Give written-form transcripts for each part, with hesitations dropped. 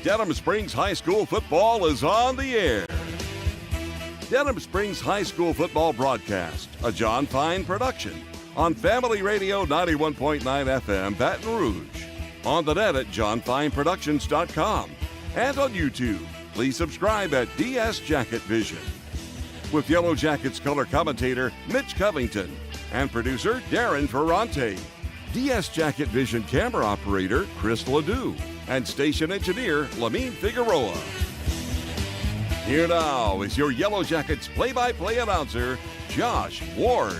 Denham Springs High School football is on the air. Denham Springs High School football broadcast, a John Fine production, on Family Radio 91.9 FM Baton Rouge, on the net at johnfineproductions.com, and on YouTube. Please subscribe at DS Jacket Vision. With Yellow Jackets color commentator Mitch Covington and producer Darren Ferrante, DS Jacket Vision camera operator Chris Ledoux, and station engineer Lamine Figueroa. Here now is your Yellow Jackets play-by-play announcer, Josh Ward.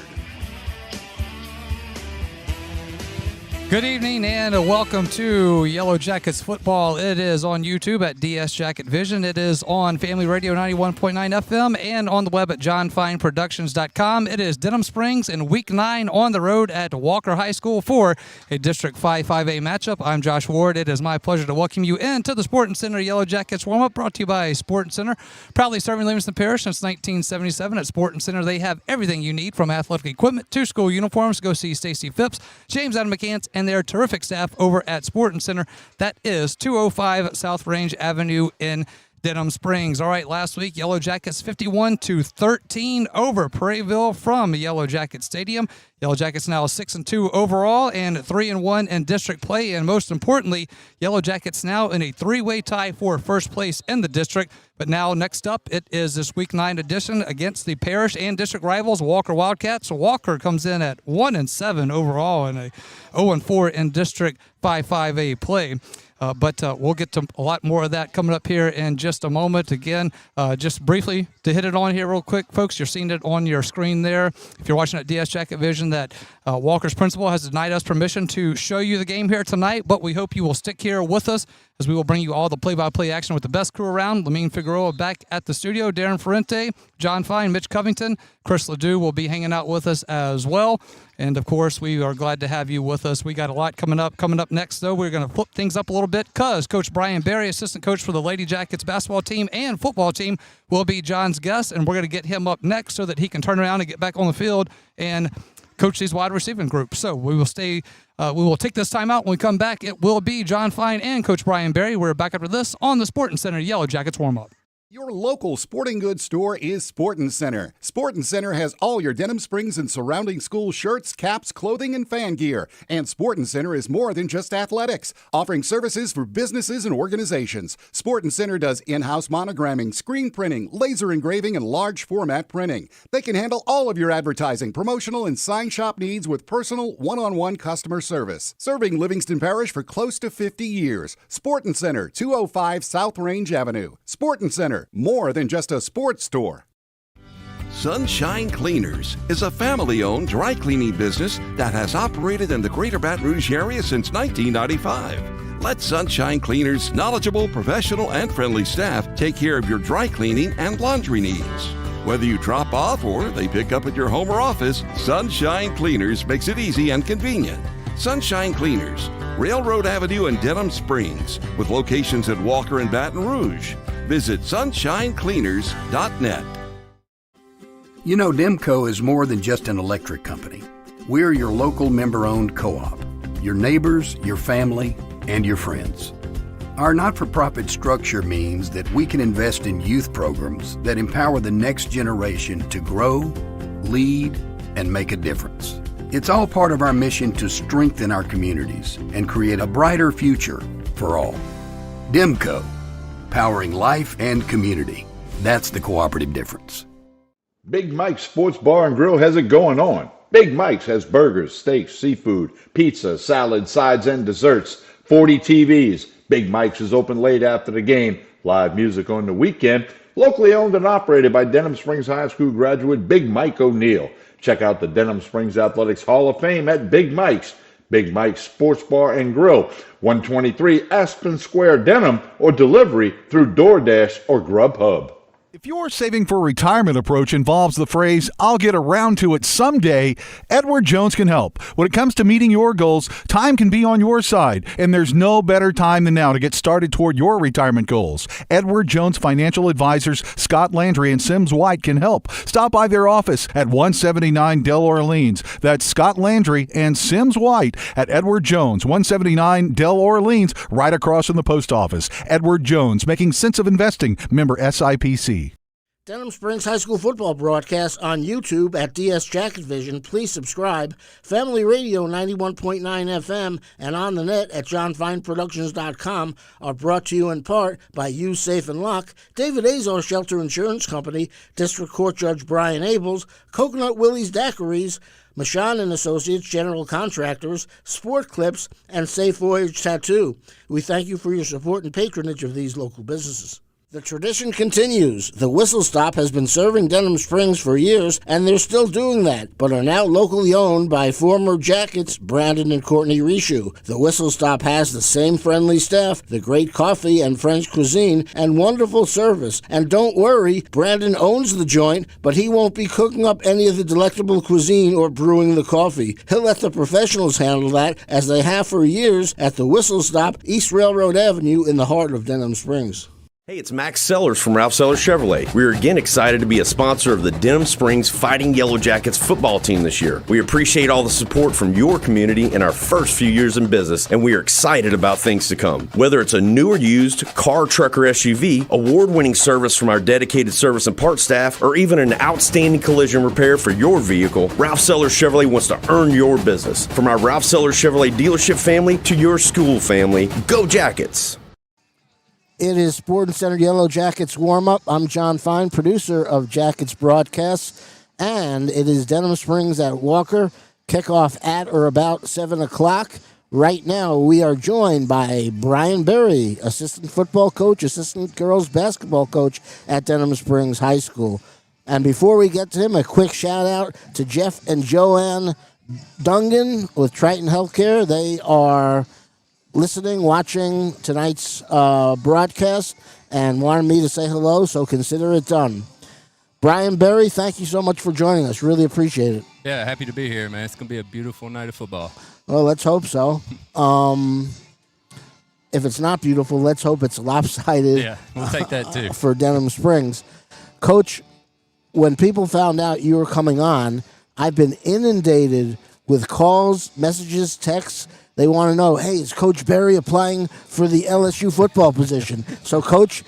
Good evening and welcome to Yellow Jackets football. It is on YouTube at DS Jacket Vision. It is on Family Radio 91.9 FM and on the web at johnfineproductions.com. It is Denham Springs and Week 9 on the road at Walker High School for a District 5-5A matchup. I'm Josh Ward. It is my pleasure to welcome you into the Sporting Center Yellow Jackets warm-up, brought to you by Sporting Center. Proudly serving Livingston Parish since 1977. At Sporting Center, they have everything you need, from athletic equipment to school uniforms. Go see Stacy Phipps, James Adam McCants, and their terrific staff over at Sporting Center. That is 205 South Range Avenue in Denham Springs. All right, last week, Yellow Jackets 51-13 over Prairieville from Yellow Jacket Stadium. Yellow Jackets now 6-2 overall and 3-1 in district play. And most importantly, Yellow Jackets now in a three-way tie for first place in the district. But now next up, it is this Week 9 edition against the parish and district rivals, Walker Wildcats. So Walker comes in at 1-7 overall and a 0-4 in district 5-5A play. But we'll get to a lot more of that coming up here in just a moment. Again, just briefly to hit it on here real quick, folks, you're seeing it on your screen there. If you're watching at DS Jacket Vision, that Walker's principal has denied us permission to show you the game here tonight, but we hope you will stick here with us as we will bring you all the play-by-play action with the best crew around. Lamine Figueroa back at the studio, Darren Ferrante, John Fine, Mitch Covington, Chris Ledoux will be hanging out with us as well. And, of course, we are glad to have you with us. We got a lot coming up. Coming up next, though, we're going to flip things up a little bit because Coach Brian Berry, assistant coach for the Lady Jackets basketball team and football team, will be John's guest, and we're going to get him up next so that he can turn around and get back on the field and coach these wide receiving groups. So we will take this time out. When we come back, it will be John Fine and Coach Brian Berry. We're back after this on the Sporting Center Yellow Jackets warm-up. Your local sporting goods store is Sporting Center. Sporting Center has all your Denham Springs and surrounding school shirts, caps, clothing, and fan gear. And Sporting Center is more than just athletics, offering services for businesses and organizations. Sporting Center does in-house monogramming, screen printing, laser engraving, and large format printing. They can handle all of your advertising, promotional, and sign shop needs with personal, one-on-one customer service. Serving Livingston Parish for close to 50 years. Sporting Center, 205 South Range Avenue. Sporting Center, more than just a sports store. Sunshine Cleaners is a family-owned dry cleaning business that has operated in the greater Baton Rouge area since 1995. Let Sunshine Cleaners' knowledgeable, professional, and friendly staff take care of your dry cleaning and laundry needs. Whether you drop off or they pick up at your home or office, Sunshine Cleaners makes it easy and convenient. Sunshine Cleaners, Railroad Avenue in Denham Springs, with locations at Walker and Baton Rouge. Visit sunshinecleaners.net. You know, Demco is more than just an electric company. We're your local member-owned co-op, your neighbors, your family, and your friends. Our not-for-profit structure means that we can invest in youth programs that empower the next generation to grow, lead, and make a difference. It's all part of our mission to strengthen our communities and create a brighter future for all. Demco, powering life and community. That's the cooperative difference. Big Mike's Sports Bar and Grill has it going on. Big Mike's has burgers, steaks, seafood, pizza, salad, sides, and desserts. 40 TVs. Big Mike's is open late after the game. Live music on the weekend. Locally owned and operated by Denham Springs High School graduate Big Mike O'Neill. Check out the Denham Springs Athletics Hall of Fame at Big Mike's. Big Mike's Sports Bar and Grill, 123 Aspen Square, Denham, or delivery through DoorDash or Grubhub. If your saving for retirement approach involves the phrase, "I'll get around to it someday," Edward Jones can help. When it comes to meeting your goals, time can be on your side, and there's no better time than now to get started toward your retirement goals. Edward Jones Financial Advisors Scott Landry and Sims White can help. Stop by their office at 179 Del Orleans. That's Scott Landry and Sims White at Edward Jones, 179 Del Orleans, right across from the post office. Edward Jones, making sense of investing. Member SIPC. Denham Springs High School football broadcast on YouTube at DS Jacket Vision. Please subscribe. Family Radio 91.9 FM and on the net at johnfineproductions.com are brought to you in part by You Safe and Lock, David Azar Shelter Insurance Company, District Court Judge Brian Abels, Coconut Willie's Daiquiris, Michon and Associates General Contractors, Sport Clips, and Safe Voyage Tattoo. We thank you for your support and patronage of these local businesses. The tradition continues. The Whistle Stop has been serving Denham Springs for years, and they're still doing that, but are now locally owned by former Jackets Brandon and Courtney Rishu. The Whistle Stop has the same friendly staff, the great coffee and French cuisine, and wonderful service. And don't worry, Brandon owns the joint, but he won't be cooking up any of the delectable cuisine or brewing the coffee. He'll let the professionals handle that, as they have for years at the Whistle Stop, East Railroad Avenue in the heart of Denham Springs. Hey, it's Max Sellers from Ralph Sellers Chevrolet. We're again excited to be a sponsor of the Denham Springs Fighting Yellow Jackets football team this year. We appreciate all the support from your community in our first few years in business, and we are excited about things to come. Whether it's a new or used car, truck, or SUV, award-winning service from our dedicated service and parts staff, or even an outstanding collision repair for your vehicle, Ralph Sellers Chevrolet wants to earn your business. From our Ralph Sellers Chevrolet dealership family to your school family, go Jackets! It is Sport Center Yellow Jackets warm-up. I'm John Fine, producer of Jackets Broadcasts, and it is Denham Springs at Walker. Kickoff at or about 7 o'clock. Right now, we are joined by Brian Berry, assistant football coach, assistant girls basketball coach at Denham Springs High School. And before we get to him, a quick shout-out to Jeff and Joanne Dungan with Triton Healthcare. They are listening, watching tonight's broadcast, and wanted me to say hello, so consider it done. Brian Berry, thank you so much for joining us. Really appreciate it. Yeah, happy to be here, man. It's going to be a beautiful night of football. Well, let's hope so. If it's not beautiful, let's hope it's lopsided. Yeah, we'll take that too. For Denham Springs. Coach, when people found out you were coming on, I've been inundated with calls, messages, texts. They want to know, hey, is Coach Berry applying for the LSU football position? So, Coach,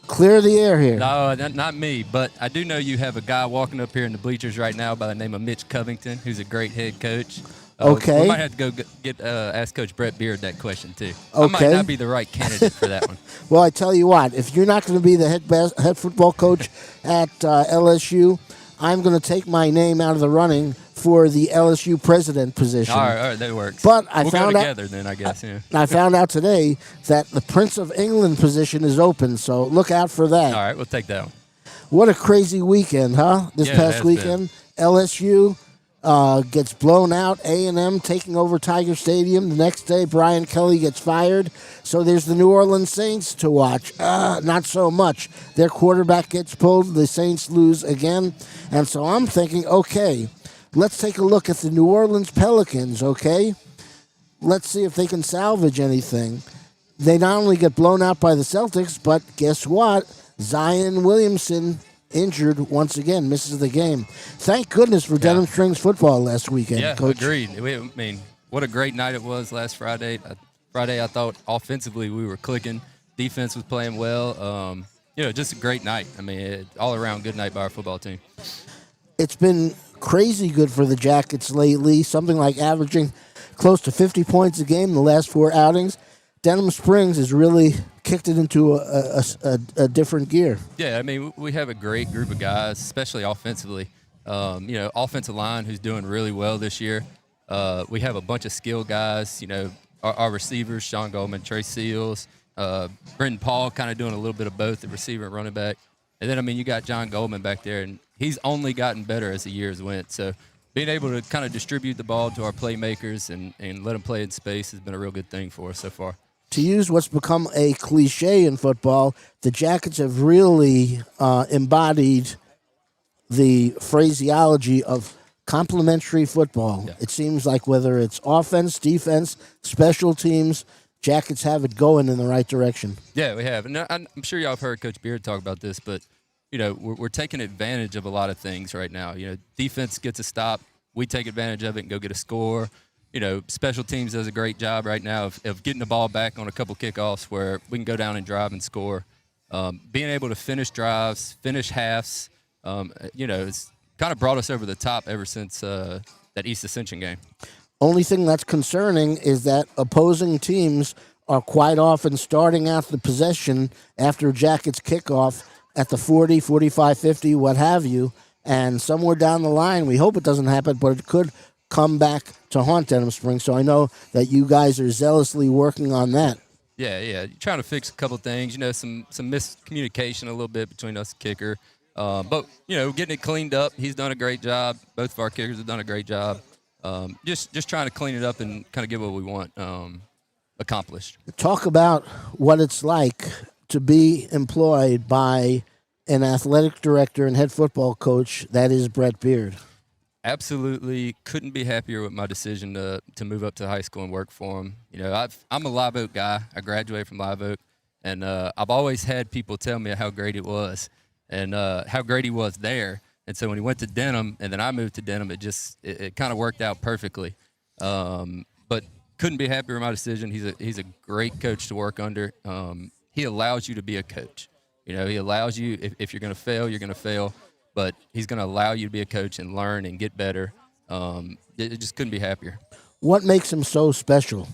clear the air here. No, not me, but I do know you have a guy walking up here in the bleachers right now by the name of Mitch Covington, who's a great head coach. Okay. We might have to go ask Coach Brett Beard that question, too. Okay. I might not be the right candidate for that one. Well, I tell you what, if you're not going to be the head football coach at LSU, I'm going to take my name out of the running for the LSU president position. All right, that works. But we'll go together then, I guess. Yeah. I found out today that the Prince of England position is open, so look out for that. All right, we'll take that one. What a crazy weekend, huh? This past weekend, LSU gets blown out. A&M taking over Tiger Stadium. The next day, Brian Kelly gets fired. So there's the New Orleans Saints to watch. Not so much. Their quarterback gets pulled. The Saints lose again. And so I'm thinking, okay, let's take a look at the New Orleans Pelicans, okay? Let's see if they can salvage anything. They not only get blown out by the Celtics, but guess what? Zion Williamson injured once again, misses the game. Thank goodness for Denham Springs football last weekend, yeah, Coach. Agreed. I mean, what a great night it was last Friday. Friday, I thought offensively we were clicking. Defense was playing well. Just a great night. I mean, all around good night by our football team. It's been crazy good for the Jackets lately, something like averaging close to 50 points a game in the last 4 outings. Denham Springs has really kicked it into a different gear. Yeah, I mean, we have a great group of guys, especially offensively. Offensive line who's doing really well this year. We have a bunch of skill guys, our receivers, Sean Goldman, Trey Seals, Brenton Paul kind of doing a little bit of both, the receiver and running back. And then, you got John Goldman back there, and he's only gotten better as the years went. So being able to kind of distribute the ball to our playmakers and let them play in space has been a real good thing for us so far. to use what's become a cliche in football, the Jackets have really embodied the phraseology of complementary football. Yeah. It seems like whether it's offense, defense, special teams, Jackets have it going in the right direction. Yeah, we have. And I'm sure y'all have heard Coach Beard talk about this, but, we're taking advantage of a lot of things right now. Defense gets a stop. We take advantage of it and go get a score. Special teams does a great job right now of getting the ball back on a couple kickoffs where we can go down and drive and score. Being able to finish drives, finish halves, it's kind of brought us over the top ever since that East Ascension game. Only thing that's concerning is that opposing teams are quite often starting out the possession after Jackets kickoff at the 40, 45, 50, what have you, and somewhere down the line, we hope it doesn't happen, but it could come back to haunt Denham Springs. So I know that you guys are zealously working on that. Yeah. You're trying to fix a couple of things. Some miscommunication a little bit between us and kicker. But, getting it cleaned up. He's done a great job. Both of our kickers have done a great job. Just trying to clean it up and kind of get what we want accomplished. Talk about what it's like to be employed by an athletic director and head football coach that is Brett Beard. Absolutely couldn't be happier with my decision to move up to high school and work for him. I'm a Live Oak guy. I graduated from Live Oak, and I've always had people tell me how great it was and how great he was there. And so when he went to Denham and then I moved to Denham, it kind of worked out perfectly. But couldn't be happier with my decision. He's a great coach to work under. He allows you to be a coach. He allows you, if you're going to fail, you're going to fail. But he's going to allow you to be a coach and learn and get better. It just couldn't be happier. What makes him so special?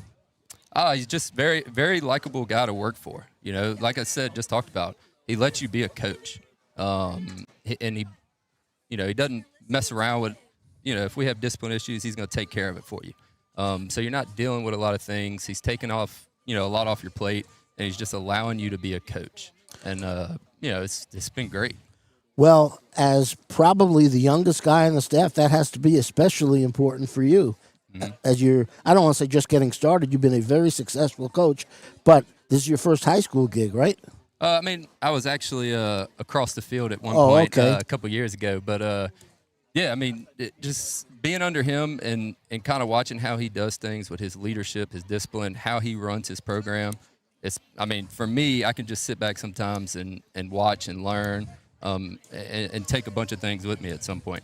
He's just very, very likable guy to work for. Like I said, just talked about, he lets you be a coach. And he doesn't mess around with, if we have discipline issues, he's going to take care of it for you. So you're not dealing with a lot of things. He's taking off, a lot off your plate, and he's just allowing you to be a coach. And, it's been great. Well, as probably the youngest guy on the staff, that has to be especially important for you. Mm-hmm. As I don't want to say just getting started, you've been a very successful coach, but this is your first high school gig, right? I was actually across the field at one point a couple years ago, but just being under him and kind of watching how he does things with his leadership, his discipline, how he runs his program. For me, I can just sit back sometimes and watch and learn. And take a bunch of things with me at some point.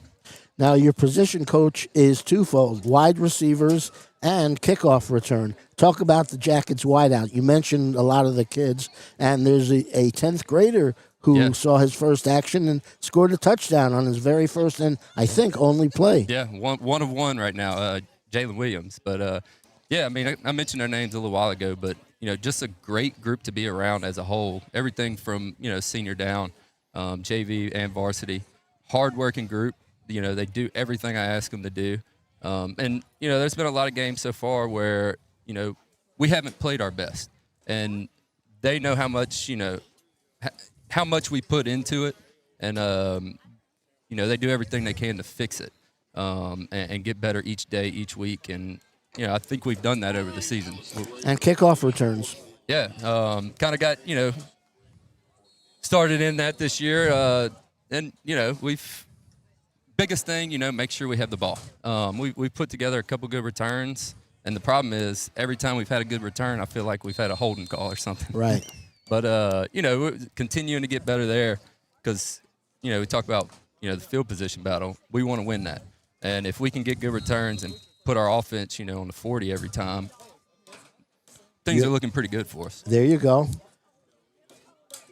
Now, your position coach is twofold, wide receivers and kickoff return. Talk about the Jackets wideout. You mentioned a lot of the kids, and there's a 10th grader who saw his first action and scored a touchdown on his very first and, I think, only play. Yeah, one of one right now, Jalen Williams. But, I mentioned their names a little while ago, but, just a great group to be around as a whole. Everything from, senior down. JV and varsity, hard-working group. They do everything I ask them to do. There's been a lot of games so far where, we haven't played our best. And they know how much, how much we put into it. And, they do everything they can to fix it and get better each day, each week. And, I think we've done that over the season. And kickoff returns. Yeah, kind of got, started in that this year, and we've biggest thing, make sure we have the ball. We've put together a couple good returns, and the problem is every time we've had a good return, I feel like we've had a holding call or something. Right. But we're continuing to get better there because we talk about the field position battle. We want to win that, and if we can get good returns and put our offense on the 40 every time, things are looking pretty good for us. There you go.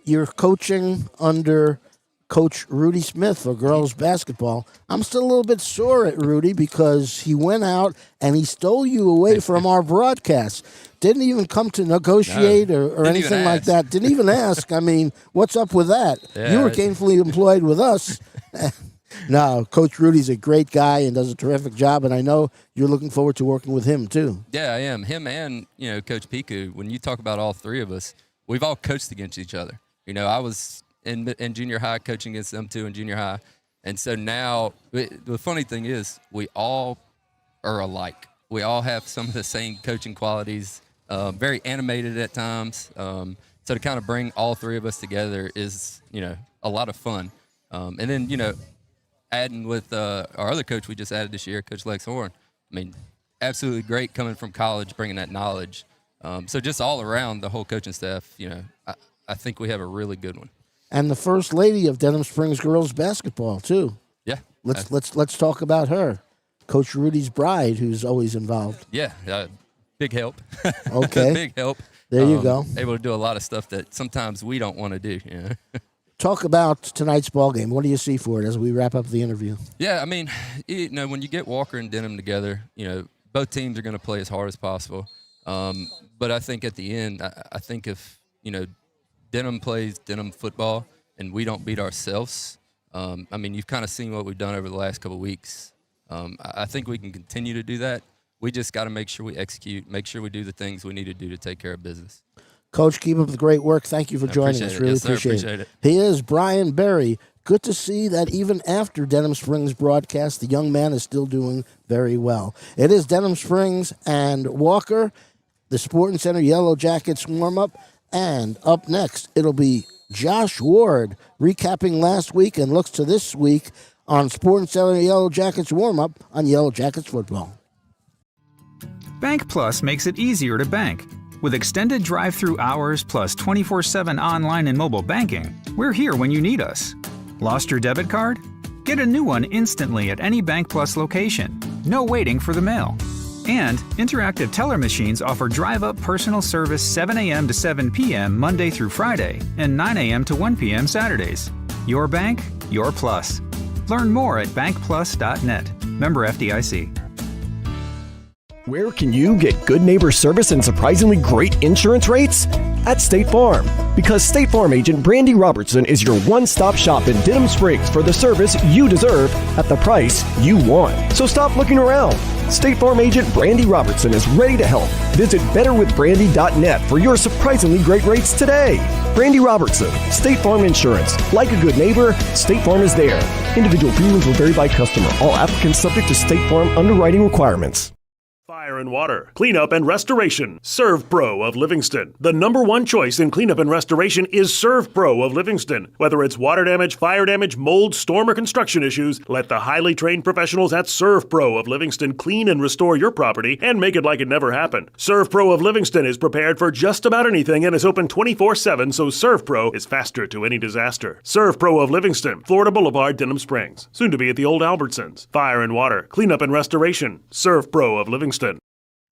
You're coaching under Coach Rudy Smith for girls basketball. I'm still a little bit sore at Rudy because he went out and he stole you away from our broadcast. Didn't even come to negotiate or anything like that. Didn't even ask. What's up with that? Yeah, you were gainfully employed with us. No, Coach Rudy's a great guy and does a terrific job, and I know you're looking forward to working with him too. Yeah, I am. Him and Coach Piku. When you talk about all three of us, we've all coached against each other. I was in junior high coaching against them too in junior high. And so now the funny thing is we all are alike. We all have some of the same coaching qualities. very animated at times. So to kind of bring all three of us together is, a lot of fun. And then, adding with our other coach we just added this year, Coach Lex Horn. I mean, absolutely great coming from college, bringing that knowledge. So just all around the whole coaching staff, I think we have a really good one. And the first lady of Denham Springs girls basketball too. Yeah. Let's talk about her, Coach Rudy's bride, who's always involved. Yeah, big help. Okay, big help. There you go. Able to do a lot of stuff that sometimes we don't want to do. Talk about tonight's ball game. What do you see for it as we wrap up the interview? Yeah, I mean, when you get Walker and Denham together, both teams are going to play as hard as possible. But I think at the end, I think if Denham plays Denham football and we don't beat ourselves, I mean, you've kind of seen what we've done over the last couple of weeks. I think we can continue to do that. We just got to make sure we execute, make sure we do the things we need to do to take care of business. Coach, keep up the great work. Thank you for joining us. Really appreciate it. He is Brian Berry. Good to see that even after Denham Springs broadcast, the young man is still doing very well. It is Denham Springs and Walker, the Sporting Center Yellow Jackets warm-up. And up next, it'll be Josh Ward recapping last week and looks to this week on Sporting Center Yellow Jackets warm-up on Yellow Jackets football. Bank Plus makes it easier to bank. With extended drive-through hours plus 24/7 online and mobile banking, we're here when you need us. Lost your debit card? Get a new one instantly at any Bank Plus location. No waiting for the mail. And interactive teller machines offer drive-up personal service 7 a.m. to 7 p.m. Monday through Friday and 9 a.m. to 1 p.m. Saturdays. Your bank, your plus. Learn more at bankplus.net. Member FDIC. Where can you get good neighbor service and surprisingly great insurance rates? At State Farm. Because State Farm agent Brandy Robertson is your one-stop shop in Denham Springs for the service you deserve at the price you want. So stop looking around. State Farm agent Brandy Robertson is ready to help. Visit betterwithbrandy.net for your surprisingly great rates today. Brandy Robertson, State Farm Insurance. Like a good neighbor, State Farm is there. Individual premiums will vary by customer. All applicants subject to State Farm underwriting requirements. Fire and water, cleanup and restoration. ServPro of Livingston. The #1 choice in cleanup and restoration is ServPro of Livingston. Whether it's water damage, fire damage, mold, storm, or construction issues, let the highly trained professionals at ServPro of Livingston clean and restore your property and make it like it never happened. ServPro of Livingston is prepared for just about anything and is open 24/7, so ServPro is faster to any disaster. ServPro of Livingston, Florida Boulevard, Denham Springs. Soon to be at the old Albertsons. Fire and water, cleanup and restoration. ServPro of Livingston.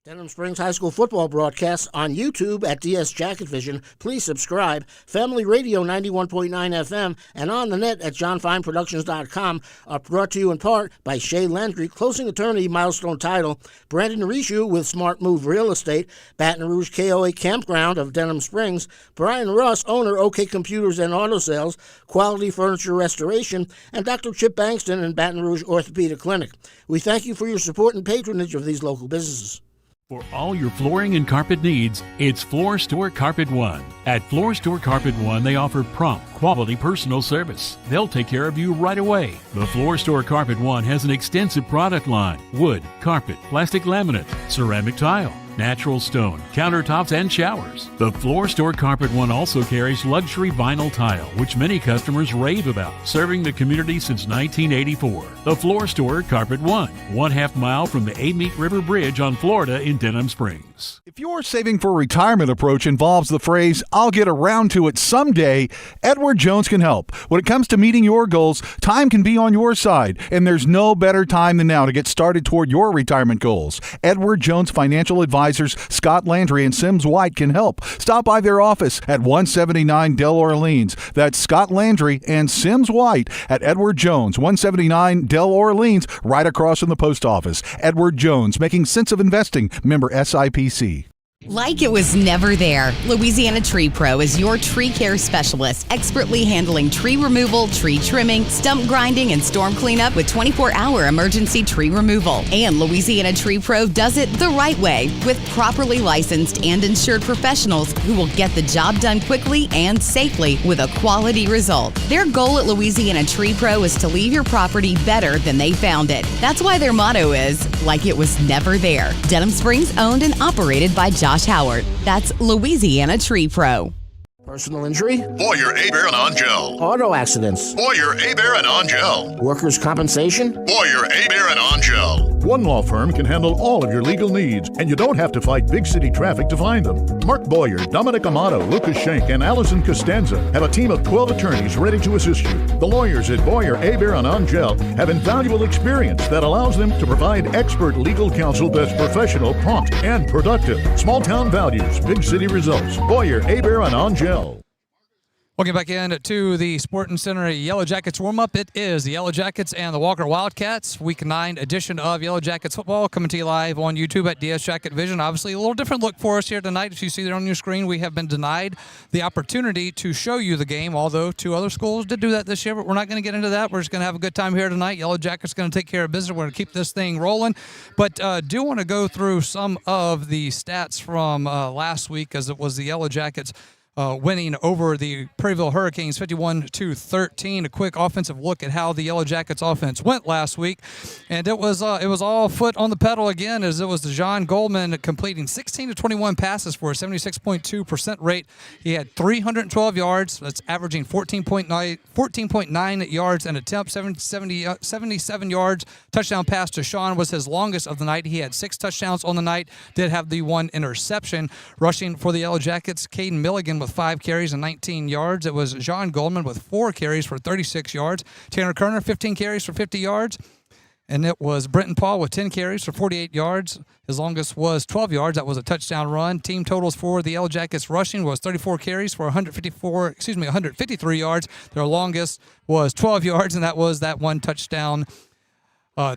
Denham Springs High School football broadcasts on YouTube at DS Jacket Vision. Please subscribe. Family Radio 91.9 FM and on the net at johnfineproductions.com are brought to you in part by Shay Landry, closing attorney, Milestone Title, Brandon Rishu with Smart Move Real Estate, Baton Rouge KOA Campground of Denham Springs, Brian Ross, owner OK Computers and Auto Sales, Quality Furniture Restoration, and Dr. Chip Bankston and Baton Rouge Orthopedic Clinic. We thank you for your support and patronage of these local businesses. For all your flooring and carpet needs, it's Floor Store Carpet One. At Floor Store Carpet One, they offer prompt, quality personal service. They'll take care of you right away. The Floor Store Carpet One has an extensive product line: wood, carpet, plastic laminate, ceramic tile, natural stone, countertops, and showers. The Floor Store Carpet One also carries luxury vinyl tile, which many customers rave about, serving the community since 1984. The Floor Store Carpet One, 1/2 mile from the Amite River Bridge on Florida in Denham Springs. If your saving for retirement approach involves the phrase, "I'll get around to it someday," Edward Jones can help. When it comes to meeting your goals, time can be on your side, and there's no better time than now to get started toward your retirement goals. Edward Jones Financial Advisors Scott Landry and Sims White can help. Stop by their office at 179 Del Orleans. That's Scott Landry and Sims White at Edward Jones, 179 Del Orleans, right across from the post office. Edward Jones, making sense of investing. Member SIPC. Like it was never there, Louisiana Tree Pro is your tree care specialist, expertly handling tree removal, tree trimming, stump grinding, and storm cleanup with 24-hour emergency tree removal. And Louisiana Tree Pro does it the right way with properly licensed and insured professionals who will get the job done quickly and safely with a quality result. Their goal at Louisiana Tree Pro is to leave your property better than they found it. That's why their motto is, like it was never there. Denham Springs owned and operated by Josh Josh Howard. That's Louisiana Tree Pro. Personal injury? Boyer, Hebert, and Angel. Auto accidents? Boyer, Hebert, and Angel. Workers' compensation? Boyer, Hebert, and Angel. One law firm can handle all of your legal needs, and you don't have to fight big city traffic to find them. Mark Boyer, Dominic Amato, Lucas Schenck, and Allison Costanza have a team of 12 attorneys ready to assist you. The lawyers at Boyer, Hebert, and Angel have invaluable experience that allows them to provide expert legal counsel that's professional, prompt, and productive. Small town values, big city results. Boyer, Hebert, and Angel. Welcome back in to the Sporting Center Yellow Jackets warm-up. It is the Yellow Jackets and the Walker Wildcats, Week 9 edition of Yellow Jackets football, coming to you live on YouTube at DS Jacket Vision. Obviously, a little different look for us here tonight. As you see there on your screen, we have been denied the opportunity to show you the game, although two other schools did do that this year, but we're not going to get into that. We're just going to have a good time here tonight. Yellow Jackets going to take care of business. We're going to keep this thing rolling, but do want to go through some of the stats from last week, as it was the Yellow Jackets winning over the Prairieville Hurricanes 51-13. A quick offensive look at how the Yellow Jackets offense went last week, and it was all foot on the pedal again, as it was John Goldman completing 16 to 21 passes for a 76.2% rate. He had 312 yards. That's averaging 14.9 yards an attempt. 77 yards. Touchdown pass to Sean was his longest of the night. He had 6 touchdowns on the night. Did have the 1 interception. Rushing for the Yellow Jackets, Caden Milligan with 5 carries and 19 yards. It was John Goldman with 4 carries for 36 yards. Tanner Kerner, 15 carries for 50 yards. And it was Brenton Paul with 10 carries for 48 yards. His longest was 12 yards. That was a touchdown run. Team totals for the Yellow Jackets rushing was 34 carries for 153 yards. Their longest was 12 yards, and that was that 1 touchdown by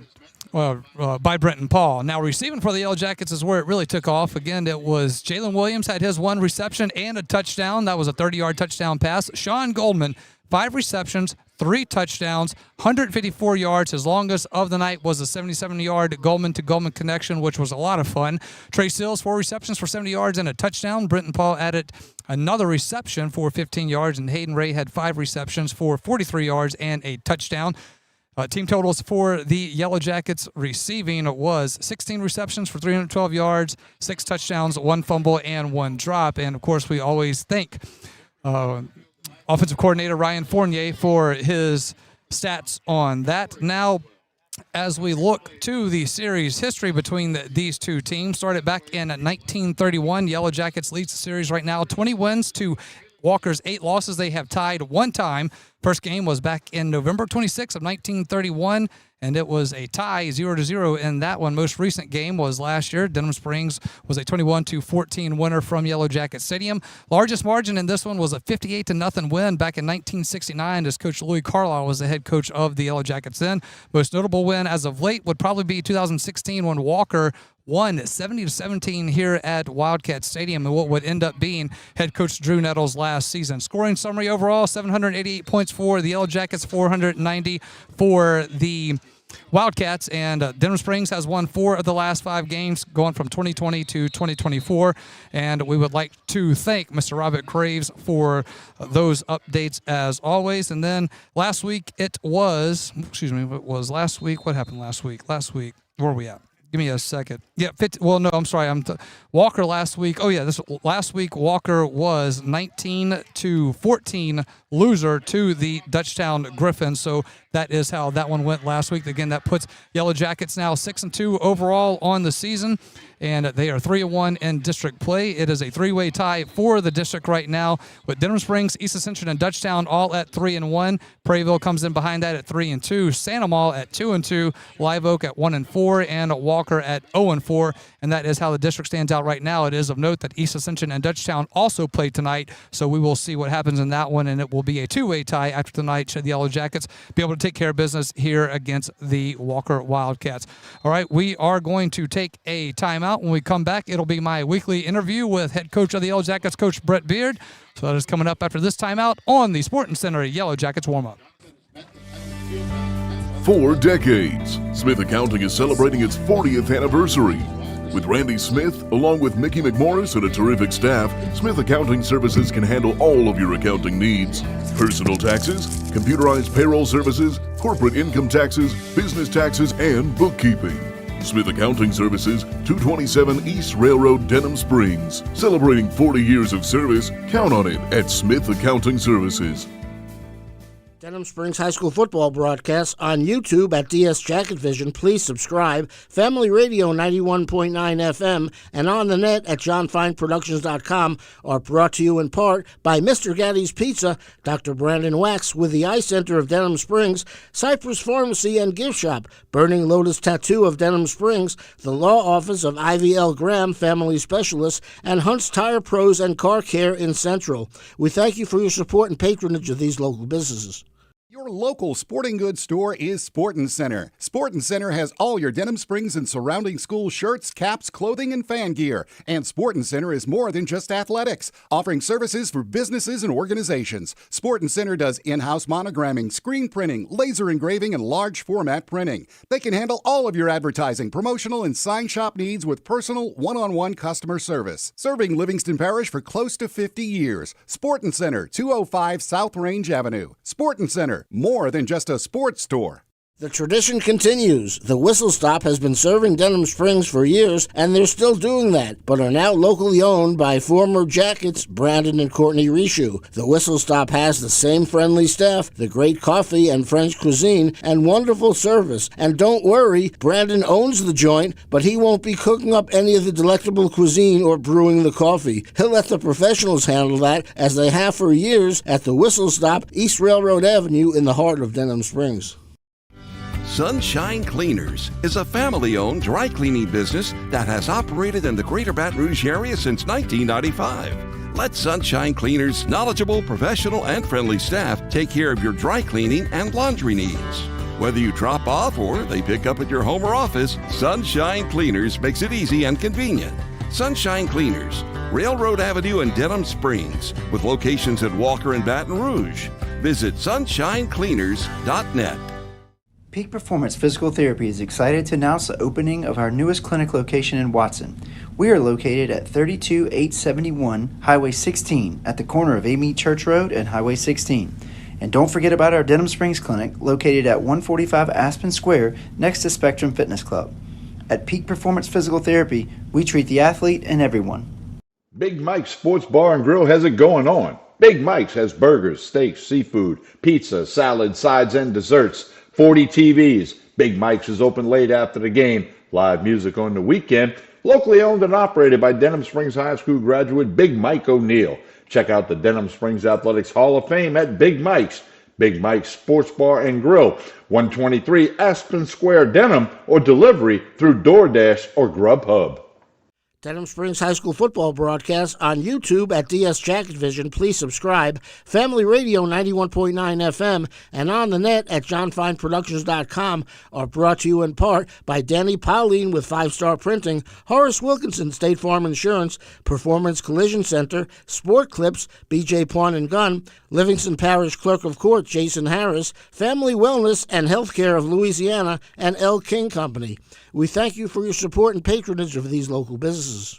Brenton Paul. Now, receiving for the Yellow Jackets is where it really took off. Again, it was Jalen Williams had his 1 reception and a touchdown. That was a 30-yard touchdown pass. Sean Goldman, 5 receptions, 3 touchdowns, 154 yards. His longest of the night was a 77-yard Goldman-to-Goldman connection, which was a lot of fun. Trey Sills, 4 receptions for 70 yards and a touchdown. Brenton Paul added another reception for 15 yards, and Hayden Ray had 5 receptions for 43 yards and a touchdown. Team totals for the Yellow Jackets receiving was 16 receptions for 312 yards, 6 touchdowns, 1 fumble, and 1 drop. And, of course, we always thank offensive coordinator Ryan Fournier for his stats on that. Now, as we look to the series history between these two teams, started back in 1931. Yellow Jackets leads the series right now, 20 wins to Walker's 8 losses. They have tied 1 time. First game was back in November 26 of 1931, and it was a tie 0-0 in that one. Most recent game was last year. Denham Springs was a 21-14 winner from Yellow Jacket Stadium. Largest margin in this one was a 58-0 win back in 1969, as Coach Louis Carlisle was the head coach of the Yellow Jackets then. Most notable win as of late would probably be 2016, when Walker won 70-17 here at Wildcats Stadium, and what would end up being head coach Drew Nettles' last season. Scoring summary overall, 788 points for the Yellow Jackets, 490 for the Wildcats, and Denham Springs has won 4 of the last 5 games, going from 2020 to 2024, and we would like to thank Mr. Robert Craves for those updates as always. And then last week what happened last week? Where are we at? Give me a second. Yeah, I'm sorry. Walker last week. Last week Walker was 19-14 loser to the Dutchtown Griffins. So that is how that one went last week. Again, that puts Yellow Jackets now 6-2 overall on the season, and they are 3-1 in district play. It is a 3-way tie for the district right now, with Denham Springs, East Ascension, and Dutchtown all at 3-1. Prairieville comes in behind that at 3-2. Sandomal at 2-2. Live Oak at 1-4, and Walker at 0-4. And that is how the district stands out right now. It is of note that East Ascension and Dutchtown also play tonight, so we will see what happens in that one, and it will be a 2-way tie after tonight should the Yellow Jackets be able to take care of business here against the Walker Wildcats. All right, we are going to take a timeout. When we come back, it'll be my weekly interview with head coach of the Yellow Jackets, Coach Brett Beard. So that is coming up after this timeout on the Sporting Center Yellow Jackets warm-up. 4 decades, Smith Accounting is celebrating its 40th anniversary. With Randy Smith, along with Mickey McMorris and a terrific staff, Smith Accounting Services can handle all of your accounting needs. Personal taxes, computerized payroll services, corporate income taxes, business taxes, and bookkeeping. Smith Accounting Services, 227 East Railroad, Denham Springs. Celebrating 40 years of service, count on it at Smith Accounting Services. Denham Springs High School football broadcasts on YouTube at DS Jacket Vision. Please subscribe. Family Radio 91.9 FM and on the net at johnfineproductions.com are brought to you in part by Mr. Gaddy's Pizza, Dr. Brandon Wax with the Eye Center of Denham Springs, Cypress Pharmacy and Gift Shop, Burning Lotus Tattoo of Denham Springs, the Law Office of Ivy L. Graham, Family Specialist, and Hunt's Tire Pros and Car Care in Central. We thank you for your support and patronage of these local businesses. Your local sporting goods store is Sportin' Center. Sportin' Center has all your Denham Springs and surrounding school shirts, caps, clothing, and fan gear. And Sportin' Center is more than just athletics, offering services for businesses and organizations. Sportin' Center does in-house monogramming, screen printing, laser engraving, and large format printing. They can handle all of your advertising, promotional, and sign shop needs with personal, one-on-one customer service. Serving Livingston Parish for close to 50 years. Sportin' Center, 205 South Range Avenue. Sportin' Center, more than just a sports store. The tradition continues. The Whistle Stop has been serving Denham Springs for years, and they're still doing that, but are now locally owned by former Jackets Brandon and Courtney Rishu. The Whistle Stop has the same friendly staff, the great coffee and French cuisine, and wonderful service. And don't worry, Brandon owns the joint, but he won't be cooking up any of the delectable cuisine or brewing the coffee. He'll let the professionals handle that, as they have for years at the Whistle Stop, East Railroad Avenue in the heart of Denham Springs. Sunshine Cleaners is a family-owned dry cleaning business that has operated in the greater Baton Rouge area since 1995. Let Sunshine Cleaners' knowledgeable, professional, and friendly staff take care of your dry cleaning and laundry needs. Whether you drop off or they pick up at your home or office, Sunshine Cleaners makes it easy and convenient. Sunshine Cleaners, Railroad Avenue in Denham Springs, with locations at Walker and Baton Rouge. Visit sunshinecleaners.net. Peak Performance Physical Therapy is excited to announce the opening of our newest clinic location in Watson. We are located at 32871 Highway 16 at the corner of Amite Church Road and Highway 16. And don't forget about our Denham Springs Clinic located at 145 Aspen Square next to Spectrum Fitness Club. At Peak Performance Physical Therapy, we treat the athlete and everyone. Big Mike's Sports Bar and Grill has it going on. Big Mike's has burgers, steaks, seafood, pizza, salad, sides, and desserts. 40 TVs. Big Mike's is open late after the game. Live music on the weekend. Locally owned and operated by Denham Springs High School graduate Big Mike O'Neill. Check out the Denham Springs Athletics Hall of Fame at Big Mike's. Big Mike's Sports Bar and Grill, 123 Aspen Square, Denham, or delivery through DoorDash or Grubhub. Denham Springs High School football broadcast on YouTube at DS Jacket Vision. Please subscribe. Family Radio 91.9 FM and on the net at johnfineproductions.com are brought to you in part by Danny Pauline with 5 Star Printing, Horace Wilkinson, State Farm Insurance, Performance Collision Center, Sport Clips, BJ Pawn and Gun, Livingston Parish Clerk of Court Jason Harris, Family Wellness and Healthcare of Louisiana, and L. King Company. We thank you for your support and patronage of these local businesses.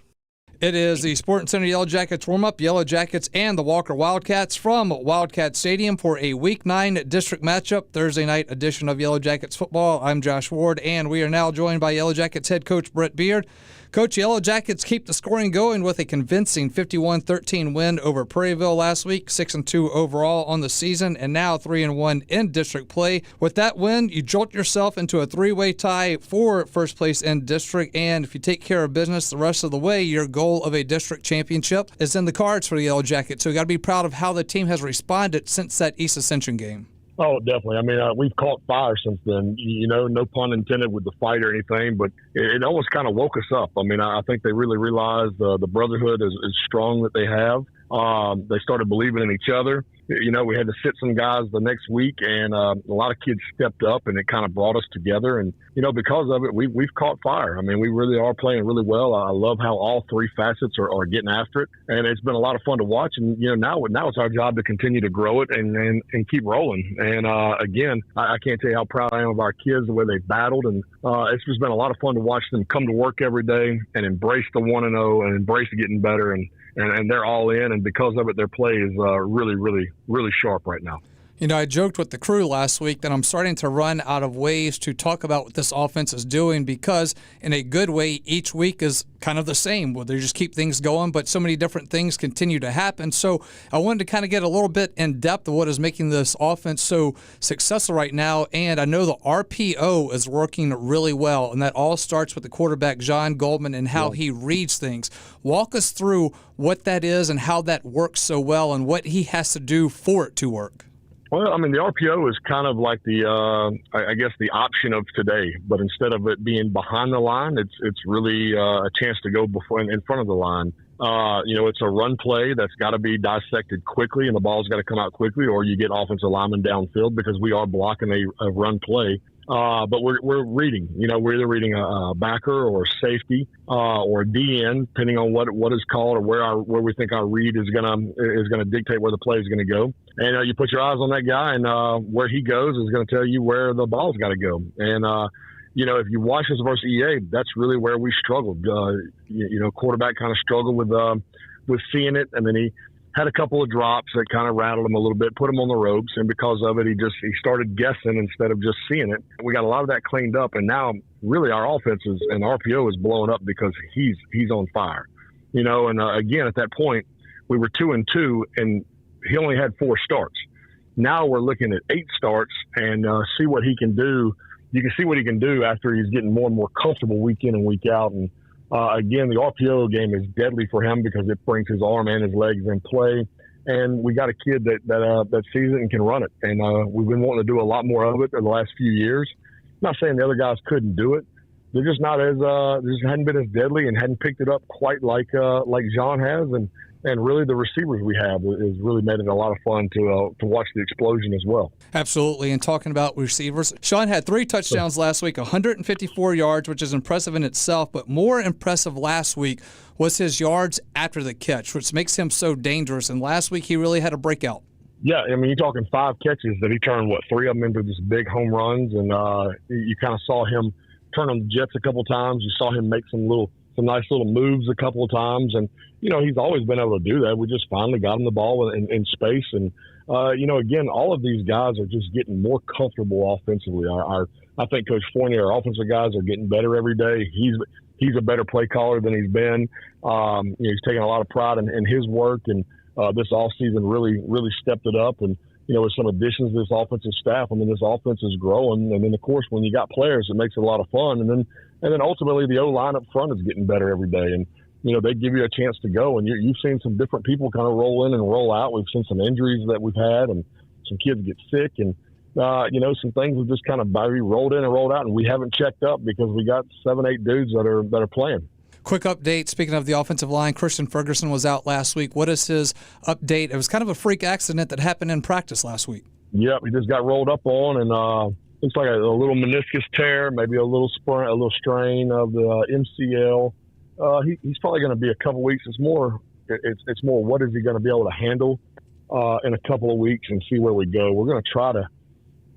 It is the Sporting Center Yellow Jackets warm-up. Yellow Jackets and the Walker Wildcats from Wildcat Stadium for a Week 9 district matchup, Thursday night edition of Yellow Jackets football. I'm Josh Ward, and we are now joined by Yellow Jackets head coach Brett Beard. Coach, Yellow Jackets keep the scoring going with a convincing 51-13 win over Prairieville last week, 6-2 overall on the season, and now 3-1 in district play. With that win, you jolt yourself into a 3-way tie for first place in district, and if you take care of business the rest of the way, your goal of a district championship is in the cards for the Yellow Jackets. So you got to be proud of how the team has responded since that East Ascension game. Oh, definitely. I mean, we've caught fire since then, no pun intended with the fight or anything, but it almost kind of woke us up. I mean, I think they really realized the brotherhood is strong that they have. They started believing in each other. We had to sit some guys the next week, and a lot of kids stepped up, and it kind of brought us together. And, because of it, we've caught fire. I mean, we really are playing really well. I love how all three facets are getting after it, and it's been a lot of fun to watch. And, now it's our job to continue to grow it and keep rolling. And, again, I can't tell you how proud I am of our kids, the way they've battled. And it's just been a lot of fun to watch them come to work every day and embrace the 1-0 and embrace getting better. And they're all in, and because of it, their play is really, really, really sharp right now. You know, I joked with the crew last week that I'm starting to run out of ways to talk about what this offense is doing because, in a good way, each week is kind of the same. Well, they just keep things going, but so many different things continue to happen. So I wanted to kind of get a little bit in depth of what is making this offense so successful right now. And I know the RPO is working really well, and that all starts with the quarterback, John Goldman, and how he reads things. Walk us through what that is and how that works so well and what he has to do for it to work. Well, I mean, the RPO is kind of like the, I guess, the option of today. But instead of it being behind the line, it's really a chance to go before in front of the line. It's a run play that's got to be dissected quickly, and the ball's got to come out quickly, or you get offensive linemen downfield because we are blocking a run play. But we're reading. We're either reading a backer or a safety or a DN, depending on what is called or where we think our read is gonna dictate where the play is gonna go. And you put your eyes on that guy, and where he goes is going to tell you where the ball's got to go. And if you watch us versus EA, that's really where we struggled. Quarterback kind of struggled with seeing it, and then he had a couple of drops that kind of rattled him a little bit, put him on the ropes, and because of it, he started guessing instead of just seeing it. We got a lot of that cleaned up, and now really our offense and RPO is blowing up because he's on fire. Again, at that point, we were 2-2, and he only had 4 starts. Now we're looking at 8 starts and see what he can do. You can see what he can do after he's getting more and more comfortable week in and week out. And again, the RPO game is deadly for him because it brings his arm and his legs in play. And we got a kid that sees it and can run it. And we've been wanting to do a lot more of it in the last few years. I'm not saying the other guys couldn't do it. They're just not as just hadn't been as deadly and hadn't picked it up quite like John has. And really, the receivers we have has really made it a lot of fun to watch the explosion as well. Absolutely. And talking about receivers, Sean had 3 touchdowns last week, 154 yards, which is impressive in itself. But more impressive last week was his yards after the catch, which makes him so dangerous. And last week, he really had a breakout. Yeah, I mean, you're talking 5 catches that he turned, 3 of them into just big home runs. And you kind of saw him turn on the jets a couple times. You saw him make some nice little moves a couple of times. And, he's always been able to do that. We just finally got him the ball in space. And, again, all of these guys are just getting more comfortable offensively. I think Coach Fournier, our offensive guys, are getting better every day. He's a better play caller than he's been. He's taking a lot of pride in his work. And this offseason really, really stepped it up. And, with some additions to this offensive staff, I mean, this offense is growing. And then, of course, when you got players, it makes it a lot of fun. And then ultimately the O-line up front is getting better every day. And, they give you a chance to go. And you've seen some different people kind of roll in and roll out. We've seen some injuries that we've had and some kids get sick. And, some things have just kind of rolled in and rolled out. And we haven't checked up because we got 7-8 dudes that are playing. Quick update, speaking of the offensive line, Christian Ferguson was out last week. What is his update? It was kind of a freak accident that happened in practice last week. Yep, he just got rolled up on, and looks like a little meniscus tear, maybe a little strain of the MCL. He's probably going to be a couple weeks. It's more what is he going to be able to handle in a couple of weeks and see where we go. We're going to try to,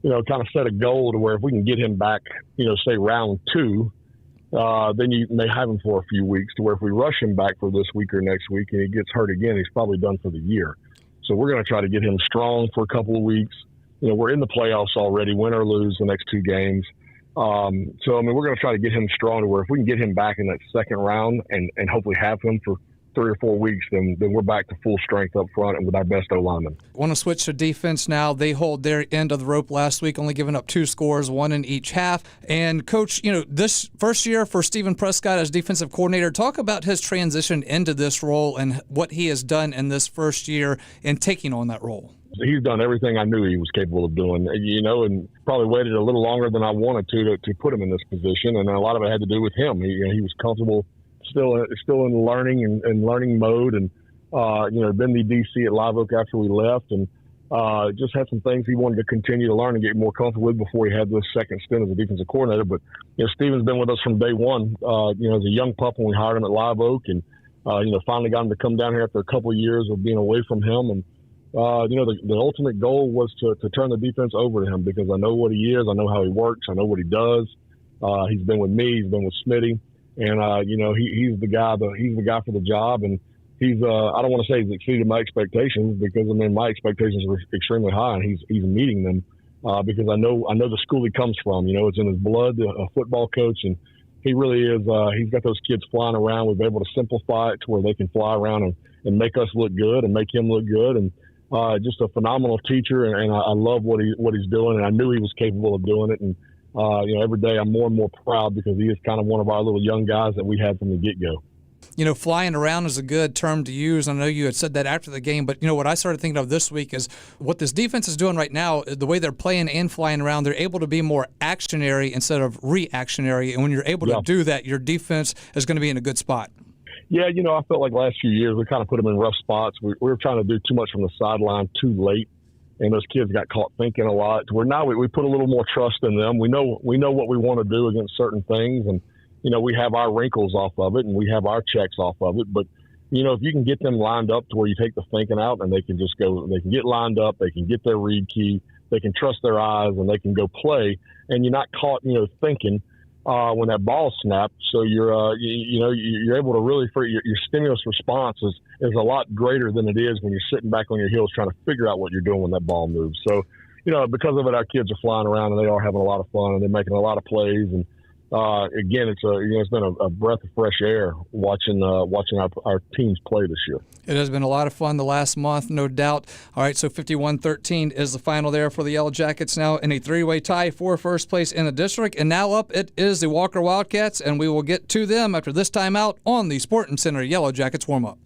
kind of set a goal to where if we can get him back, say round 2, then you may have him for a few weeks to where if we rush him back for this week or next week and he gets hurt again, he's probably done for the year. So we're going to try to get him strong for a couple of weeks. We're in the playoffs already, win or lose the next 2 games. We're going to try to get him strong to where if we can get him back in that second round and hopefully have him for 3 or 4 weeks, then we're back to full strength up front and with our best O-linemen. Want to switch to defense now. They hold their end of the rope last week, only giving up 2 scores, 1 in each half. And, Coach, this first year for Stephen Prescott as defensive coordinator, talk about his transition into this role and what he has done in this first year in taking on that role. He's done everything I knew he was capable of doing, and probably waited a little longer than I wanted to put him in this position. And a lot of it had to do with him. He was comfortable still in learning and learning mode, and been the DC at Live Oak after we left, and just had some things he wanted to continue to learn and get more comfortable with before he had this second stint as a defensive coordinator. But Steven's been with us from day one. As a young pup when we hired him at Live Oak, and finally got him to come down here after a couple of years of being away from him. And the ultimate goal was to turn the defense over to him because I know what he is, I know how he works, I know what he does. He's been with me, he's been with Smitty. And he's the guy for the job, and he's I don't want to say he's exceeded my expectations, because I mean my expectations were extremely high, and he's meeting them because I know the school he comes from. You know, it's in his blood, a football coach, and he really is. He's got those kids flying around. We've been able to simplify it to where they can fly around and make us look good and make him look good, and just a phenomenal teacher. And I love what he's doing, and I knew he was capable of doing it. And you know, every day I'm more and more proud, because he is kind of one of our little young guys that we had from the get-go. You know, flying around is a good term to use. I know you had said that after the game, but, you know, what I started thinking of this week is what this defense is doing right now, the way they're playing and flying around, they're able to be more actionary instead of reactionary. And when you're able to do that, your defense is going to be in a good spot. Yeah, you know, I felt like last few years we kind of put them in rough spots. We were trying to do too much from the sideline too late, and those kids got caught thinking a lot. Where now we put a little more trust in them. We know what we want to do against certain things, and you know, we have our wrinkles off of it and we have our checks off of it. But, you know, if you can get them lined up to where you take the thinking out, and they can just go, they can get lined up, they can get their read key, they can trust their eyes, and they can go play, and you're not caught, you know, thinking when that ball snapped. So you're, you're able to really, your stimulus response is a lot greater than it is when you're sitting back on your heels trying to figure out what you're doing when that ball moves. So, you know, because of it, our kids are flying around and they are having a lot of fun, and they're making a lot of plays. And again, it's been a breath of fresh air watching our teams play this year. It has been a lot of fun the last month, no doubt. All right, so 51-13 is the final there for the Yellow Jackets, now in a three-way tie for first place in the district. And now up it is the Walker Wildcats, and we will get to them after this timeout on the Sporting Center Yellow Jackets warm-up.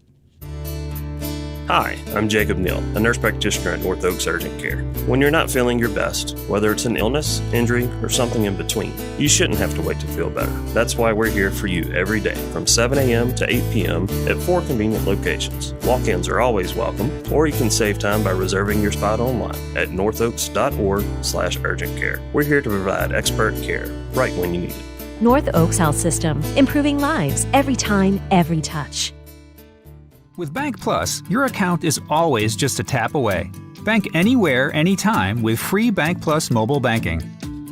Hi, I'm Jacob Neal, a nurse practitioner at North Oaks Urgent Care. When you're not feeling your best, whether it's an illness, injury, or something in between, you shouldn't have to wait to feel better. That's why we're here for you every day from 7 a.m. to 8 p.m. at 4 convenient locations. Walk-ins are always welcome, or you can save time by reserving your spot online at northoaks.org/urgent care. We're here to provide expert care right when you need it. North Oaks Health System, improving lives every time, every touch. With Bank Plus, your account is always just a tap away. Bank anywhere, anytime with free Bank Plus mobile banking.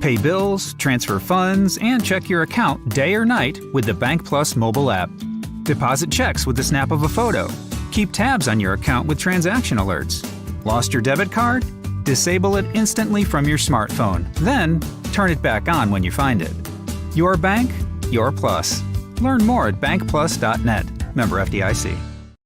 Pay bills, transfer funds, and check your account day or night with the Bank Plus mobile app. Deposit checks with the snap of a photo. Keep tabs on your account with transaction alerts. Lost your debit card? Disable it instantly from your smartphone. Then, turn it back on when you find it. Your bank, your plus. Learn more at bankplus.net. Member FDIC.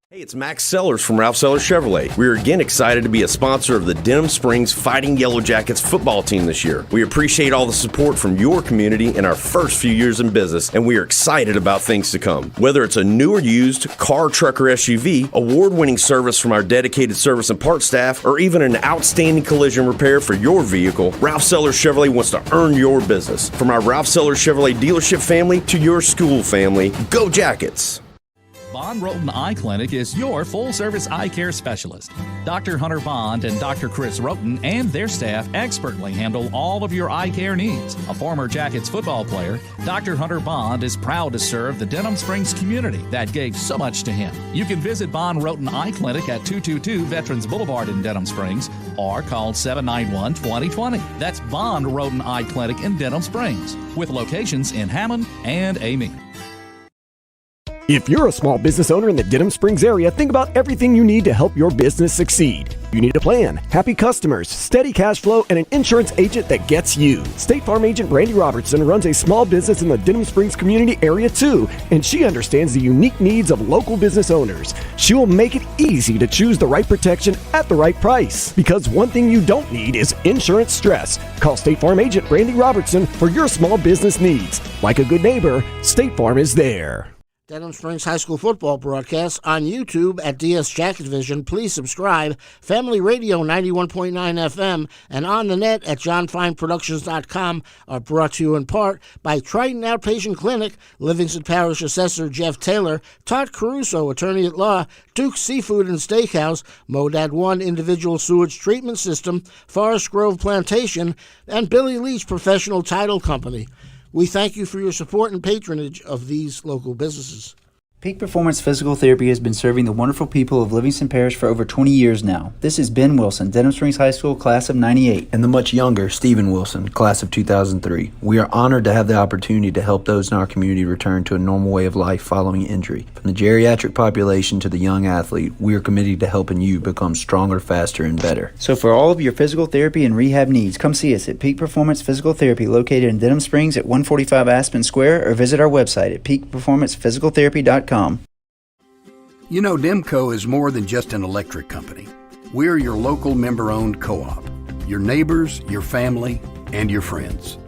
Hey, it's Max Sellers from Ralph Sellers Chevrolet. We are again excited to be a sponsor of the Denham Springs Fighting Yellow Jackets football team this year. We appreciate all the support from your community in our first few years in business, and we are excited about things to come. Whether it's a new or used car, truck, or SUV, award-winning service from our dedicated service and parts staff, or even an outstanding collision repair for your vehicle, Ralph Sellers Chevrolet wants to earn your business. From our Ralph Sellers Chevrolet dealership family to your school family, go Jackets! Bond Roten Eye Clinic is your full-service eye care specialist. Dr. Hunter Bond and Dr. Chris Roten and their staff expertly handle all of your eye care needs. A former Jackets football player, Dr. Hunter Bond is proud to serve the Denham Springs community that gave so much to him. You can visit Bond Roten Eye Clinic at 222 Veterans Boulevard in Denham Springs or call 791-2020. That's Bond Roten Eye Clinic in Denham Springs with locations in Hammond and Ames. If you're a small business owner in the Denham Springs area, think about everything you need to help your business succeed. You need a plan, happy customers, steady cash flow, and an insurance agent that gets you. State Farm agent Brandy Robertson runs a small business in the Denham Springs community area too, and she understands the unique needs of local business owners. She will make it easy to choose the right protection at the right price, because one thing you don't need is insurance stress. Call State Farm agent Brandy Robertson for your small business needs. Like a good neighbor, State Farm is there. Denham Springs High School football broadcasts on YouTube at DS Jacket Vision. Please subscribe. Family Radio 91.9 FM and on the net at johnfineproductions.com are brought to you in part by Triton Outpatient Clinic, Livingston Parish Assessor Jeff Taylor, Todd Caruso, Attorney at Law, Duke's Seafood and Steakhouse, Modad 1 Individual Sewage Treatment System, Forest Grove Plantation, and Billy Leach Professional Title Company. We thank you for your support and patronage of these local businesses. Peak Performance Physical Therapy has been serving the wonderful people of Livingston Parish for over 20 years now. This is Ben Wilson, Denham Springs High School, class of 98. And the much younger Stephen Wilson, class of 2003. We are honored to have the opportunity to help those in our community return to a normal way of life following injury. From the geriatric population to the young athlete, we are committed to helping you become stronger, faster, and better. So for all of your physical therapy and rehab needs, come see us at Peak Performance Physical Therapy located in Denham Springs at 145 Aspen Square, or visit our website at peakperformancephysicaltherapy.com. You know, Demco is more than just an electric company. We're your local member-owned co-op, your neighbors, your family, and your friends.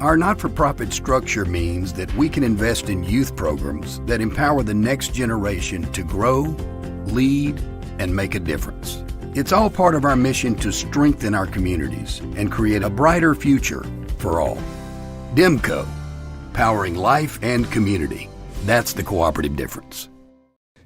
Our not-for-profit structure means that we can invest in youth programs that empower the next generation to grow, lead, and make a difference. It's all part of our mission to strengthen our communities and create a brighter future for all. Demco, powering life and community. That's the cooperative difference.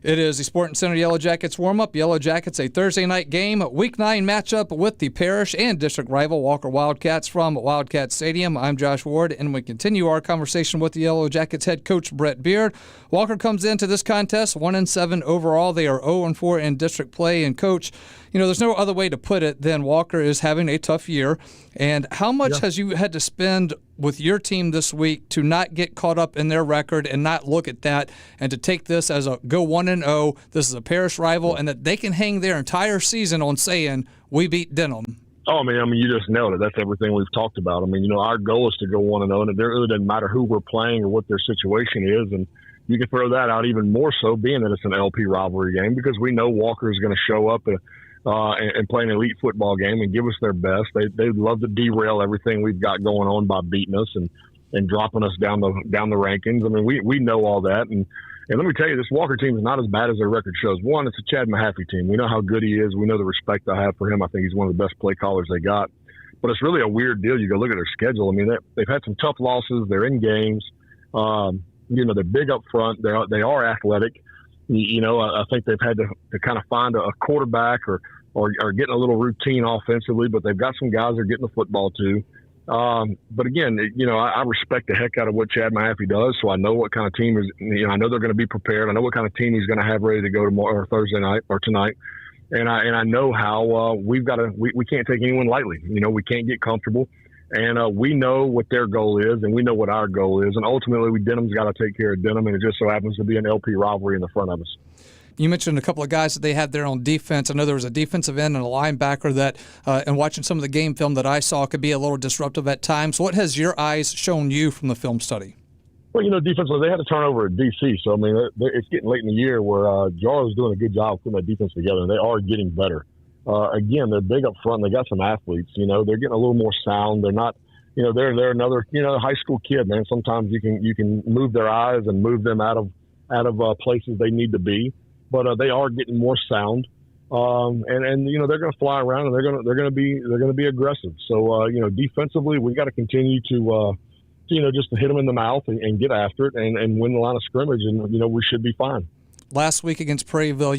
It is the Sporting Center Yellow Jackets warm-up. Yellow Jackets, a Thursday night game, Week 9 matchup with the parish and district rival Walker Wildcats from Wildcat Stadium. I'm Josh Ward, and we continue our conversation with the Yellow Jackets head coach Brett Beard. Walker comes into this contest 1-7 overall. They are 0-4 in district play. And coach, you know, there's no other way to put it than Walker is having a tough year. And how much has you had to spend with your team this week to not get caught up in their record and not look at that, and to take this as a go 1-0, this is a parish rival, and that they can hang their entire season on saying, we beat Denham? Oh, I mean, you just nailed it. That's everything we've talked about. I mean, you know, our goal is to go 1-0, and it really doesn't matter who we're playing or what their situation is. And you can throw that out even more so, being that it's an LP rivalry game, because we know Walker is going to show up and play an elite football game and give us their best. They'd love to derail everything we've got going on by beating us and dropping us down the rankings. I mean, we know all that. And let me tell you, this Walker team is not as bad as their record shows. One, it's a Chad Mahaffey team. We know how good he is. We know the respect I have for him. I think he's one of the best play callers they got. But it's really a weird deal. You go look at their schedule. I mean, they've had some tough losses. They're in games. You know, they're big up front. They are athletic. You know, I think they've had to kind of find a quarterback or getting a little routine offensively, but they've got some guys they're getting the football to. But again, you know, I respect the heck out of what Chad Mahaffey does, so I know what kind of team is. You know, I know they're going to be prepared. I know what kind of team he's going to have ready to go tomorrow or Thursday night or tonight. And I know how we can't take anyone lightly. You know, we can't get comfortable. And we know what their goal is, and we know what our goal is. And ultimately, Denham's got to take care of Denham, and it just so happens to be an LP rivalry in the front of us. You mentioned a couple of guys that they had there on defense. I know there was a defensive end and a linebacker that, and watching some of the game film that I saw, could be a little disruptive at times. What has your eyes shown you from the film study? Well, you know, defensively, they had a turnover at DC. So, I mean, it's getting late in the year where Jar's doing a good job putting that defense together, and they are getting better. Again, they're big up front. They got some athletes. You know, they're getting a little more sound. They're not, you know, they're another, you know, high school kid, man. Sometimes you can move their eyes and move them out of places they need to be. But they are getting more sound, and you know, they're going to fly around, and they're going to be aggressive. So you know, defensively, we got to continue to you know, just to hit them in the mouth and get after it and win the line of scrimmage, and you know, we should be fine. Last week against Prairieville,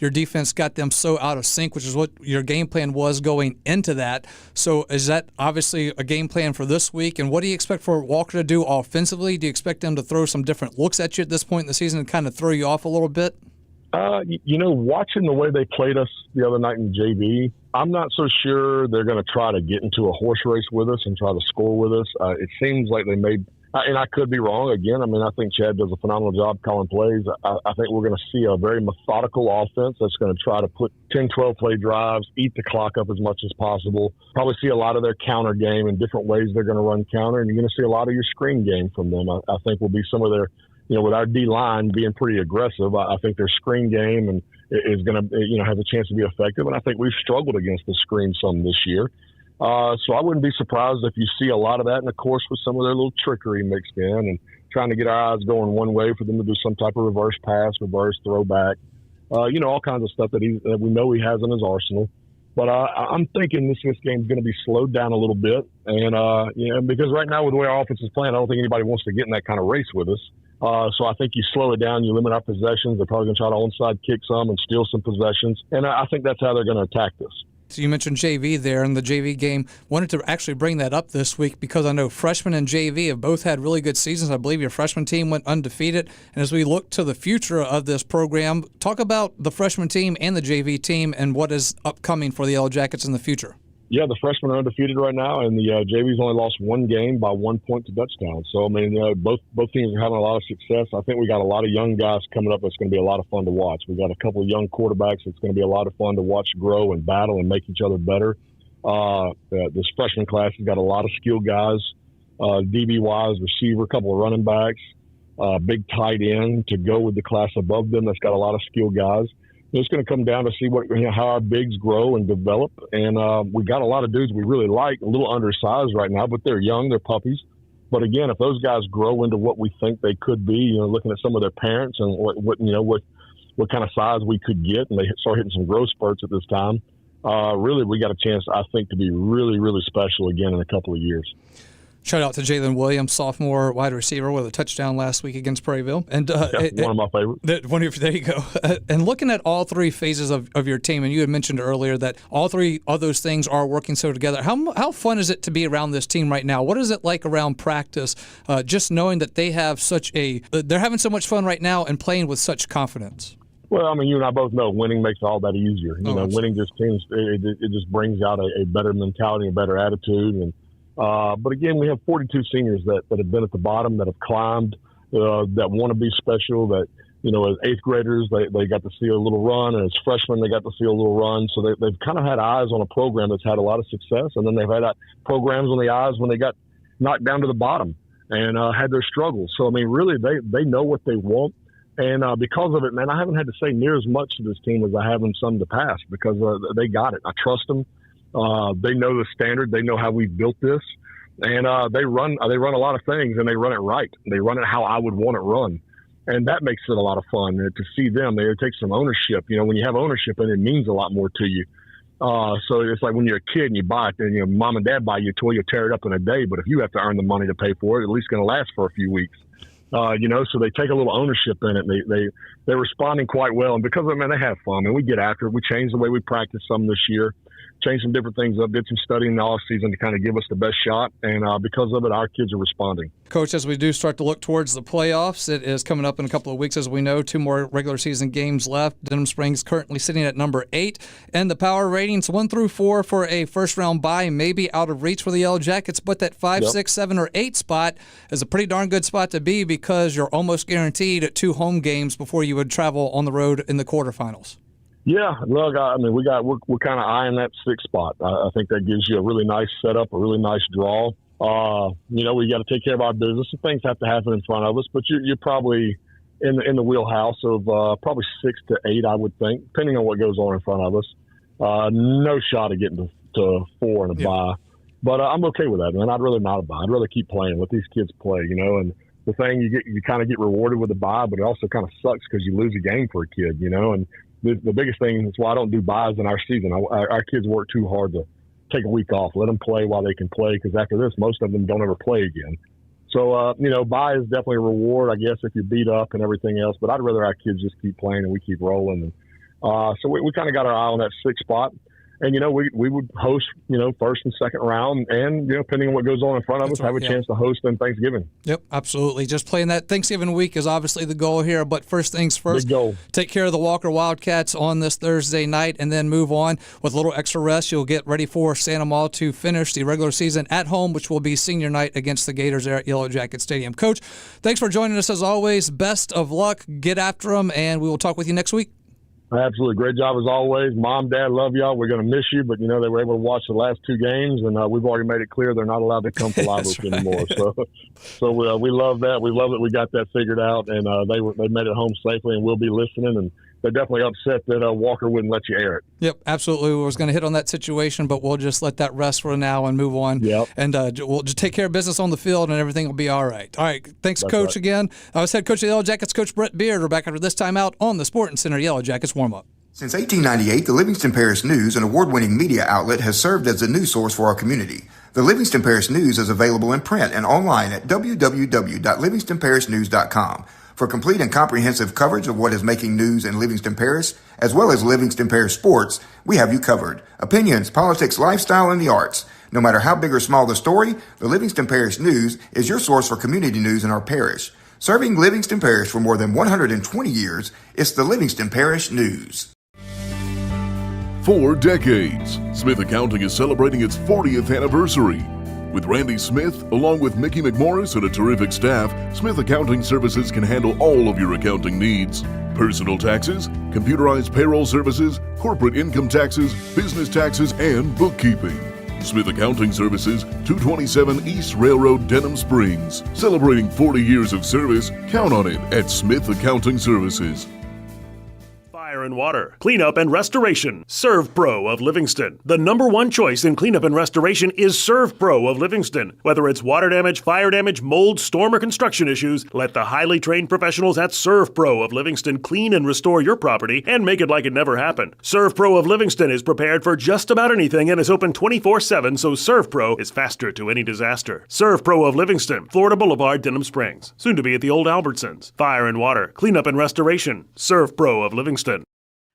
your defense got them so out of sync, which is what your game plan was going into that. So is that obviously a game plan for this week? And what do you expect for Walker to do offensively? Do you expect them to throw some different looks at you at this point in the season and kind of throw you off a little bit? You know, watching the way they played us the other night in JV, I'm not so sure they're going to try to get into a horse race with us and try to score with us. It seems like they may, and I could be wrong again. I mean, I think Chad does a phenomenal job calling plays. I think we're going to see a very methodical offense that's going to try to put 10, 12 play drives, eat the clock up as much as possible. Probably see a lot of their counter game and different ways they're going to run counter, and you're going to see a lot of your screen game from them. I think will be some of their, you know, with our D-line being pretty aggressive, I think their screen game and is going to, you know, have a chance to be effective. And I think we've struggled against the screen some this year. So I wouldn't be surprised if you see a lot of that, and of course with some of their little trickery mixed in and trying to get our eyes going one way for them to do some type of reverse pass, reverse throwback, you know, all kinds of stuff that we know he has in his arsenal. But I'm thinking this game is going to be slowed down a little bit. And, you know, because right now with the way our offense is playing, I don't think anybody wants to get in that kind of race with us. So I think you slow it down, you limit our possessions. They're probably going to try to onside kick some and steal some possessions. And I think that's how they're going to attack this. So you mentioned JV there in the JV game. Wanted to actually bring that up this week because I know freshmen and JV have both had really good seasons. I believe your freshman team went undefeated. And as we look to the future of this program, talk about the freshman team and the JV team and what is upcoming for the Yellow Jackets in the future. Yeah, the freshmen are undefeated right now, and the JV's only lost one game by 1 point to Dutchtown. So, I mean, both teams are having a lot of success. I think we got a lot of young guys coming up that's going to be a lot of fun to watch. We got a couple of young quarterbacks that's going to be a lot of fun to watch grow and battle and make each other better. This freshman class has got a lot of skilled guys, DB-wise, receiver, a couple of running backs, big tight end to go with the class above them that's got a lot of skilled guys. It's going to come down to see how our bigs grow and develop. And we got a lot of dudes we really like, a little undersized right now, but they're young, they're puppies. But again, if those guys grow into what we think they could be, looking at some of their parents and what kind of size we could get, and they start hitting some growth spurts at this time, really we got a chance, I think, to be really, really special again in a couple of years. Shout out to Jalen Williams, sophomore wide receiver, with a touchdown last week against Prairieville. And one of my favorites. There you go. And looking at all three phases of your team, and you had mentioned earlier that all three of those things are working so together. How fun is it to be around this team right now? What is it like around practice, just knowing that they're having so much fun right now and playing with such confidence? Well, I mean, you and I both know winning makes all that easier. Winning just just brings out a better mentality, a better attitude, and but again, we have 42 seniors that have been at the bottom, that have climbed, that want to be special, that, as eighth graders, they got to see a little run, and as freshmen, they got to see a little run. So they've kind of had eyes on a program that's had a lot of success, and then they've had programs on the eyes when they got knocked down to the bottom and had their struggles. So, I mean, really, they know what they want. And because of it, man, I haven't had to say near as much to this team as I have in some of the past because they got it. I trust them. They know the standard. They know how we built this, and they run a lot of things, and they run it right. They run it how I would want it run, and that makes it a lot of fun to see them. They take some ownership. When you have ownership, and it means a lot more to you. So it's like when you're a kid and you buy it, and mom and dad buy you a toy, you tear it up in a day. But if you have to earn the money to pay for it, at least going to last for a few weeks. So they take a little ownership in it. They're responding quite well, and because of it, man, they have fun. And we get after it. We changed the way we practice some this year. Changed some different things up, did some studying in the off season to kind of give us the best shot, and because of it, our kids are responding. Coach, as we do start to look towards the playoffs, it is coming up in a couple of weeks, as we know. 2 more regular season games left. Denham Springs currently sitting at number 8, and the power ratings 1 through 4 for a first-round bye may be out of reach for the Yellow Jackets, but that 5, 6, 7, or 8 spot is a pretty darn good spot to be because you're almost guaranteed 2 home games before you would travel on the road in the quarterfinals. Yeah, look, I mean, we're kind of eyeing that 6th spot. I think that gives you a really nice setup, a really nice draw. We got to take care of our business. Some things have to happen in front of us, but you're probably in the wheelhouse of probably 6 to 8, I would think, depending on what goes on in front of us. No shot of getting to 4 in a bye, but I'm okay with that, man. I'd rather not a bye. I'd rather keep playing, let these kids play, and the thing you kind of get rewarded with a bye, but it also kind of sucks because you lose a game for a kid, and the biggest thing is why I don't do buys in our season. Our kids work too hard to take a week off, let them play while they can play, because after this, most of them don't ever play again. So, buy is definitely a reward, I guess, if you beat up and everything else. But I'd rather our kids just keep playing and we keep rolling. And so we kind of got our eye on that 6th spot. And, we would host, first and second round. And, depending on what goes on in front of us, have a chance to host on Thanksgiving. Yep, absolutely. Just playing that Thanksgiving week is obviously the goal here. But first things first, big goal. Take care of the Walker Wildcats on this Thursday night and then move on. With a little extra rest, you'll get ready for Santa Maria to finish the regular season at home, which will be senior night against the Gators there at Yellow Jacket Stadium. Coach, thanks for joining us as always. Best of luck. Get after them, and we will talk with you next week. Absolutely. Great job as always. Mom, Dad, love y'all. We're going to miss you, but, they were able to watch the last 2 games, and we've already made it clear they're not allowed to come to Live Oak anymore. So we love that. We love that we got that figured out, and they made it home safely, and we'll be listening. And they're definitely upset that Walker wouldn't let you air it. Yep, absolutely. We was going to hit on that situation, but we'll just let that rest for now and move on. Yep. And we'll just take care of business on the field, and everything will be all right. All right, thanks, That's Coach, right. Again. I was head coach of the Yellow Jackets, Coach Brett Beard. We're back after this time out on the Sporting Center Yellow Jackets warm-up. Since 1898, the Livingston Parish News, an award-winning media outlet, has served as the news source for our community. The Livingston Parish News is available in print and online at www.livingstonparishnews.com. For complete and comprehensive coverage of what is making news in Livingston Parish, as well as Livingston Parish sports, We have you covered. Opinions, politics, lifestyle, and the arts. No matter how big or small the story, the Livingston Parish News is your source for community news in our parish. Serving Livingston Parish for more than 120 years, it's the Livingston Parish News. 4 decades, Smith Accounting is celebrating its 40th anniversary. With Randy Smith, along with Mickey McMorris and a terrific staff, Smith Accounting Services can handle all of your accounting needs. Personal taxes, computerized payroll services, corporate income taxes, business taxes, and bookkeeping. Smith Accounting Services, 227 East Railroad, Denham Springs. Celebrating 40 years of service, count on it at Smith Accounting Services. Fire and water, cleanup and restoration. ServPro of Livingston. The #1 choice in cleanup and restoration is ServPro of Livingston. Whether it's water damage, fire damage, mold, storm, or construction issues, let the highly trained professionals at ServPro of Livingston clean and restore your property and make it like it never happened. ServPro of Livingston is prepared for just about anything and is open 24/7, so ServPro is faster to any disaster. ServPro of Livingston, Florida Boulevard, Denham Springs. Soon to be at the old Albertsons. Fire and water, cleanup and restoration. ServPro of Livingston.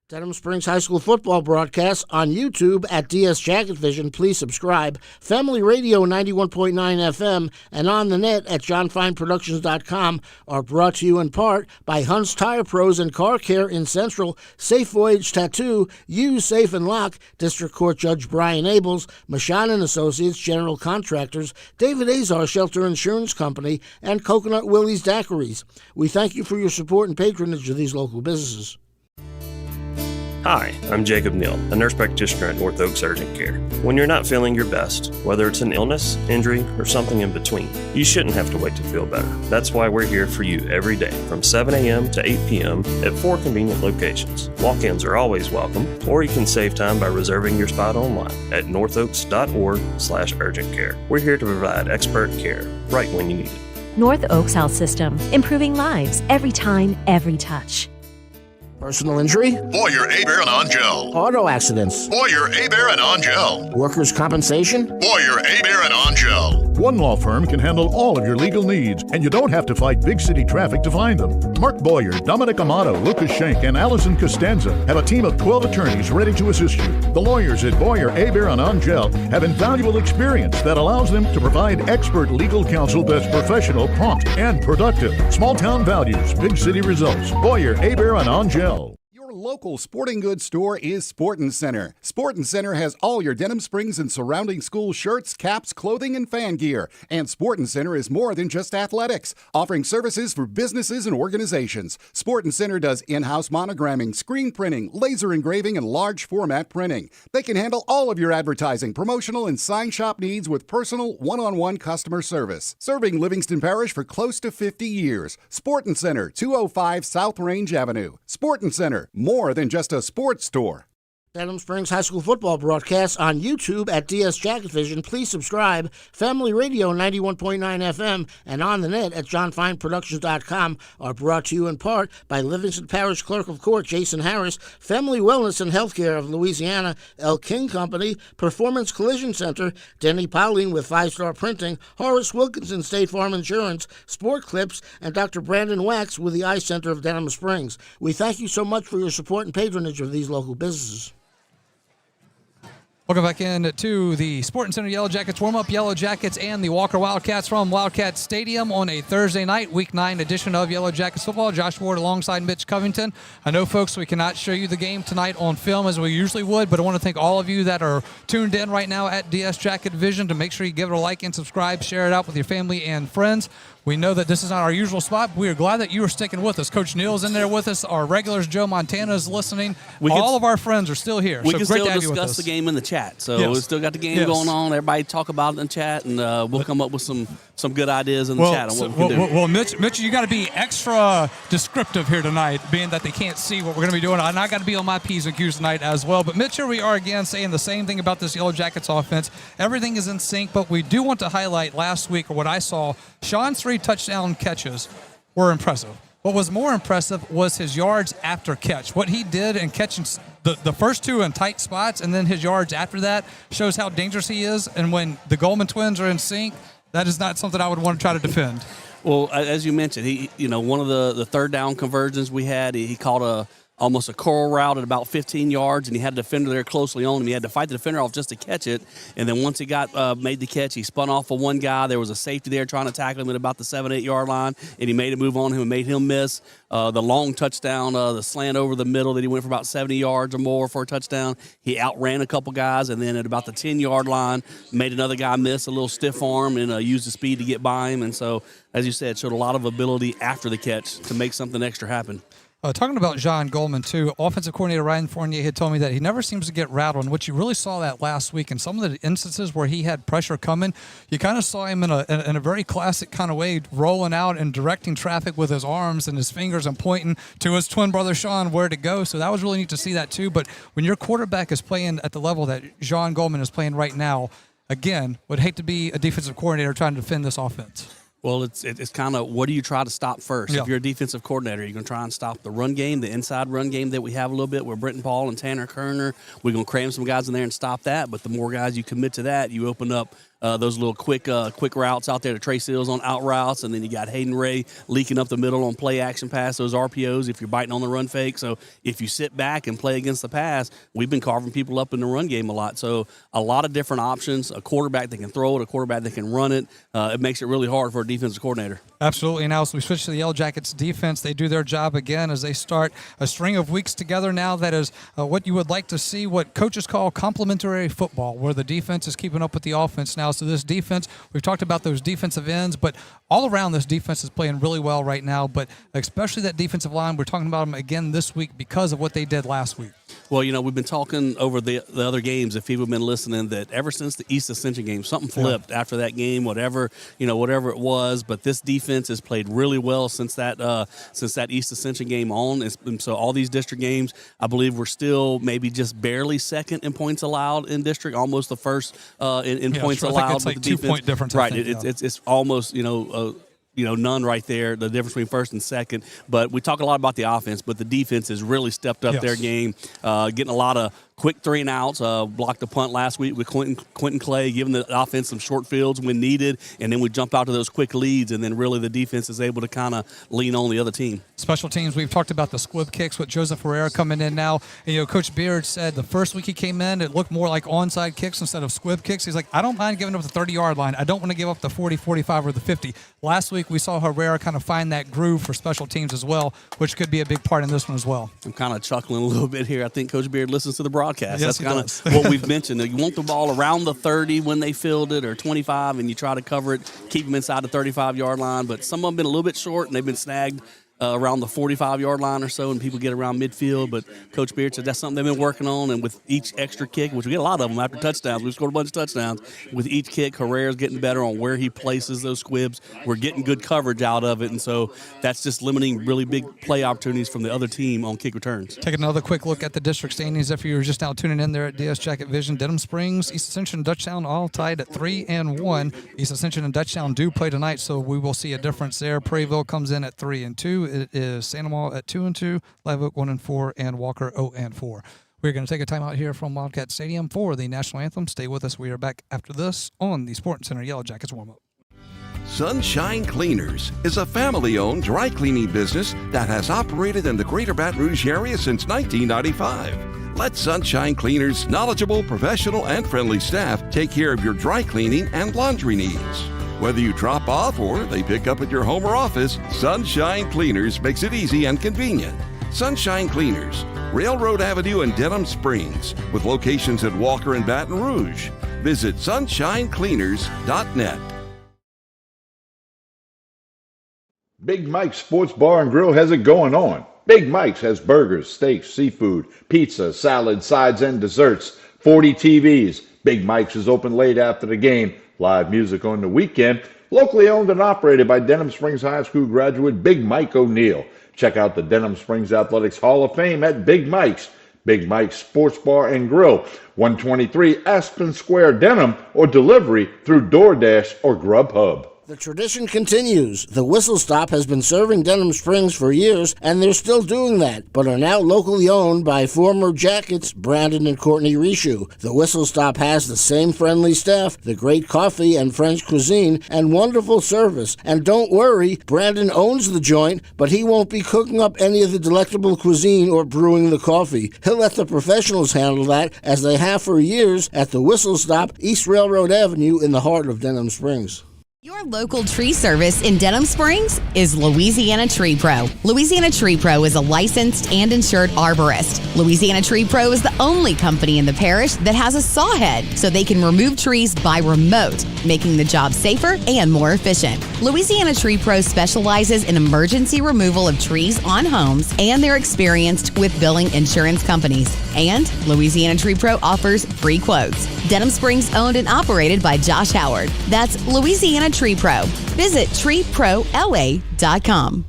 Denham Springs High School football broadcasts on YouTube at DS Jacket Vision. Please subscribe. Family Radio 91.9 FM and on the net at johnfineproductions.com are brought to you in part by Hunt's Tire Pros and Car Care in Central, Safe Voyage Tattoo, Use Safe and Lock, District Court Judge Brian Abels, Mashan and Associates General Contractors, David Azar Shelter Insurance Company, and Coconut Willie's Daiquiris. We thank you for your support and patronage of these local businesses. Hi, I'm Jacob Neal, a nurse practitioner at North Oaks Urgent Care. When you're not feeling your best, whether it's an illness, injury, or something in between, you shouldn't have to wait to feel better. That's why we're here for you every day from 7 a.m. to 8 p.m. at 4 convenient locations. Walk-ins are always welcome, or you can save time by reserving your spot online at northoaks.org/urgent care. We're here to provide expert care right when you need it. North Oaks Health System, improving lives every time, every touch. Personal injury? Boyer, Aber, and Angel. Auto accidents? Boyer, Aber, and Angel. Workers' compensation? Boyer, Aber, and Angel. One law firm can handle all of your legal needs, and you don't have to fight big city traffic to find them. Mark Boyer, Dominic Amato, Lucas Schenk, and Allison Costanza have a team of 12 attorneys ready to assist you. The lawyers at Boyer, Aber, and Angel have invaluable experience that allows them to provide expert legal counsel that's professional, prompt, and productive. Small town values, big city results. Boyer, Aber, and Angel. Local sporting goods store is Sportin' Center. Sportin' Center has all your Denham Springs and surrounding school shirts, caps, clothing, and fan gear. And Sportin' Center is more than just athletics, offering services for businesses and organizations. Sportin' Center does in-house monogramming, screen printing, laser engraving, and large format printing. They can handle all of your advertising, promotional, and sign shop needs with personal, one-on-one customer service. Serving Livingston Parish for close to 50 years. Sportin' Center, 205 South Range Avenue. Sportin' Center, more than just a sports store. Denham Springs High School football broadcasts on YouTube at DS Jacket Vision. Please subscribe. Family Radio 91.9 FM and on the net at johnfineproductions.com are brought to you in part by Livingston Parish Clerk of Court Jason Harris, Family Wellness and Healthcare of Louisiana, El King Company, Performance Collision Center, Denny Pauline with 5-Star Printing, Horace Wilkinson State Farm Insurance, Sport Clips, and Dr. Brandon Wax with the Eye Center of Denham Springs. We thank you so much for your support and patronage of these local businesses. Welcome back in to the Sporting Center Yellow Jackets warm-up. Yellow Jackets and the Walker Wildcats from Wildcat Stadium on a Thursday night, Week 9 edition of Yellow Jackets football. Josh Ward alongside Mitch Covington. I know, folks, we cannot show you the game tonight on film as we usually would, but I want to thank all of you that are tuned in right now at DS Jacket Vision to make sure you give it a like and subscribe, share it out with your family and friends. We know that this is not our usual spot, but we are glad that you are sticking with us. Coach Neal's in there with us. Our regulars, Joe Montana, is listening. All of our friends are still here. We so can great still to have you with discuss us. the game in the chat. So Yes. we've still got the game Yes. going on. Everybody talk about it in the chat, and we'll come up with some good ideas in the chat on what we can do. Well, Mitch, you got to be extra descriptive here tonight, being that they can't see what we're going to be doing. And I got to be on my P's and Q's tonight as well. But Mitch, here we are again saying the same thing about this Yellow Jackets offense. Everything is in sync, but we do want to highlight last week, or what I saw, Sean's 3 touchdown catches were impressive. What was more impressive was his yards after catch. What he did in catching the first 2 in tight spots, and then his yards after that shows how dangerous he is. And when the Goldman twins are in sync, that is not something I would want to try to defend. Well, as you mentioned, he one of the third down conversions we had, he caught a almost a curl route at about 15 yards, and he had a defender there closely on him. He had to fight the defender off just to catch it, and then once he got made the catch, he spun off of one guy. There was a safety there trying to tackle him at about the 7-8 yard line, and he made a move on him and made him miss. The long touchdown, the slant over the middle that he went for about 70 yards or more for a touchdown. He outran a couple guys, and then at about the 10-yard line, made another guy miss, a little stiff arm, and used the speed to get by him. And so, as you said, showed a lot of ability after the catch to make something extra happen. Talking about John Goldman, too, offensive coordinator Ryan Fournier had told me that he never seems to get rattled, which you really saw that last week. In some of the instances where he had pressure coming, you kind of saw him in a very classic kind of way, rolling out and directing traffic with his arms and his fingers and pointing to his twin brother Sean where to go. So that was really neat to see that, too. But when your quarterback is playing at the level that John Goldman is playing right now, again, would hate to be a defensive coordinator trying to defend this offense. Well, it's kind of what do you try to stop first? Yeah. If you're a defensive coordinator, you're going to try and stop the run game, the inside run game that we have a little bit with Brenton Paul and Tanner Kerner. We're going to cram some guys in there and stop that. But the more guys you commit to that, you open up those little quick routes out there to Trey Seals on out routes, and then you got Hayden Ray leaking up the middle on play action pass, those RPOs if you're biting on the run fake. So if you sit back and play against the pass, we've been carving people up in the run game a lot. So a lot of different options, a quarterback that can throw it, a quarterback that can run it. It makes it really hard for a defensive coordinator. Absolutely. Now, as we switch to the Yellow Jackets defense, they do their job again as they start a string of weeks together now. That is what you would like to see, what coaches call complementary football, where the defense is keeping up with the offense now. So this defense, we've talked about those defensive ends, but all around this defense is playing really well right now, but especially that defensive line, we're talking about them again this week because of what they did last week. Well, we've been talking over the other games, if people have been listening, that ever since the East Ascension game, something flipped after that game, whatever it was. But this defense has played really well since that East Ascension game on. And so all these district games, I believe we're still maybe just barely second in points allowed in district, almost the first in points allowed. I think it's like with the defense. 2-point difference. Right. I think, It's almost, none right there, the difference between first and second. But we talk a lot about the offense, but the defense has really stepped up their game, getting a lot of quick 3-and-outs, blocked a punt last week with Quentin Clay, giving the offense some short fields when needed, and then we jump out to those quick leads, and then really the defense is able to kind of lean on the other team. Special teams, we've talked about the squib kicks with Joseph Herrera coming in now. And, Coach Beard said the first week he came in, it looked more like onside kicks instead of squib kicks. He's like, I don't mind giving up the 30-yard line. I don't want to give up the 40, 45, or the 50. Last week we saw Herrera kind of find that groove for special teams as well, which could be a big part in this one as well. I'm kind of chuckling a little bit here. I think Coach Beard listens to the broadcast. Yes, That's kind of what we've mentioned. You want the ball around the 30 when they field it, or 25, and you try to cover it, keep them inside the 35-yard line. But some of them have been a little bit short, and they've been snagged around the 45-yard line or so, and people get around midfield. But Coach Beard said that's something they've been working on, and with each extra kick, which we get a lot of them after touchdowns, we've scored a bunch of touchdowns. With each kick, Herrera's getting better on where he places those squibs. We're getting good coverage out of it, and so that's just limiting really big play opportunities from the other team on kick returns. Take another quick look at the district standings. If you're just now tuning in there at DS Jacket Vision, Denham Springs, East Ascension, and Dutchtown all tied at 3-1. East Ascension and Dutchtown do play tonight, so we will see a difference there. Prairieville comes in at 3-2. It is Santa at 2-2, Live Oak 1-4, and Walker 0-4. We're going to take a time out here from Wildcat Stadium for the national anthem. Stay with us. We are back after this on the Sports Center Yellow Jackets warm-up. Sunshine Cleaners is a family-owned dry cleaning business that has operated in the greater Baton Rouge area since 1995. Let Sunshine Cleaners' knowledgeable, professional, and friendly staff take care of your dry cleaning and laundry needs. Whether you drop off or they pick up at your home or office, Sunshine Cleaners makes it easy and convenient. Sunshine Cleaners, Railroad Avenue in Denham Springs, with locations at Walker and Baton Rouge. Visit sunshinecleaners.net. Big Mike's Sports Bar and Grill has it going on. Big Mike's has burgers, steaks, seafood, pizza, salad, sides, and desserts. 40 TVs. Big Mike's is open late after the game. Live music on the weekend. Locally owned and operated by Denham Springs High School graduate Big Mike O'Neill. Check out the Denham Springs Athletics Hall of Fame at Big Mike's. Big Mike's Sports Bar and Grill, 123 Aspen Square, Denham, or delivery through DoorDash or Grubhub. The tradition continues. The Whistle Stop has been serving Denham Springs for years, and they're still doing that, but are now locally owned by former Jackets Brandon and Courtney Rishu. The Whistle Stop has the same friendly staff, the great coffee and French cuisine, and wonderful service. And don't worry, Brandon owns the joint, but he won't be cooking up any of the delectable cuisine or brewing the coffee. He'll let the professionals handle that, as they have for years at the Whistle Stop, East Railroad Avenue in the heart of Denham Springs. Your local tree service in Denham Springs is Louisiana Tree Pro. Louisiana Tree Pro is a licensed and insured arborist. Louisiana Tree Pro is the only company in the parish that has a saw head, so they can remove trees by remote, making the job safer and more efficient. Louisiana Tree Pro specializes in emergency removal of trees on homes, and they're experienced with billing insurance companies. And Louisiana Tree Pro offers free quotes. Denham Springs owned and operated by Josh Howard. That's Louisiana Tree Pro. Visit treeprolaA.com.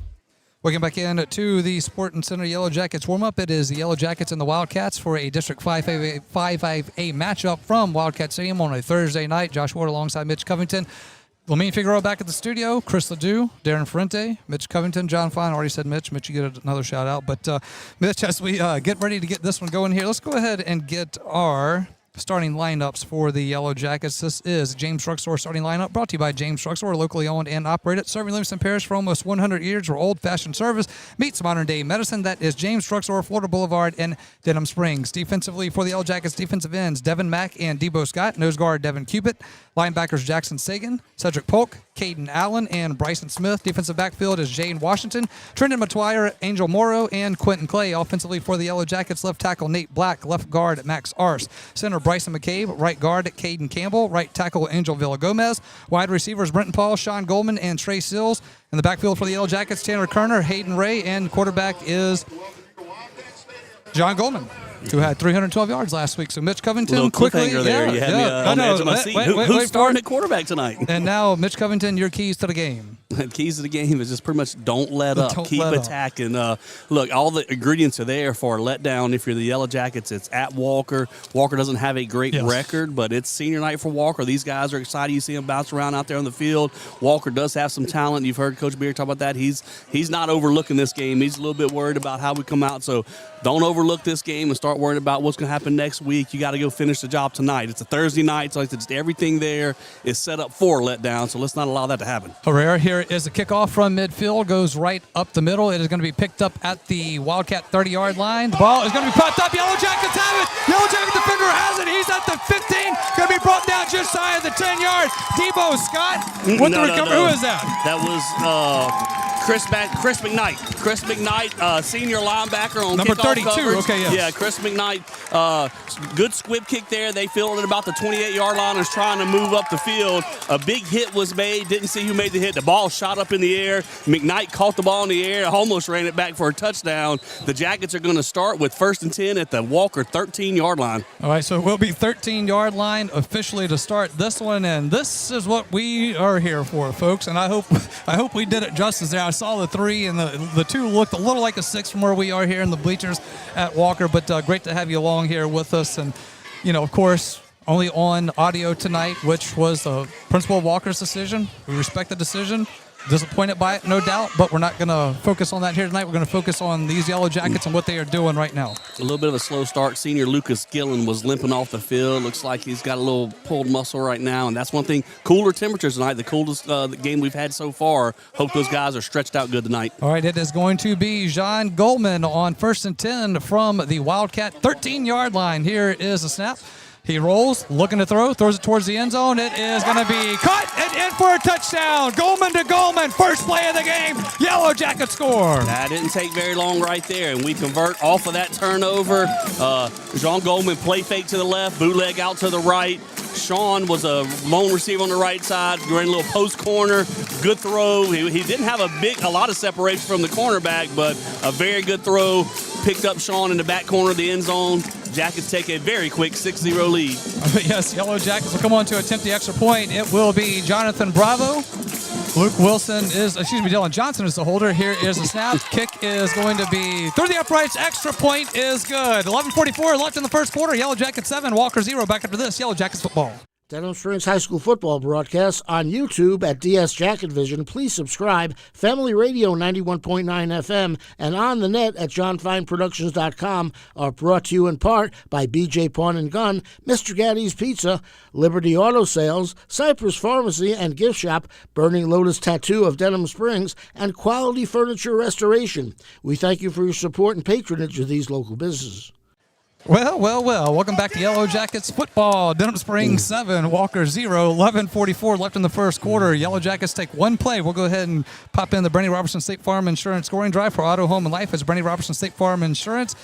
Welcome back in to the Sporting Center Yellow Jackets warm-up. It is the Yellow Jackets and the Wildcats for a District 5A matchup from Wildcat Stadium on a Thursday night. Josh Ward alongside Mitch Covington. Lamine Figueroa back at the studio. Chris Ledoux, Darren Ferrente, Mitch Covington, John Fine. Already said Mitch. Mitch, you get another shout out. But Mitch, as we get ready to get this one going here, let's go ahead and get our starting lineups for the Yellow Jackets. This is James Drugstore starting lineup, brought to you by James Drugstore, locally owned and operated, serving Livingston Parish for almost 100 years, where old-fashioned service meets modern-day medicine. That is James Drugstore, Florida Boulevard in Denham Springs. Defensively for the Yellow Jackets, defensive ends Devin Mack and Debo Scott, nose guard Devin Cupid, linebackers Jackson Sagan, Cedric Polk, Caden Allen, and Bryson Smith. Defensive backfield is Jane Washington, Trenton Matuire, Angel Morrow, and Quentin Clay. Offensively for the Yellow Jackets, left tackle Nate Black, left guard Max Arce, center Bryson McCabe, right guard Caden Campbell, right tackle Angel Villagomez, wide receivers Brenton Paul, Sean Goldman, and Trey Sills. In the backfield for the Yellow Jackets, Tanner Kerner, Hayden Ray, and quarterback is John Goldman, who had 312 yards last week. So Mitch Covington, little quickly, there. You had me on the edge of my seat. Who's starting at quarterback tonight? And now, Mitch Covington, your keys to the game. The keys to the game is just pretty much don't let up. Don't Keep let up. attacking. Look, all the ingredients are there for a letdown. If you're the Yellow Jackets, it's at Walker. Walker doesn't have a great record, but it's senior night for Walker. These guys are excited. You see them bounce around out there on the field. Walker does have some talent. You've heard Coach Beer talk about that. He's not overlooking this game. He's a little bit worried about how we come out. So don't overlook this game and start worrying about what's going to happen next week. You got to go finish the job tonight. It's a Thursday night, so it's everything there is set up for a letdown, so let's not allow that to happen. Herrera here is a kickoff from midfield, goes right up the middle. It is going to be picked up at the Wildcat 30-yard line. The ball is going to be popped up. Yellow Jackets have it. Yellow Jacket defender has it. He's at the 15. Going to be brought down just shy of the 10-yard. Debo Scott with the recovery. Who is that? That was Chris McKnight. Chris McKnight, senior linebacker on number kickoff 32. coverage. Okay, yes. Yeah, Chris McKnight. Good squib kick there. They fielded at about the 28-yard line. Was trying to move up the field. A big hit was made. Didn't see who made the hit. The ball shot up in the air. McKnight caught the ball in the air. Almost ran it back for a touchdown. The Jackets are going to start with 1st and 10 at the Walker 13-yard line. All right, so it will be 13-yard line officially to start this one, and this is what we are here for, folks. And I hope we did it justice there. I saw the 3, and the 2 looked a little like a 6 from where we are here in the bleachers at Walker, but great to have you along here with us. And, of course, only on audio tonight, which was the Principal Walker's decision. We respect the decision. Disappointed by it, no doubt, but we're not going to focus on that here tonight. We're going to focus on these Yellow Jackets and what they are doing right now. A little bit of a slow start. Senior Lucas Gillen was limping off the field. Looks like he's got a little pulled muscle right now, and that's one thing. Cooler temperatures tonight, the coolest game we've had so far. Hope those guys are stretched out good tonight. All right, it is going to be John Goldman on 1st and 10 from the Wildcat 13-yard line. Here is the snap. He rolls, looking to throw, throws it towards the end zone. It is going to be caught and in for a touchdown. Goldman to Goldman, first play of the game. Yellow Jackets score. That didn't take very long right there, and we convert off of that turnover. John Goldman play fake to the left, bootleg out to the right. Sean was a lone receiver on the right side, ran a little post corner. Good throw. He didn't have a lot of separation from the cornerback, but a very good throw. Picked up Sean in the back corner of the end zone. Jackets take a very quick 6-0 lead. Yes, Yellow Jackets will come on to attempt the extra point. It will be Jonathan Bravo. Dylan Johnson is the holder. Here is the snap. Kick is going to be through the uprights. Extra point is good. 11:44 left in the first quarter. Yellow Jackets 7, Walker 0. Back after this, Yellow Jackets football. Denham Springs High School football broadcasts on YouTube at DS Jacket Vision. Please subscribe. Family Radio 91.9 FM and on the net at johnfineproductions.com are brought to you in part by BJ Pawn and Gun, Mr. Gaddy's Pizza, Liberty Auto Sales, Cypress Pharmacy and Gift Shop, Burning Lotus Tattoo of Denham Springs, and Quality Furniture Restoration. We thank you for your support and patronage of these local businesses. Well. Welcome back to Yellow Jackets football. Denham Springs 7, Walker 0, 11:44 left in the first quarter. Yellow Jackets take one play. We'll go ahead and pop in the Bernie Robertson State Farm Insurance scoring drive for Auto, Home, and Life as Bernie Robertson State Farm Insurance.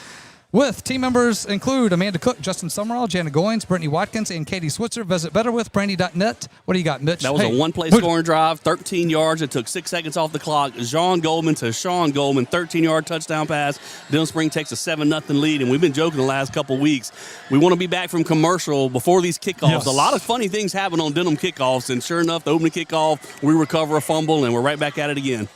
With team members include Amanda Cook, Justin Summerall, Jana Goins, Brittany Watkins, and Katie Switzer. Visit betterwithbrandy.net. What do you got, Mitch? That was a one-play scoring drive, 13 yards. It took 6 seconds off the clock. John Goldman to Sean Goldman, 13-yard touchdown pass. Denham Springs takes a 7-0 lead, and we've been joking the last couple weeks. We want to be back from commercial before these kickoffs. Yes. A lot of funny things happen on Denham kickoffs, and sure enough, the opening kickoff, we recover a fumble, and we're right back at it again.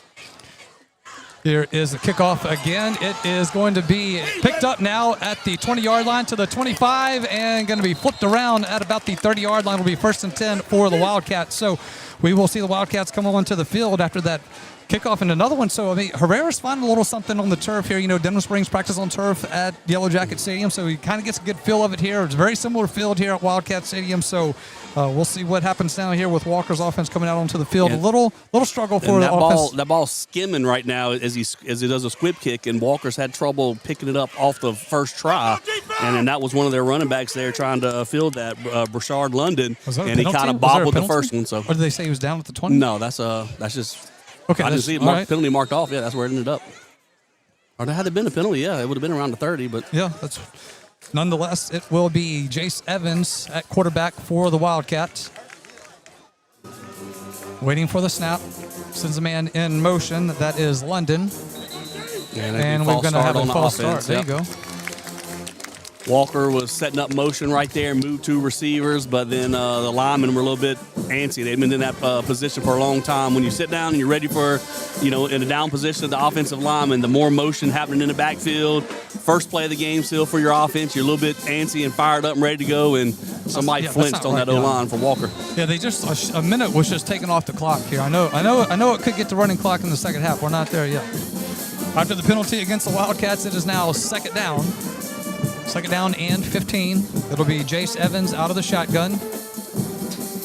Here is the kickoff again. It is going to be picked up now at the 20-yard line to the 25 and going to be flipped around at about the 30-yard line. Will be 1st and 10 for the Wildcats. So we will see the Wildcats come onto the field after that kickoff and another one. So, I mean, Herrera's finding a little something on the turf here. You know, Denham Springs practice on turf at Yellow Jacket Stadium, so he kind of gets a good feel of it here. It's a very similar field here at Wildcat Stadium, so we'll see what happens down here with Walker's offense coming out onto the field. Yeah. A little struggle for the offense. That ball's skimming right now as he does a squib kick, and Walker's had trouble picking it up off the first try. And then that was one of their running backs there trying to field that, Brashard London, and he kind of bobbled the first one. So, or did they say he was down at the 20? No, that's just. Okay, I didn't see it penalty marked off. Yeah, that's where it ended up. Or had there been a penalty, yeah, it would have been around the 30. But yeah, that's nonetheless, it will be Jace Evans at quarterback for the Wildcats. Waiting for the snap. Sends a man in motion. That is London. And we're going to have a false start. There you go. Walker was setting up motion right there, moved 2 receivers, but then the linemen were a little bit antsy. They've been in that position for a long time. When you sit down and you're ready for, in a down position, the offensive lineman, the more motion happening in the backfield, first play of the game still for your offense, you're a little bit antsy and fired up and ready to go, and somebody flinched on that O-line for Walker. Yeah, they just, a minute was just taken off the clock here. I know it could get the running clock in the second half. We're not there yet. After the penalty against the Wildcats, it is now second down. Second down and 15. It'll be Jace Evans out of the shotgun.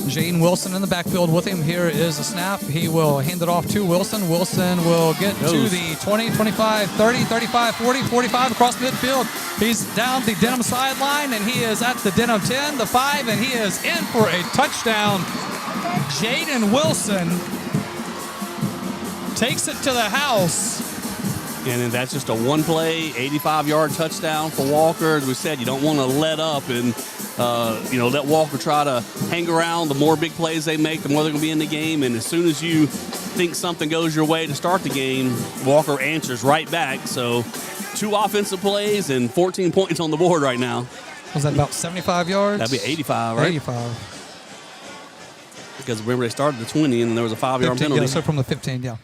Jaden Wilson in the backfield with him. Here is a snap. He will hand it off to Wilson. Wilson will get to the 20, 25, 30, 35, 40, 45 across midfield. He's down the Denham sideline, and he is at the Denham 10, the 5, and he is in for a touchdown. Jaden Wilson takes it to the house. And then that's just a one-play, 85-yard touchdown for Walker. As we said, you don't want to let up and, let Walker try to hang around. The more big plays they make, the more they're going to be in the game. And as soon as you think something goes your way to start the game, Walker answers right back. So 2 offensive plays and 14 points on the board right now. Was that about 75 yards? That'd be 85, right? 85. Because remember, they started the 20, and there was a 5-yard penalty. Yeah, so from the 15, yeah.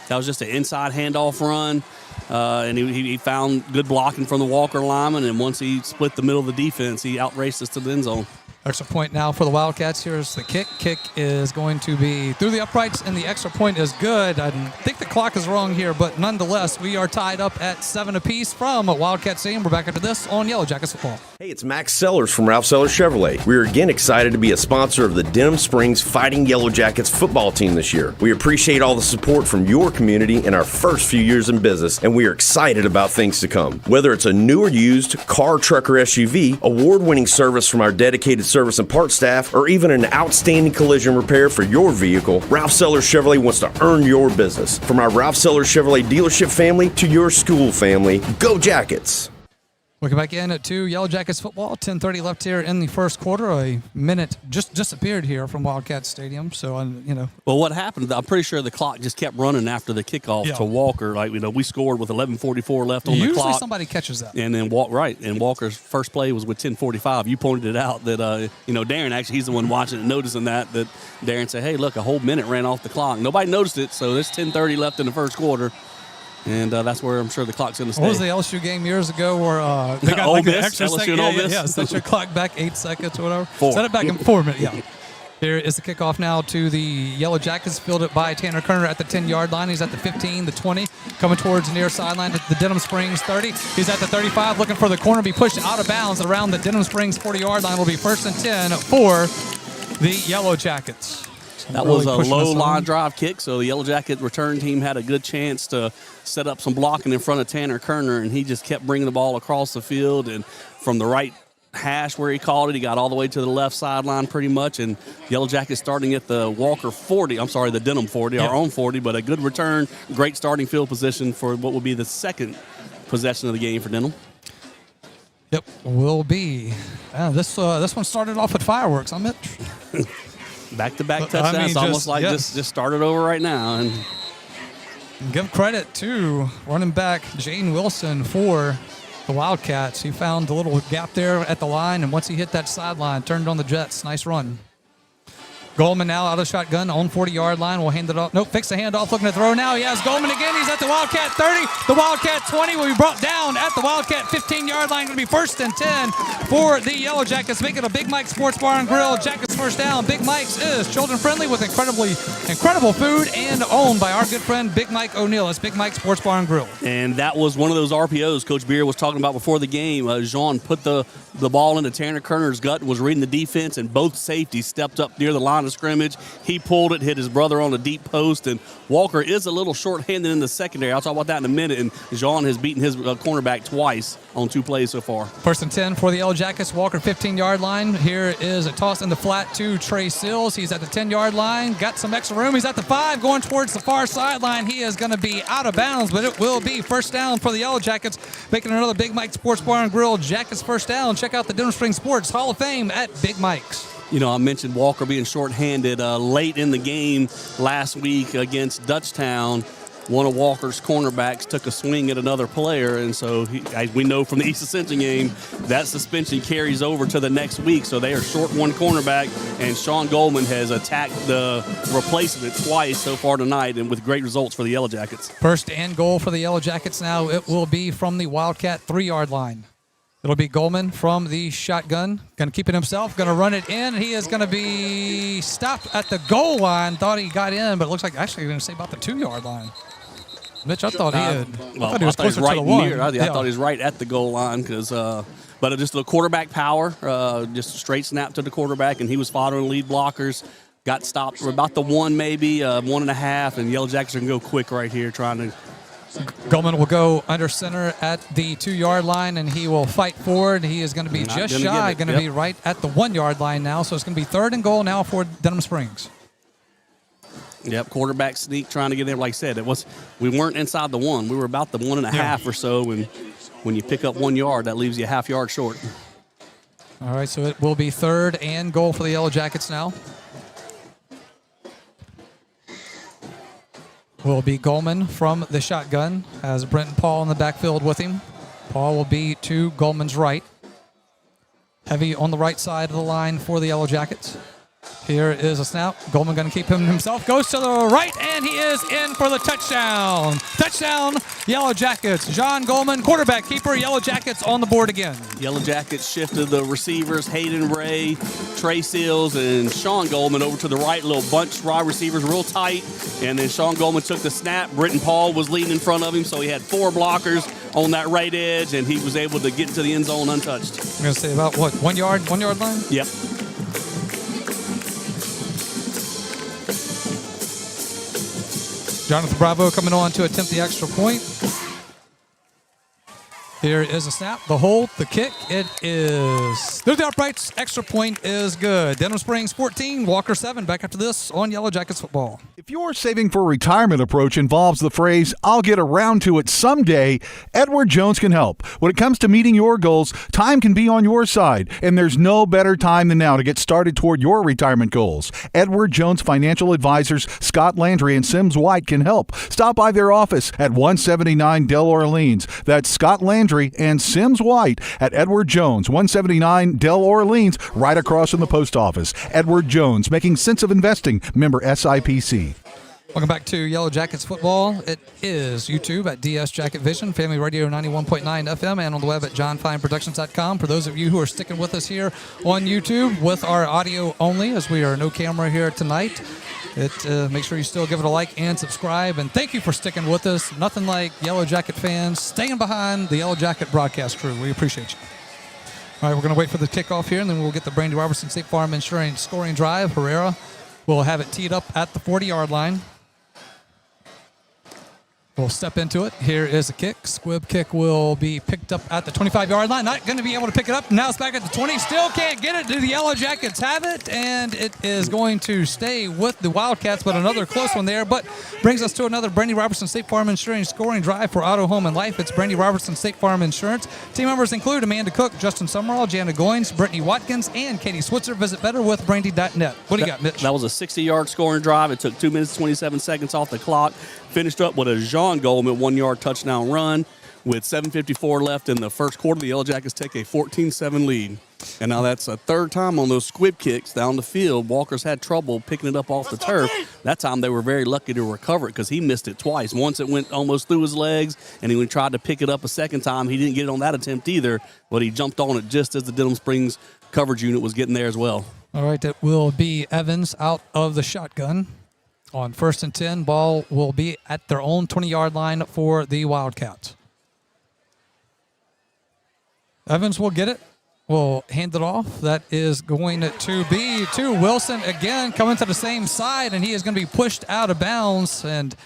That was just an inside handoff run, and he found good blocking from the Walker lineman, and once he split the middle of the defense, he outraced us to the end zone. Extra point now for the Wildcats. Here's the kick. Kick is going to be through the uprights, and the extra point is good. I think the clock is wrong here, but nonetheless, we are tied up at 7 apiece from Wildcat Stadium. We're back after this on Yellow Jackets football. Hey, it's Max Sellers from Ralph Sellers Chevrolet. We are again excited to be a sponsor of the Denham Springs Fighting Yellow Jackets football team this year. We appreciate all the support from your community in our first few years in business, and we are excited about things to come. Whether it's a new or used car, truck, or SUV, award-winning service from our dedicated service and parts staff, or even an outstanding collision repair for your vehicle, Ralph Sellers Chevrolet wants to earn your business. From our Ralph Sellers Chevrolet dealership family to your school family, go Jackets! Welcome back in at 2 Yellow Jackets football. 10:30 left here in the first quarter. A minute just disappeared here from Wildcat Stadium. So, Well, what happened, I'm pretty sure the clock just kept running after the kickoff to Walker. We scored with 11:44 left on the clock. Usually somebody catches that. And then, and Walker's first play was with 10:45. You pointed it out that, Darren, actually, he's the one watching it, noticing that Darren said, hey, look, a whole minute ran off the clock. Nobody noticed it, so there's 10:30 left in the first quarter. And that's where I'm sure the clock's going to stay. What was the LSU game years ago where they got Ole an Miss, extra LSU second? and Ole Miss. Yeah, set your clock back 8 seconds or whatever. 4. Set it back in 4 minutes, yeah. Here is the kickoff now to the Yellow Jackets, fielded by Tanner Kerner at the 10-yard line. He's at the 15, the 20, coming towards the near sideline at the Denham Springs 30. He's at the 35, looking for the corner, be pushed out of bounds around the Denham Springs 40-yard line. Will be 1st and 10 for the Yellow Jackets. That was a low line drive kick, so the Yellow Jacket return team had a good chance to set up some blocking in front of Tanner Kerner, and he just kept bringing the ball across the field. And from the right hash where he called it, he got all the way to the left sideline pretty much. And Yellow Jackets starting at the Walker 40, the Denham 40, our own 40, but a good return, great starting field position for what will be the second possession of the game for Denham. Yep, will be. This one started off with fireworks. I'm it. Back-to-back touchdowns, almost like just started over right now. And give credit to running back Jane Wilson for the Wildcats. He found a little gap there at the line, and once he hit that sideline, turned on the Jets. Nice run. Goldman now out of shotgun on 40-yard line. Will hand it off. Nope, fix the handoff, looking to throw now. He has Goldman again. He's at the Wildcat 30. The Wildcat 20 will be brought down at the Wildcat 15-yard line. Going to be 1st and 10 for the Yellow Jackets, making a Big Mike's Sports Bar and Grill. Jackets first down. Big Mike's is children-friendly with incredible food and owned by our good friend Big Mike O'Neill. It's Big Mike's Sports Bar and Grill. And that was one of those RPOs Coach Beer was talking about before the game. Jean put the ball into Tanner Kerner's gut, was reading the defense, and both safeties stepped up near the line of scrimmage. He pulled it, hit his brother on a deep post, and Walker is a little short-handed in the secondary. I'll talk about that in a minute, and Jean has beaten his cornerback twice on 2 plays so far. 1st and 10 for the Yellow Jackets. Walker 15-yard line. Here is a toss in the flat to Trey Sills. He's at the 10-yard line. Got some extra room. He's at the 5, going towards the far sideline. He is going to be out of bounds, but it will be 1st down for the Yellow Jackets, making another Big Mike Sports Bar and Grill. Jackets first down. Check out the Denham Springs Sports Hall of Fame at Big Mike's. You know, I mentioned Walker being shorthanded late in the game last week against Dutchtown. One of Walker's cornerbacks took a swing at another player, and so as we know from the East Ascension game, that suspension carries over to the next week. So they are short one cornerback, and Sean Goldman has attacked the replacement twice so far tonight, and with great results for the Yellow Jackets. 1st and goal for the Yellow Jackets now. It will be from the Wildcat 3-yard line. It'll be Goldman from the shotgun. Going to keep it himself. Going to run it in. He is going to be stopped at the goal line. Thought he got in, but it looks like actually going to say about the 2-yard line. Mitch, I thought he was closer to the 1. I thought he was right at the goal line because, but just the quarterback power, just a straight snap to the quarterback, and he was following lead blockers. Got stopped for about the 1, maybe 1.5, and Yellow Jackets are going to go quick right here, trying to. Goldman will go under center at the 2-yard line, and he will fight forward. He is going to be just shy, going to be right at the 1-yard line now. So it's going to be 3rd and goal now for Denham Springs. Yep, quarterback sneak trying to get there. Like I said, we weren't inside the 1. We were about the 1.5 or so, and when you pick up 1 yard, that leaves you a half yard short. All right, so it will be 3rd and goal for the Yellow Jackets now. Will be Goldman from the shotgun, has Brenton Paul in the backfield with him. Paul will be to Goldman's right. Heavy on the right side of the line for the Yellow Jackets. Here is a snap. Goldman going to keep him himself. Goes to the right, and he is in for the touchdown. Touchdown, Yellow Jackets. John Goldman, quarterback keeper. Yellow Jackets on the board again. Yellow Jackets shifted the receivers, Hayden Ray, Trey Seals, and Sean Goldman over to the right. Little bunch wide receivers real tight. And then Sean Goldman took the snap. Britton Paul was leading in front of him, so he had 4 blockers on that right edge, and he was able to get into the end zone untouched. I'm going to say about, 1 yard line? Yep. Jonathan Bravo coming on to attempt the extra point. Here is a snap, the hold, the kick. It is through the uprights. Extra point is good. Denham Springs 14, Walker 7. Back after this on Yellow Jackets football. If your saving for retirement approach involves the phrase, "I'll get around to it someday," Edward Jones can help. When it comes to meeting your goals, time can be on your side, and there's no better time than now to get started toward your retirement goals. Edward Jones financial advisors Scott Landry and Sims White can help. Stop by their office at 179 Del Orleans. That's Scott Landry and Sims White at Edward Jones, 179 Del Orleans, right across from the post office. Edward Jones, making sense of investing. Member SIPC. Welcome back to Yellow Jackets football. It is YouTube at DS Jacket Vision, Family Radio 91.9 FM, and on the web at johnfineproductions.com. For those of you who are sticking with us here on YouTube with our audio only, as we are no camera here tonight, make sure you still give it a like and subscribe. And thank you for sticking with us. Nothing like Yellow Jacket fans staying behind the Yellow Jacket broadcast crew. We appreciate you. All right, we're going to wait for the kickoff here, and then we'll get the Brandy Robertson State Farm Insurance scoring drive. Herrera will have it teed up at the 40-yard line. We'll step into it. Here is a kick. Squib kick will be picked up at the 25-yard line. Not going to be able to pick it up. Now it's back at the 20. Still can't get it. Do the Yellow Jackets have it? And it is going to stay with the Wildcats, but another close one there. But brings us to another Brandy Robertson State Farm Insurance scoring drive for Auto, Home, and Life. It's Brandy Robertson State Farm Insurance. Team members include Amanda Cook, Justin Summerall, Jana Goins, Brittany Watkins, and Katie Switzer. Visit betterwithbrandy.net. What do you got, Mitch? That was a 60-yard scoring drive. It took 2 minutes, 27 seconds off the clock. Finished up with a Jean Goldman 1-yard touchdown run. With 7:54 left in the first quarter, the Yellow Jackets take a 14-7 lead. And now that's a third time on those squib kicks down the field. Walker's had trouble picking it up off the turf. That time they were very lucky to recover it because he missed it twice. Once it went almost through his legs, and when he tried to pick it up a second time, he didn't get it on that attempt either, but he jumped on it just as the Denham Springs coverage unit was getting there as well. All right, that will be Evans out of the shotgun. On 1st and 10, ball will be at their own 20-yard line for the Wildcats. Evans will get it. Will hand it off. That is going to be to Wilson again, coming to the same side, and he is going to be pushed out of bounds. And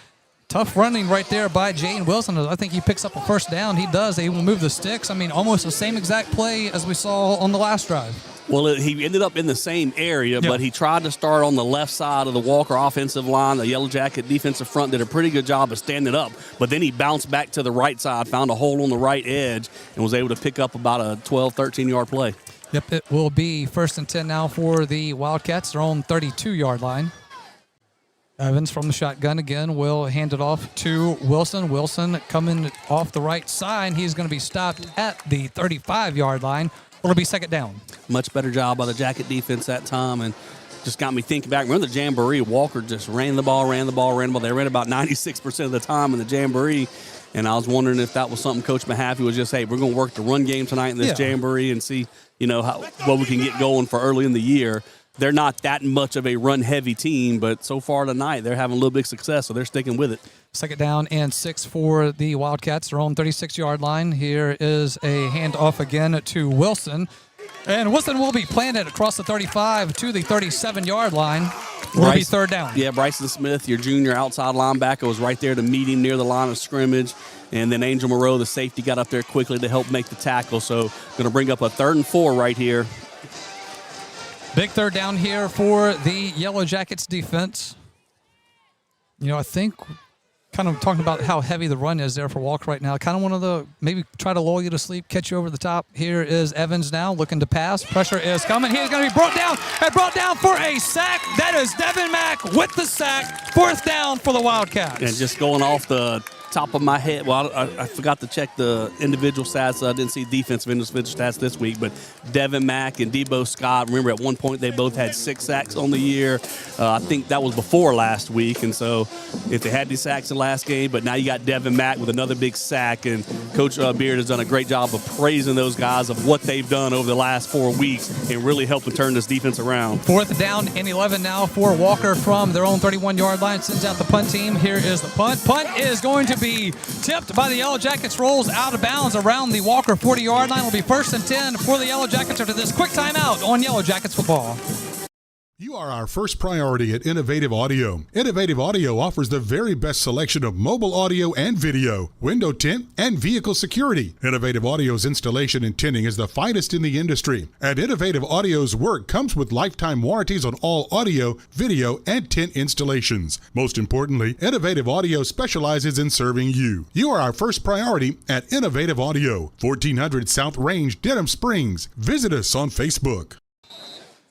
tough running right there by Jane Wilson. I think he picks up a first down. He does. He will move the sticks. I mean, almost the same exact play as we saw on the last drive. Well, he ended up in the same area, but he tried to start on the left side of the Walker offensive line. The Yellow Jacket defensive front did a pretty good job of standing up, but then he bounced back to the right side, found a hole on the right edge, and was able to pick up about a 12, 13-yard play. Yep, it will be 1st and 10 now for the Wildcats, their own 32-yard line. Evans from the shotgun again will hand it off to Wilson. Wilson coming off the right side. He's going to be stopped at the 35-yard line. It'll be second down. Much better job by the Jacket defense that time, and just got me thinking back. Remember the Jamboree? Walker just ran the ball. They ran about 96% of the time in the Jamboree, and I was wondering if that was something Coach Mahaffey was just, hey, we're going to work the run game tonight in this Jamboree and see, what we can get going for early in the year. They're not that much of a run-heavy team, but so far tonight they're having a little bit of success, so they're sticking with it. Second down and 6 for the Wildcats, their own 36-yard line. Here is a handoff again to Wilson. And Wilson will be planted across the 35 to the 37-yard line. Will be third down. Yeah, Bryson Smith, your junior outside linebacker, was right there to meet him near the line of scrimmage. And then Angel Moreau, the safety, got up there quickly to help make the tackle. So going to bring up a 3rd and 4 right here. Big third down here for the Yellow Jackets defense. I think kind of talking about how heavy the run is there for Walker right now. Kind of one of the, maybe try to lull you to sleep, catch you over the top. Here is Evans now looking to pass. Pressure is coming. He is going to be brought down for a sack. That is Devin Mack with the sack. 4th down for the Wildcats. And just going off the top of my head, well, I forgot to check the individual stats. I didn't see defensive individual stats this week, but Devin Mack and Debo Scott, remember at one point they both had 6 sacks on the year. I think that was before last week, and so if they had these sacks in the last game, but now you got Devin Mack with another big sack, and Coach Beard has done a great job of praising those guys of what they've done over the last 4 weeks and really helping turn this defense around. 4th down and 11 now for Walker from their own 31-yard line. Sends out the punt team. Here is the punt. Punt is going to be tipped by the Yellow Jackets, rolls out of bounds around the Walker 40-yard line. Will be 1st and 10 for the Yellow Jackets after this quick timeout on Yellow Jackets football. You are our first priority at Innovative Audio. Innovative Audio offers the very best selection of mobile audio and video, window tint, and vehicle security. Innovative Audio's installation and tinting is the finest in the industry, and Innovative Audio's work comes with lifetime warranties on all audio, video, and tint installations. Most importantly, Innovative Audio specializes in serving you. You are our first priority at Innovative Audio, 1400 South Range, Denham Springs. Visit us on Facebook.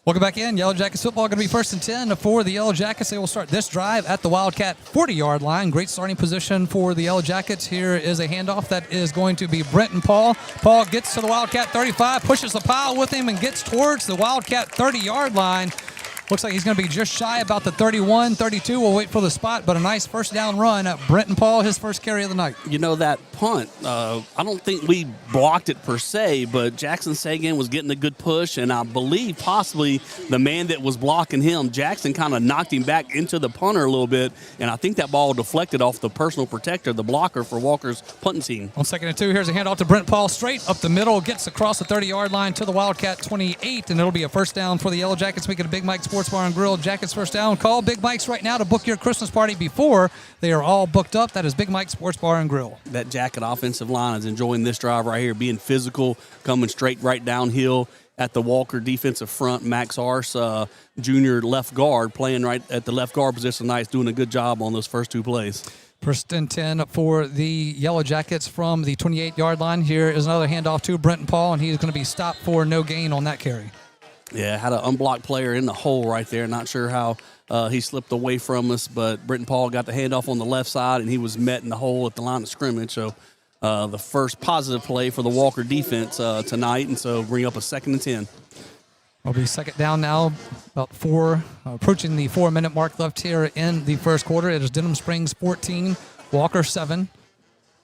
Welcome back in. Yellow Jackets football going to be 1st and 10 for the Yellow Jackets. They will start this drive at the Wildcat 40-yard line. Great starting position for the Yellow Jackets. Here is a handoff that is going to be Brenton Paul. Paul gets to the Wildcat 35, pushes the pile with him, and gets towards the Wildcat 30-yard line. Looks like he's going to be just shy about the 31, 32. We'll wait for the spot, but a nice first down run. Brenton Paul, his first carry of the night. You know, that punt, I don't think we blocked it per se, but Jackson Sagan was getting a good push, and I believe possibly the man that was blocking him, Jackson, kind of knocked him back into the punter a little bit, and I think that ball deflected off the personal protector, the blocker for Walker's punting team. On 2nd and 2, here's a handoff to Brent Paul, straight up the middle, gets across the 30-yard line to the Wildcat 28, and it'll be a first down for the Yellow Jackets. Making a Big Mike Sports Bar and Grill Jackets first down. Call Big Mike's right now to book your Christmas party before they are all booked up. That is Big Mike Sports Bar and Grill. That Jacket offensive line is enjoying this drive right here, being physical, coming straight right downhill at the Walker defensive front. Max Arce, junior left guard, playing right at the left guard position tonight, is doing a good job on those first 2 plays. First and 10 for the Yellow Jackets from the 28-yard line. Here is another handoff to Brenton Paul, and he's going to be stopped for no gain on that carry. Yeah, had an unblocked player in the hole right there. Not sure how he slipped away from us, but Brenton Paul got the handoff on the left side, and he was met in the hole at the line of scrimmage. So the first positive play for the Walker defense tonight, and so bring up a 2nd and 10. It'll be second down now, about 4, approaching the 4-minute mark left here in the first quarter. It is Denham Springs 14, Walker 7.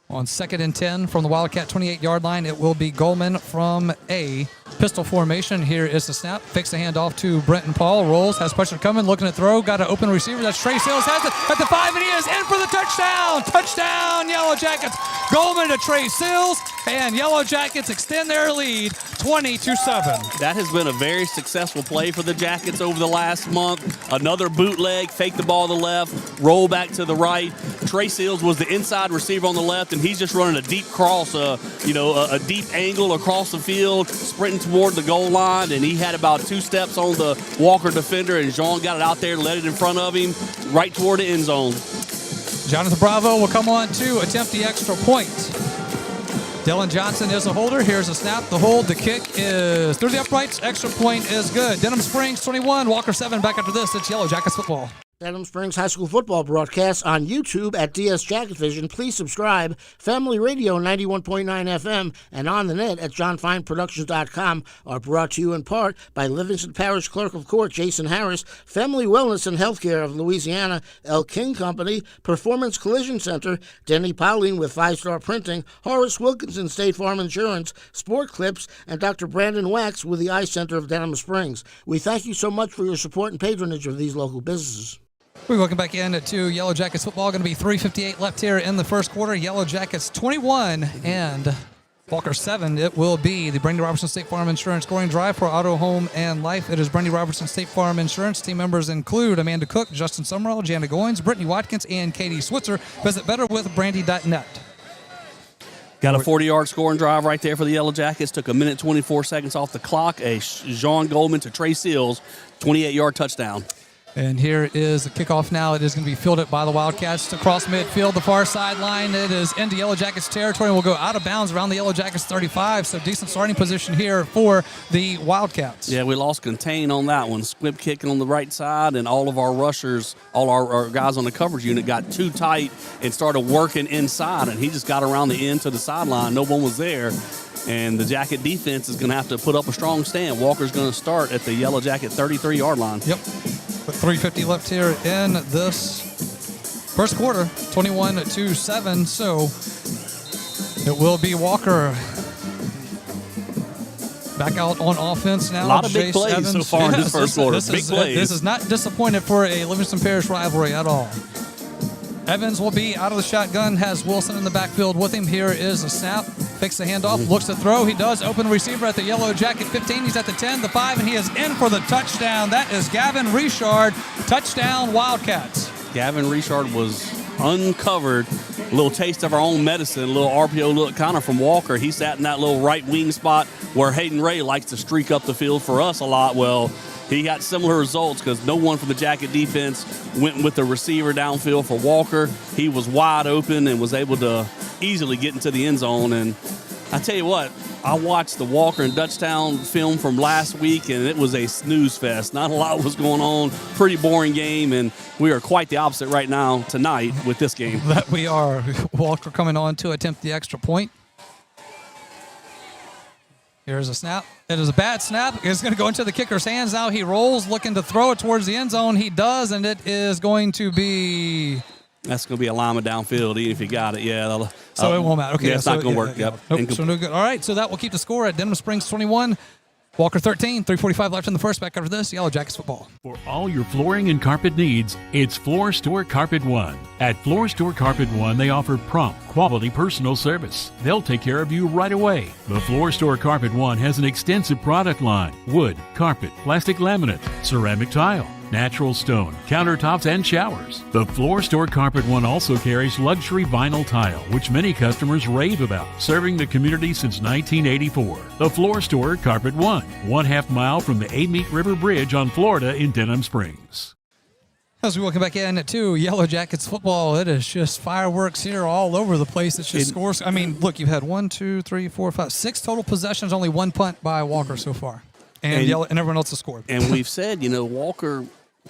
On 2nd and 10 from the Wildcat 28-yard line, it will be Goldman from a pistol formation. Here is the snap. Fakes the handoff to Brenton Paul. Rolls, has pressure coming, looking to throw. Got an open receiver. That's Trey Sales. Has it at the 5, and he is in for the touchdown. Touchdown, Yellow Jackets. Goldman to Trey Sales, and Yellow Jackets extend their lead 20-7. That has been a very successful play for the Jackets over the last month. Another bootleg, fake the ball to the left, roll back to the right. Trey Seals was the inside receiver on the left, and he's just running a deep cross, a deep angle across the field, sprinting toward the goal line, and he had about 2 steps on the Walker defender, and Jean got it out there, led it in front of him, right toward the end zone. Jonathan Bravo will come on to attempt the extra point. Dylan Johnson is a holder. Here's a snap. The hold. The kick is through the uprights. Extra point is good. Denham Springs 21, Walker 7. Back after this, it's Yellow Jackets football. Denham Springs High School football broadcast on YouTube at DS Jacket Vision. Please subscribe. Family Radio 91.9 FM and on the net at johnfineproductions.com are brought to you in part by Livingston Parish Clerk of Court Jason Harris, Family Wellness and Healthcare of Louisiana, El King Company, Performance Collision Center, Denny Pauline with 5-Star Printing, Horace Wilkinson State Farm Insurance, Sport Clips, and Dr. Brandon Wax with the Eye Center of Denham Springs. We thank you so much for your support and patronage of these local businesses. We're welcome back in to Yellow Jackets football. Going to be 3:58 left here in the first quarter. Yellow Jackets 21 and Walker 7. It will be the Brandy Robertson State Farm Insurance scoring drive for Auto, Home, and Life. It is Brandy Robertson State Farm Insurance. Team members include Amanda Cook, Justin Summerall, Jana Goins, Brittany Watkins, and Katie Switzer. Visit betterwithbrandy.net. Got a 40-yard scoring drive right there for the Yellow Jackets. Took 1 minute 24 seconds off the clock. A Jean Goldman to Trey Seals, 28-yard touchdown. And here is the kickoff now. It is going to be fielded by the Wildcats across midfield, the far sideline. It is into Yellow Jackets territory and will go out of bounds around the Yellow Jackets 35. So decent starting position here for the Wildcats. Yeah, we lost contain on that one. Squib kicking on the right side, and all of our rushers, all our guys on the coverage unit got too tight and started working inside, and he just got around the end to the sideline. No one was there. And the Jacket defense is going to have to put up a strong stand. Walker's going to start at the Yellow Jacket 33-yard line. Yep. With 3:50 left here in this first quarter, 21-7. So it will be Walker back out on offense now. A lot of big plays Evans. so far in this first quarter. Big plays. This is not disappointed for a Livingston Parish rivalry at all. Evans will be out of the shotgun, has Wilson in the backfield with him. Here is a snap. Fakes the handoff, looks to throw. He does. Open receiver at the Yellow Jacket 15. He's at the 10, the 5, and he is in for the touchdown. That is Gavin Richard. Touchdown, Wildcats. Gavin Richard was uncovered. A little taste of our own medicine, a little RPO look kind of from Walker. He sat in that little right wing spot where Hayden Ray likes to streak up the field for us a lot. Well, he got similar results because no one from the Jacket defense went with the receiver downfield for Walker. He was wide open and was able to easily get into the end zone. And I tell you what, I watched the Walker and Dutchtown film from last week, and it was a snooze fest. Not a lot was going on. Pretty boring game, and we are quite the opposite right now tonight with this game. That we are. Walker coming on to attempt the extra point. Here's a snap. It is a bad snap. It's going to go into the kicker's hands now. He rolls, looking to throw it towards the end zone. He does, and it is going to be... That's going to be a lineman downfield, even if you got it. Yeah. So it won't matter. Okay, yeah, it's not going to work. Yep. Nope, so no good. All right, so that will keep the score at Denham Springs 21. Walker 13, 3:45 left in the first. Back after this, Yellow Jackets football. For all your flooring and carpet needs, it's Floor Store Carpet One. At Floor Store Carpet One, they offer prompt, quality personal service. They'll take care of you right away. The Floor Store Carpet One has an extensive product line: wood, carpet, plastic laminate, ceramic tile, natural stone, countertops, and showers. The Floor Store Carpet One also carries luxury vinyl tile, which many customers rave about, serving the community since 1984. The Floor Store Carpet One, 1/2 mile from the Amite River Bridge on Florida in Denham Springs. As we welcome back in to Yellow Jackets football, it is just fireworks here all over the place. It's just scores. I mean, look, you've had 1, 2, 3, 4, 5, 6 total possessions, only 1 punt by Walker so far. And everyone else has scored. And we've said, Walker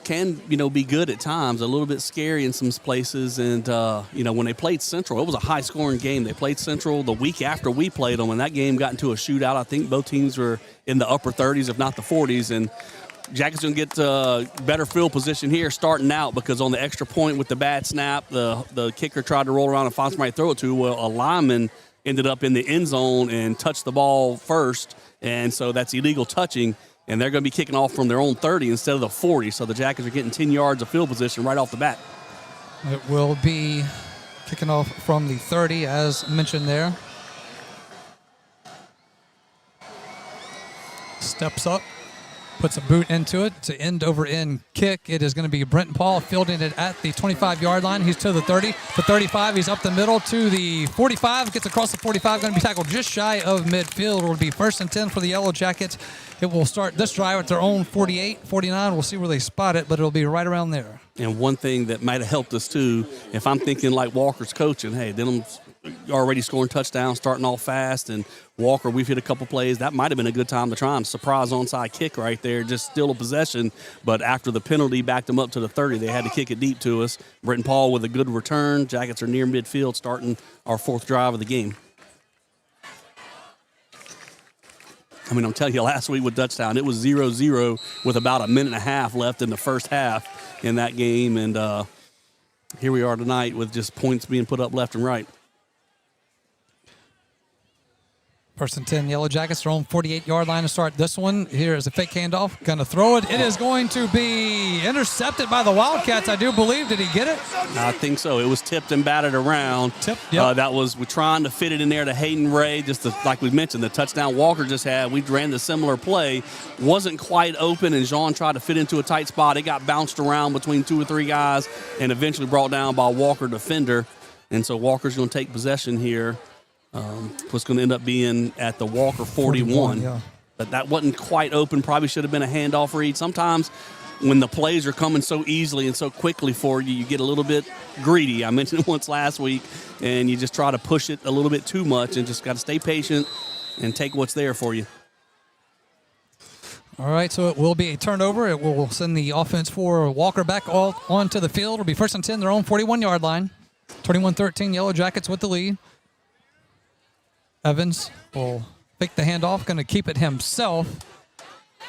can, be good at times, a little bit scary in some places. And, when they played Central, it was a high-scoring game. They played Central the week after we played them, and that game got into a shootout. I think both teams were in the upper 30s, if not the 40s. And Jackets going to get better field position here starting out because on the extra point with the bad snap, the kicker tried to roll around and find somebody to throw it to. Well, a lineman ended up in the end zone and touched the ball first, and so that's illegal touching. And they're going to be kicking off from their own 30 instead of the 40. So the Jackets are getting 10 yards of field position right off the bat. It will be kicking off from the 30, as mentioned there. Steps up, puts a boot into it. It's an end-over-end kick. It is going to be Brenton Paul fielding it at the 25-yard line. He's to the 30, the 35. He's up the middle to the 45. Gets across the 45. Going to be tackled just shy of midfield. It will be 1st and 10 for the Yellow Jackets. It will start this drive at their own 48, 49. We'll see where they spot it, but it'll be right around there. And one thing that might have helped us, too, if I'm thinking like Walker's coaching, hey, Denham's already scoring touchdowns, starting off fast, and Walker, we've hit a couple plays. That might have been a good time to try and surprise onside kick right there, just steal a possession. But after the penalty backed them up to the 30, they had to kick it deep to us. Brenton Paul with a good return. Jackets are near midfield, starting our 4th drive of the game. I mean, I'm telling you, last week with Dutchtown, it was 0-0 with about a minute and a half left in the first half in that game. And here we are tonight with just points being put up left and right. 1st and 10, Yellow Jackets, their own 48-yard line to start this one. Here is a fake handoff. Going to throw it. It is going to be intercepted by the Wildcats, I do believe. Did he get it? I think so. It was tipped and batted around. Yep. We're trying to fit it in there to Hayden Ray, like we mentioned, the touchdown Walker just had. We ran the similar play. Wasn't quite open, and Jean tried to fit into a tight spot. It got bounced around between 2 or 3 guys and eventually brought down by a Walker defender. And so Walker's going to take possession here. Was going to end up being at the Walker 41. Yeah. But that wasn't quite open. Probably should have been a handoff read. Sometimes when the plays are coming so easily and so quickly for you, you get a little bit greedy. I mentioned it once last week, and you just try to push it a little bit too much and just got to stay patient and take what's there for you. All right, so it will be a turnover. It will send the offense for Walker back onto the field. It'll be 1st and 10, their own 41-yard line. 21-13, Yellow Jackets with the lead. Evans will fake the handoff, going to keep it himself.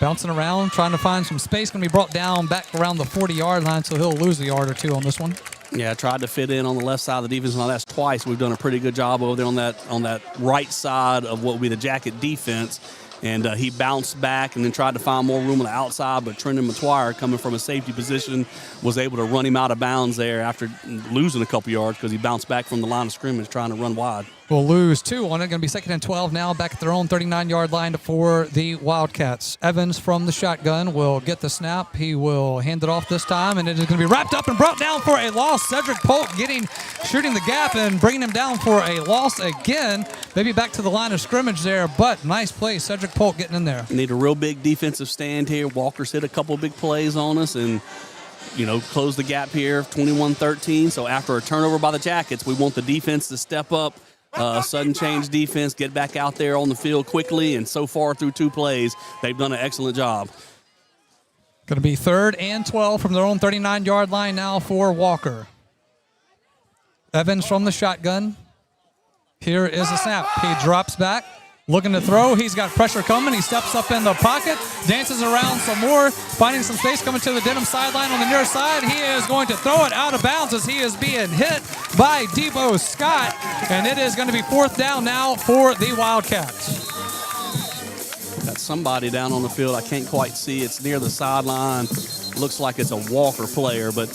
Bouncing around, trying to find some space. Going to be brought down back around the 40-yard line, so he'll lose a yard or 2 on this one. Yeah, tried to fit in on the left side of the defense. Now that's twice. We've done a pretty good job over there on that right side of what would be the Jacket defense. And he bounced back and then tried to find more room on the outside, but Trenton McTwire, coming from a safety position, was able to run him out of bounds there after losing a couple yards because he bounced back from the line of scrimmage trying to run wide. Will lose 2 on it. Going to be 2nd and 12 now, back at their own 39-yard line for the Wildcats. Evans from the shotgun will get the snap. He will hand it off this time, and it is going to be wrapped up and brought down for a loss. Cedric Polk shooting the gap and bringing him down for a loss again. Maybe back to the line of scrimmage there, but nice play. Cedric Polk getting in there. Need a real big defensive stand here. Walker's hit a couple big plays on us and, close the gap here, 21-13. So after a turnover by the Jackets, we want the defense to step up. Sudden change defense, get back out there on the field quickly, and so far through 2 plays, they've done an excellent job. Going to be 3rd and 12 from their own 39-yard line now for Walker. Evans from the shotgun. Here is the snap. He drops back. looking to throw. He's got pressure coming. He steps up in the pocket, dances around some more, finding some space, coming to the Denham sideline on the near side. He is going to throw it out of bounds as he is being hit by Debo Scott, and it is going to be 4th down now for the Wildcats. Got somebody down on the field. I can't quite see. It's near the sideline. Looks like it's a Walker player, but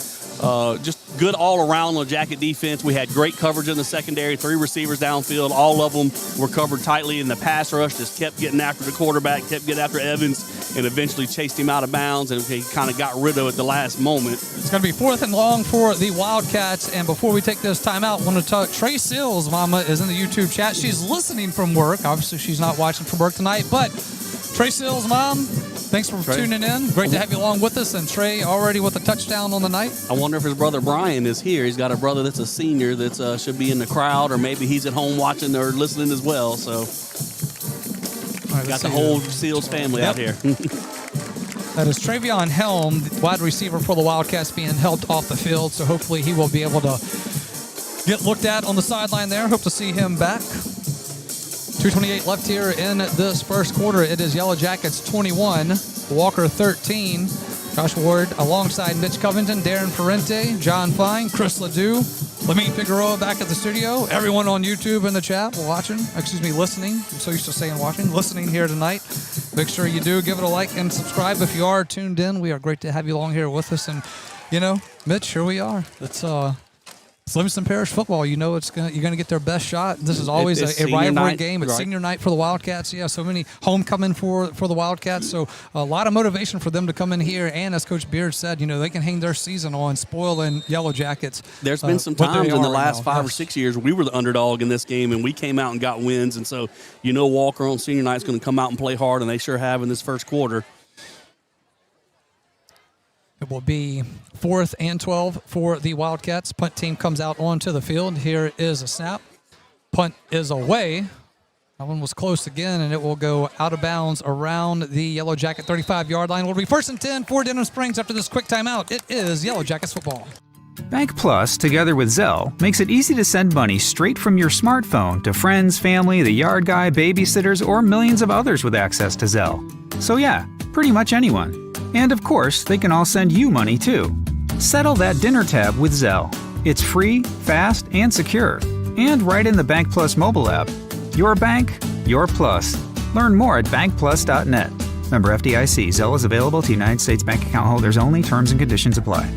just good all-around on Jacket defense. We had great coverage in the secondary, 3 receivers downfield. All of them were covered tightly in the pass rush, just kept getting after the quarterback, kept getting after Evans, and eventually chased him out of bounds, and he kind of got rid of it at the last moment. It's going to be 4th and long for the Wildcats, and before we take this timeout, I want to talk. Trey Seals' mama is in the YouTube chat. She's listening from work. Obviously, she's not watching from work tonight, but Trey Seals' mom, thanks for tuning in. Great to have you along with us. And Trey already with a touchdown on the night. I wonder if his brother Brian is here. He's got a brother that's a senior that should be in the crowd, or maybe he's at home watching or listening as well. So got the whole Seals family out here. That is Travion Helm, wide receiver for the Wildcats, being helped off the field. So hopefully he will be able to get looked at on the sideline there. Hope to see him back. 2:28 left here in this first quarter. It is Yellow Jackets 21, Walker 13. Josh Ward alongside Mitch Covington, Darren Parente, John Fine, Chris Ledoux, Lamine Figueroa back at the studio. Everyone on YouTube in the chat listening. I'm so used to saying watching. Listening here tonight. Make sure you do give it a like and subscribe if you are tuned in. We are great to have you along here with us. And, Mitch, here we are. It's Livingston Parish football. You're gonna get their best shot. This is always a rivalry game. It's right. Senior night for the Wildcats. Yeah, so many homecoming for the Wildcats. So a lot of motivation for them to come in here. And as Coach Beard said, they can hang their season on spoiling Yellow Jackets. There's been some times in the last 5 or 6 years we were the underdog in this game, and we came out and got wins. And so Walker on senior night is going to come out and play hard, and they sure have in this first quarter. It will be 4th and 12 for the Wildcats. Punt team comes out onto the field. Here is a snap. Punt is away. That one was close again, and it will go out of bounds around the Yellow Jacket 35-yard line. It will be 1st and 10 for Denham Springs after this quick timeout. It is Yellow Jackets football. Bank Plus, together with Zelle, makes it easy to send money straight from your smartphone to friends, family, the yard guy, babysitters, or millions of others with access to Zelle. So yeah, pretty much anyone. And of course, they can all send you money too. Settle that dinner tab with Zelle. It's free, fast, and secure. And right in the Bank Plus mobile app. Your bank, your plus. Learn more at bankplus.net. Member FDIC. Zelle is available to United States bank account holders only. Terms and conditions apply.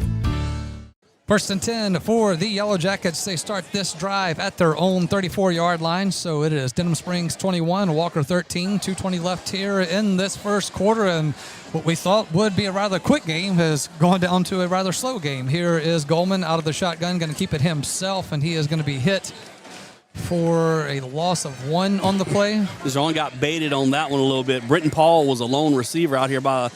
1st and 10 for the Yellow Jackets. They start this drive at their own 34-yard line. So it is Denham Springs 21, Walker 13, 2:20 left here in this first quarter. And what we thought would be a rather quick game has gone down to a rather slow game. Here is Goldman out of the shotgun, going to keep it himself, and he is going to be hit for a loss of 1 on the play. John got baited on that one a little bit. Britton Paul was a lone receiver out here for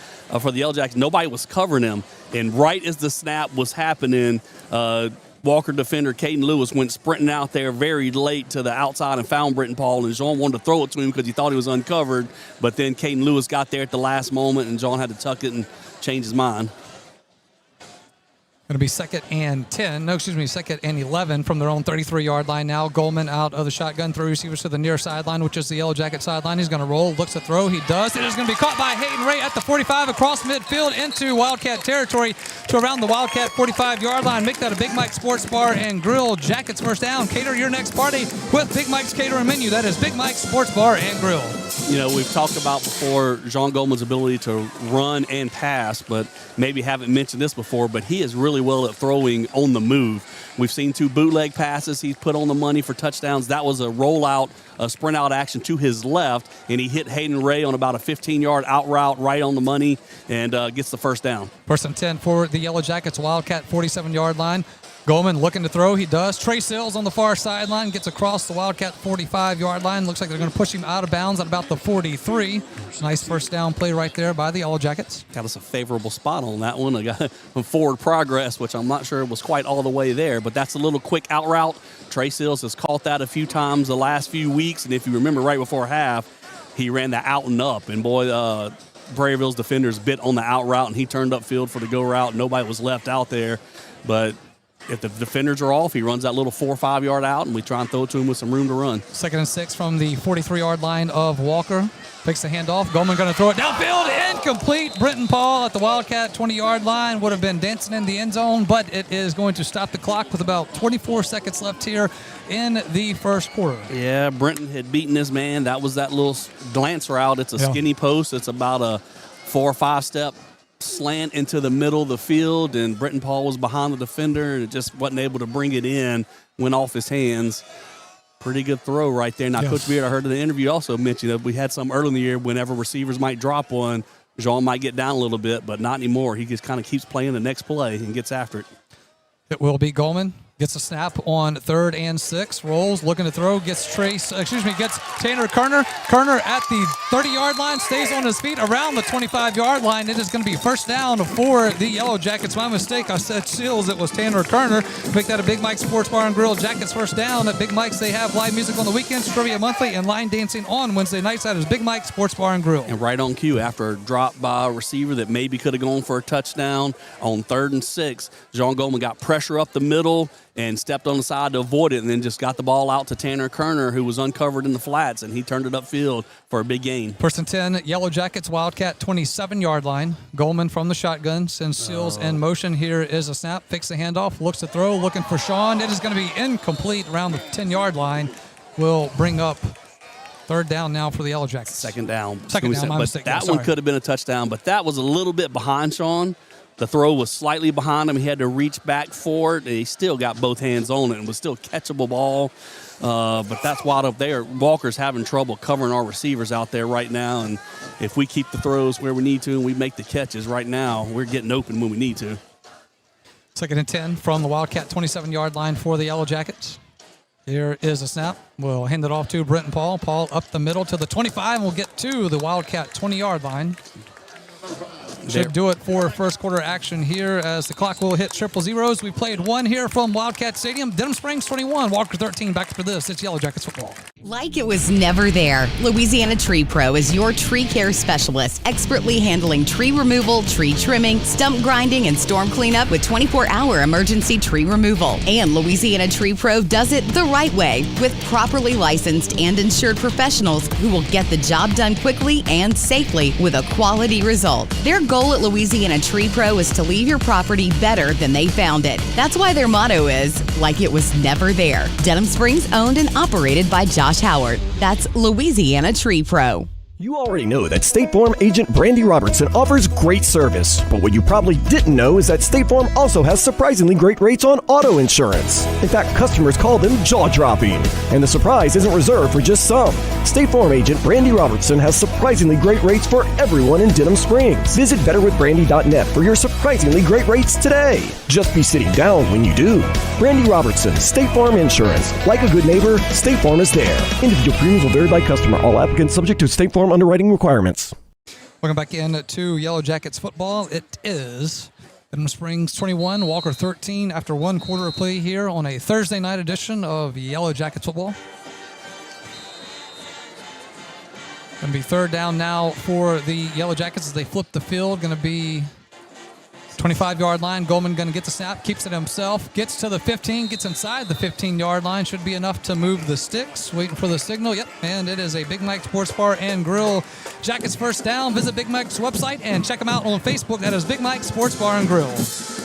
the Yellow Jackets. Nobody was covering him. And right as the snap was happening, Walker defender Caden Lewis went sprinting out there very late to the outside and found Britton Paul. And John wanted to throw it to him because he thought he was uncovered. But then Caden Lewis got there at the last moment, and John had to tuck it and change his mind. Going to be 2nd and 11 from their own 33-yard line now. Goldman out of the shotgun, 3 receivers to the near sideline, which is the Yellow Jacket sideline. He's going to roll, looks to throw. He does. It is going to be caught by Hayden Ray at the 45 across midfield into Wildcat territory to around the Wildcat 45-yard line. Make that a Big Mike Sports Bar and Grill. Jackets first down. Cater your next party with Big Mike's Catering Menu. That is Big Mike's Sports Bar and Grill. We've talked about before John Goldman's ability to run and pass, but maybe haven't mentioned this before, but he is really well at throwing on the move. We've seen 2 bootleg passes he's put on the money for touchdowns. That was a rollout, a sprint out action to his left, and he hit Hayden Ray on about a 15-yard out route right on the money and gets the first down. 1st and 10 for the Yellow Jackets, Wildcat 47-yard line. Goldman looking to throw. He does. Trey Sills on the far sideline gets across the Wildcat 45-yard line. Looks like they're going to push him out of bounds at about the 43. Nice first down play right there by the Yellow Jackets. Got us a favorable spot on that one. I got forward progress, which I'm not sure was quite all the way there, but that's a little quick out route. Trey Sills has caught that a few times the last few weeks, and if you remember right before half, he ran the out and up, and boy, Prairieville's defenders bit on the out route, and he turned upfield for the go route. Nobody was left out there, but If the defenders are off, he runs that little 4 or 5 yard out, and we try and throw it to him with some room to run. 2nd and 6 from the 43-yard line of Walker. Fakes the handoff. Goldman going to throw it downfield. Incomplete. Brenton Paul at the Wildcat 20-yard line would have been dancing in the end zone, but it is going to stop the clock with about 24 seconds left here in the first quarter. Yeah, Brenton had beaten his man. That was that little glance route. It's a skinny post. It's about a 4 or 5 step slant into the middle of the field, and Brenton Paul was behind the defender and just wasn't able to bring it in. Went off his hands. Pretty good throw right there. Now, Coach Beard, I heard in the interview also mentioned that we had some early in the year whenever receivers might drop one, Jean might get down a little bit, but not anymore. He just kind of keeps playing the next play and gets after it. It will be Goldman. Gets a snap on 3rd and 6. Rolls, looking to throw. Gets Tanner Kerner. Kerner at the 30-yard line. Stays on his feet around the 25-yard line. It is going to be first down for the Yellow Jackets. My mistake. I said Seals. It was Tanner Kerner. Make that a Big Mike's Sports Bar and Grill. Jackets first down. At Big Mike's, they have live music on the weekends, trivia monthly, and line dancing on Wednesday nights. That is Big Mike's Sports Bar and Grill. And right on cue, after a drop by a receiver that maybe could have gone for a touchdown on 3rd and 6, Jean Goldman got pressure up the middle and stepped on the side to avoid it, and then just got the ball out to Tanner Kerner, who was uncovered in the flats, and he turned it upfield for a big gain. 1st and 10, Yellow Jackets, Wildcat 27-yard line. Goldman from the shotgun sends Seals in motion. Here is a snap, fakes the handoff, looks to throw, looking for Sean. It is going to be incomplete around the 10-yard line. Will bring up 3rd down now for the Yellow Jackets. Second down, my mistake. That one could have been a touchdown, but that was a little bit behind Sean. The throw was slightly behind him. He had to reach back for it. He still got both hands on it and was still catchable ball. But that's wide up there. Walker's having trouble covering our receivers out there right now. And if we keep the throws where we need to and we make the catches right now, we're getting open when we need to. 2nd and 10 from the Wildcat 27-yard line for the Yellow Jackets. Here is a snap. We'll hand it off to Brenton Paul. Paul up the middle to the 25 and we'll get to the Wildcat 20-yard line. Should do it for first quarter action here as the clock will hit triple zeros. We played one here from Wildcat Stadium. Denham Springs 21, Walker 13. Back for this. It's Yellow Jackets football. Like it was never there, Louisiana Tree Pro is your tree care specialist, expertly handling tree removal, tree trimming, stump grinding, and storm cleanup with 24-hour emergency tree removal. And Louisiana Tree Pro does it the right way with properly licensed and insured professionals who will get the job done quickly and safely with a quality result. Their goal at Louisiana Tree Pro is to leave your property better than they found it. That's why their motto is, like it was never there. Denham Springs owned and operated by Josh Howard. That's Louisiana Tree Pro. You already know that State Farm agent Brandy Robertson offers great service, but what you probably didn't know is that State Farm also has surprisingly great rates on auto insurance. In fact, customers call them jaw-dropping. And the surprise isn't reserved for just some. State Farm agent Brandy Robertson has surprisingly great rates for everyone in Denham Springs. Visit betterwithbrandy.net for your surprisingly great rates today. Just be sitting down when you do. Brandy Robertson, State Farm Insurance. Like a good neighbor, State Farm is there. Individual premiums will vary by customer. All applicants subject to State Farm underwriting requirements. Welcome back in to Yellow Jackets football. It is Denham Springs 21, Walker 13 after one quarter of play here on a Thursday night edition of Yellow Jackets football. Going to be 3rd down now for the Yellow Jackets as they flip the field. Going to be 25-yard line. Goldman going to get the snap, keeps it himself, gets to the 15, gets inside the 15-yard line. Should be enough to move the sticks. Waiting for the signal. Yep, and it is a Big Mike Sports Bar and Grill. Jackets first down. Visit Big Mike's website and check them out on Facebook. That is Big Mike Sports Bar and Grill.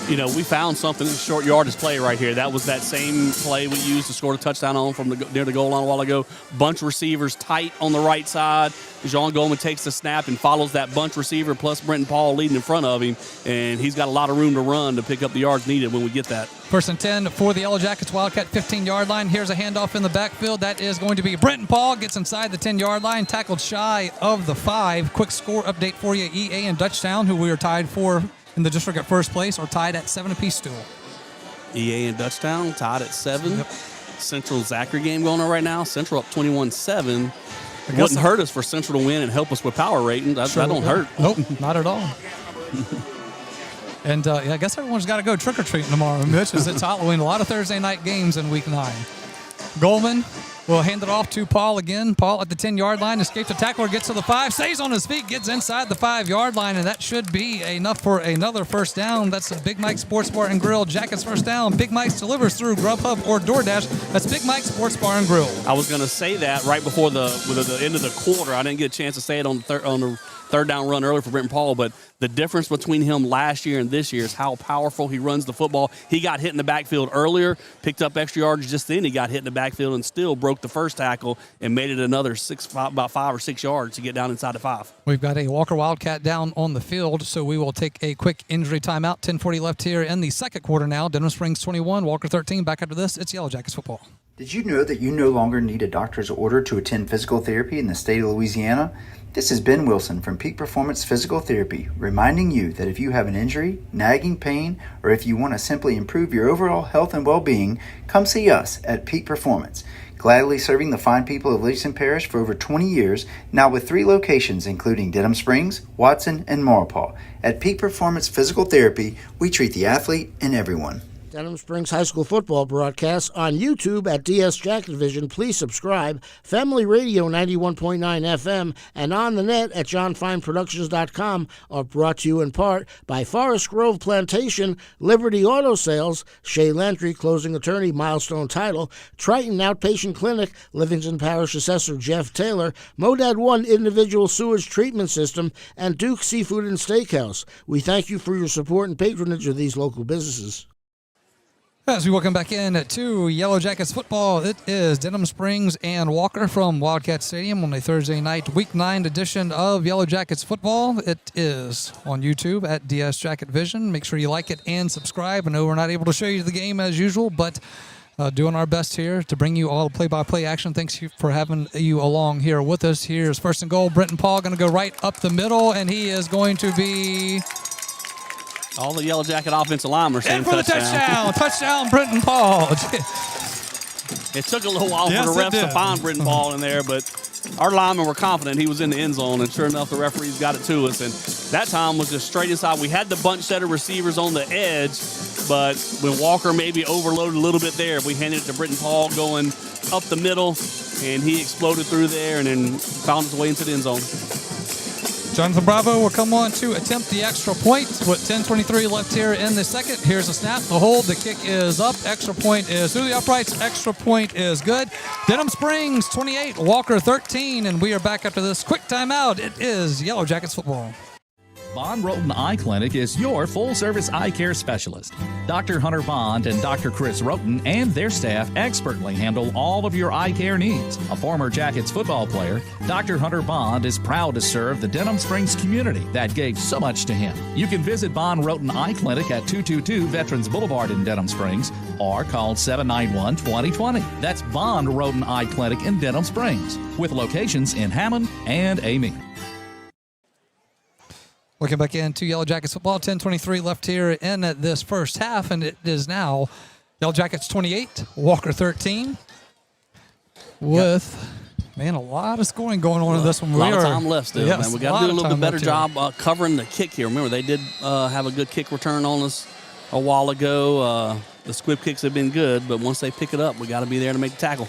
You know, we found something in the short yardage play right here. That was that same play we used to score a touchdown on from near the goal line a while ago. Bunch receivers tight on the right side. Jean Goldman takes the snap and follows that bunch receiver plus Brenton Paul leading in front of him, and he's got a lot of room to run to pick up the yards needed when we get that. 1st and 10 for the Yellow Jackets, Wildcat 15-yard line. Here's a handoff in the backfield. That is going to be Brenton Paul. Gets inside the 10-yard line, tackled shy of the 5. Quick score update for you. EA and Dutchtown, who we are tied for in the district at first place, are tied at 7 apiece still. EA and Dutchtown tied at 7. Yep. Central Zachary game going on right now. Central up 21-7. It wouldn't hurt us for Central to win and help us with power rating. That don't hurt. Nope, not at all. And I guess everyone's got to go trick-or-treating tomorrow, Mitch, as it's Halloween. A lot of Thursday night games in Week 9. Goldman We'll hand it off to Paul again. Paul at the 10-yard line, escapes the tackler, gets to the 5, stays on his feet, gets inside the 5-yard line, and that should be enough for another first down. That's a Big Mike Sports Bar and Grill Jackets first down. Big Mike's delivers through Grubhub or DoorDash. That's Big Mike Sports Bar and Grill. I was going to say that right before the end of the quarter. I didn't get a chance to say it on the third down run earlier for Brenton Paul, but the difference between him last year and this year is how powerful he runs the football. He got hit in the backfield earlier, picked up extra yards just then. He got hit in the backfield and still broke the first tackle and made it another about 5 or 6 yards to get down inside the 5. We've got a Walker Wildcat down on the field, so we will take a quick injury timeout. 10:40 left here in the second quarter now. Denham Springs 21, Walker 13. Back after this, it's Yellow Jackets football. Did you know that you no longer need a doctor's order to attend physical therapy in the state of Louisiana? This is Ben Wilson from Peak Performance Physical Therapy, reminding you that if you have an injury, nagging pain, or if you want to simply improve your overall health and well-being, come see us at Peak Performance. Gladly serving the fine people of Livingston Parish for over 20 years, now with 3 locations including Denham Springs, Watson, and Maurepas. At Peak Performance Physical Therapy, we treat the athlete and everyone. Denham Springs High School football broadcasts on YouTube at DS Jacket Vision. Please subscribe. Family Radio 91.9 FM and on the net at johnfineproductions.com are brought to you in part by Forest Grove Plantation, Liberty Auto Sales, Shea Landry Closing Attorney, Milestone Title, Triton Outpatient Clinic, Livingston Parish Assessor Jeff Taylor, Modad One Individual Sewage Treatment System, and Duke Seafood and Steakhouse. We thank you for your support and patronage of these local businesses. As we welcome back in to Yellow Jackets football, it is Denham Springs and Walker from Wildcat Stadium on a Thursday night, Week 9 edition of Yellow Jackets football. It is on YouTube at DS Jacket Vision. Make sure you like it and subscribe. I know we're not able to show you the game as usual, but doing our best here to bring you all the play-by-play action. Thanks for having you along here with us. Here's first and goal. Brenton Paul going to go right up the middle, and he is going to be... All the Yellow Jacket offensive linemen are saying touchdown. Touchdown, Brenton Paul. It took a little while for the refs to find Brenton Paul in there, but our linemen were confident he was in the end zone, and sure enough, the referees got it to us. And that time was just straight inside. We had the bunch set of receivers on the edge, but when Walker maybe overloaded a little bit there, we handed it to Brenton Paul going up the middle, and he exploded through there and then found his way into the end zone. Jonathan Bravo will come on to attempt the extra point with 10:23 left here in the second. Here's a snap, the hold, the kick is up, extra point is through the uprights, extra point is good. Denham Springs 28, Walker 13, and we are back after this quick timeout. It is Yellow Jackets football. Bond Roten Eye Clinic is your full-service eye care specialist. Dr. Hunter Bond and Dr. Chris Roten and their staff expertly handle all of your eye care needs. A former Jackets football player, Dr. Hunter Bond is proud to serve the Denham Springs community that gave so much to him. You can visit Bond Roten Eye Clinic at 222 Veterans Boulevard in Denham Springs or call 791-2020. That's Bond Roten Eye Clinic in Denham Springs with locations in Hammond and Ames. Looking back into Yellow Jackets football, 10:23 left here in this first half, and it is now Yellow Jackets 28, Walker 13. With, man, a lot of scoring going on in this one. A lot of time left still, yes, man. We got to do a little bit better job covering the kick here. Remember, they did have a good kick return on us a while ago. The squib kicks have been good, but once they pick it up, we got to be there to make the tackle.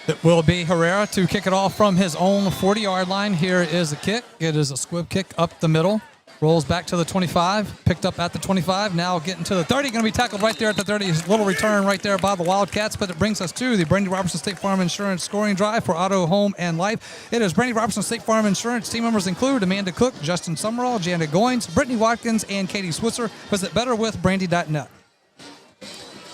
It will be Herrera to kick it off from his own 40-yard line. Here is the kick. It is a squib kick up the middle. Rolls back to the 25, picked up at the 25, now getting to the 30, going to be tackled right there at the 30. Little return right there by the Wildcats, but it brings us to the Brandy Robertson State Farm Insurance scoring drive for auto, home, and life. It is Brandy Robertson State Farm Insurance. Team members include Amanda Cook, Justin Summerall, Jana Goins, Brittany Watkins, and Katie Switzer. Visit betterwithbrandy.net.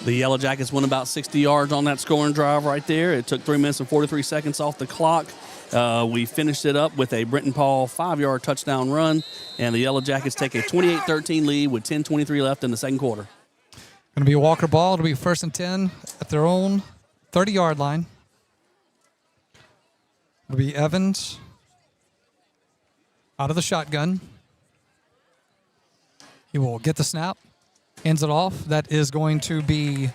The Yellow Jackets went about 60 yards on that scoring drive right there. It took 3 minutes and 43 seconds off the clock. We finished it up with a Brenton Paul 5-yard touchdown run, and the Yellow Jackets take a 28-13 lead with 10:23 left in the second quarter. Going to be a Walker ball. It'll be 1st and 10 at their own 30-yard line. It'll be Evans out of the shotgun. He will get the snap, ends it off. That is going to be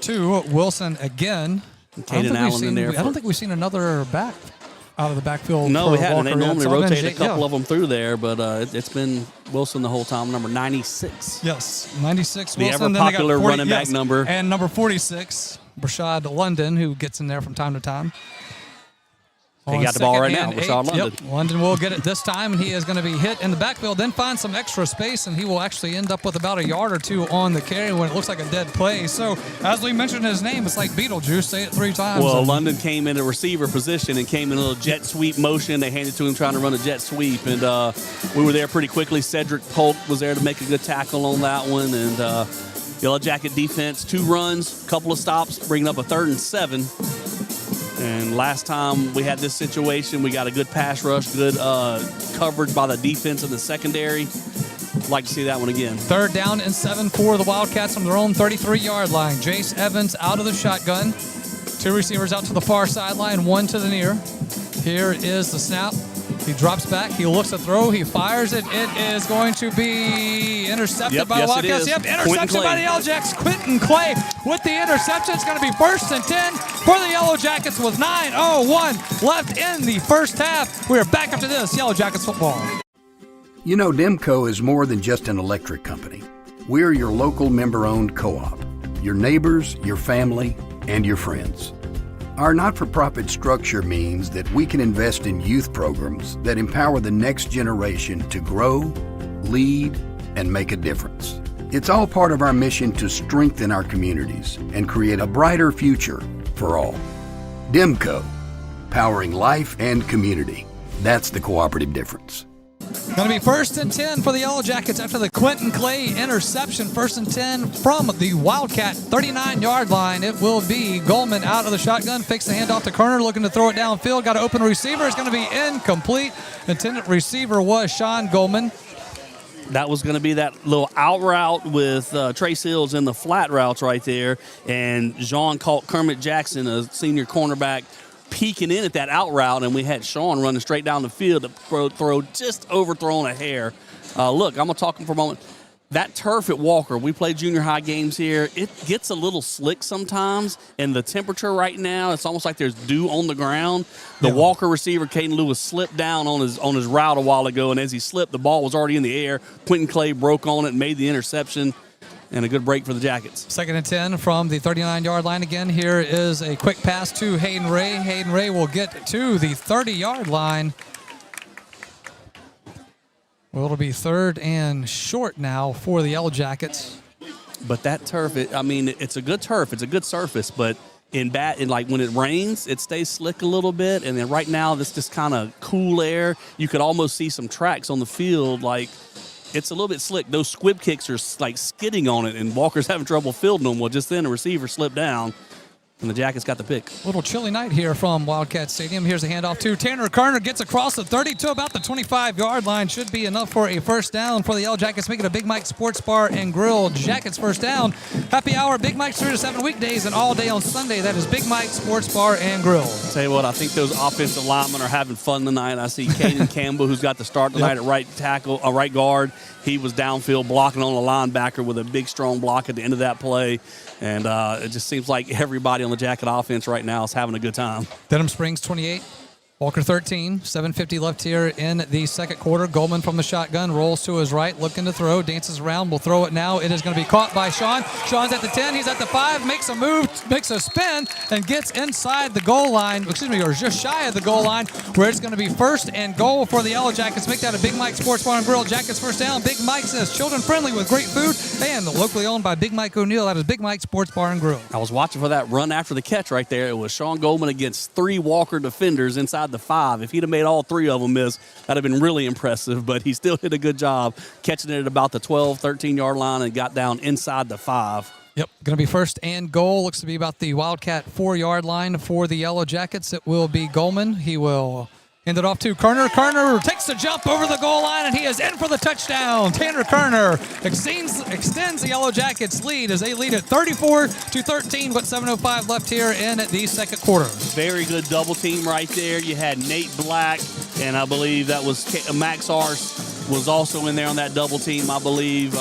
to Wilson again. I don't think we've seen another back out of the backfield. No, we haven't. Walker. They normally rotate a couple of them through there, but it's been Wilson the whole time, number 96. Yes, 96 the Wilson. ever-popular running back number. And number 46. Rashad London, who gets in there from time to time. He got the ball right now, Rashad London. Yep, London will get it this time, and he is going to be hit in the backfield, then find some extra space, and he will actually end up with about a yard or two on the carry when it looks like a dead play. So, as we mentioned his name, it's like Beetlejuice. Say it 3 times. Well, London came in a receiver position and came in a little jet sweep motion. They handed to him trying to run a jet sweep, and we were there pretty quickly. Cedric Polk was there to make a good tackle on that one, and Yellow Jacket defense, 2 runs, couple of stops, bringing up a 3rd and 7. And last time we had this situation, we got a good pass rush, good coverage by the defense in the secondary. Like to see that one again. 3rd down and 7 for the Wildcats from their own 33-yard line. Jace Evans out of the shotgun. 2 receivers out to the far sideline, 1 to the near. Here is the snap. He drops back. He looks to throw. He fires it. It is going to be intercepted by the Wildcats. Yep, interception by the Yellow Jackets. Quentin Clay with the interception. It's going to be 1st and 10 for the Yellow Jackets with 9:01 left in the first half. We are back after this. Yellow Jackets football. You know, Demco is more than just an electric company. We're your local member-owned co-op. Your neighbors, your family, and your friends. Our not-for-profit structure means that we can invest in youth programs that empower the next generation to grow, lead, and make a difference. It's all part of our mission to strengthen our communities and create a brighter future for all. Demco, powering life and community. That's the cooperative difference. Going to be 1st and 10 for the Yellow Jackets after the Quentin Clay interception. 1st and 10 from the Wildcat 39-yard line. It will be Goldman out of the shotgun. Fakes the handoff to Kerner, looking to throw it downfield. Got an open receiver. It's going to be incomplete. Intended receiver was Sean Goldman. That was going to be that little out route with Trace Hills in the flat routes right there. And Jean caught Kermit Jackson, a senior cornerback, peeking in at that out route, and we had Sean running straight down the field to throw just overthrown a hair. Look, I'm going to talk for a moment. That turf at Walker, we play junior high games here. It gets a little slick sometimes, and the temperature right now, it's almost like there's dew on the ground. The Walker receiver, Caden Lewis, slipped down on his route a while ago, and as he slipped, the ball was already in the air. Quentin Clay broke on it and made the interception. And a good break for the Jackets. 2nd and 10 from the 39-yard line again. Here is a quick pass to Hayden Ray. Hayden Ray will get to the 30-yard line. Well, it'll be 3rd and short now for the Yellow Jackets. But that turf, it's a good turf. It's a good surface, but like when it rains, it stays slick a little bit. And then right now, this just kind of cool air. You could almost see some tracks on the field, like. It's a little bit slick. Those squib kicks are like skidding on it, and Walker's having trouble fielding them. Well, just then a receiver slipped down, and the Jackets got the pick. A little chilly night here from Wildcat Stadium. Here's a handoff to Tanner Kerner. Gets across the 30 to about the 25-yard line. Should be enough for a 1st down for the Yellow Jackets. Making a Big Mike Sports Bar and Grill. Jackets 1st down. Happy hour, Big Mike's 3 to 7 weekdays and all day on Sunday. That is Big Mike Sports Bar and Grill. Tell you what, I think those offensive linemen are having fun tonight. I see Caden Campbell, who's got the start tonight at right tackle, right guard. He was downfield blocking on a linebacker with a big, strong block at the end of that play. And it just seems like everybody on the Jacket offense right now is having a good time. Denham Springs 28, Walker 13, 7:50 left here in the 2nd quarter. Goldman from the shotgun rolls to his right, looking to throw, dances around, will throw it now. It is going to be caught by Sean. Sean's at the 10, he's at the 5, makes a move, makes a spin, and gets inside the goal line, or just shy of the goal line, where it's going to be 1st and goal for the Yellow Jackets. Make that a Big Mike Sports Bar and Grill. Jackets 1st down. Big Mike says children friendly with great food, and locally owned by Big Mike O'Neill. That is Big Mike Sports Bar and Grill. I was watching for that run after the catch right there. It was Sean Goldman against 3 Walker defenders inside the 5. If he'd have made all 3 of them miss, that'd have been really impressive, but he still did a good job catching it at about the 12, 13-yard line and got down inside the 5. Yep, going to be 1st and goal. Looks to be about the Wildcat 4-yard line for the Yellow Jackets. It will be Goldman. He will hand it off to Kerner. Kerner takes the jump over the goal line, and he is in for the touchdown. Tanner Kerner extends the Yellow Jackets' lead as they lead at 34-13 with 7:05 left here in the 2nd quarter. Very good double team right there. You had Nate Black, and I believe that was Max Ars was also in there on that double team, I believe.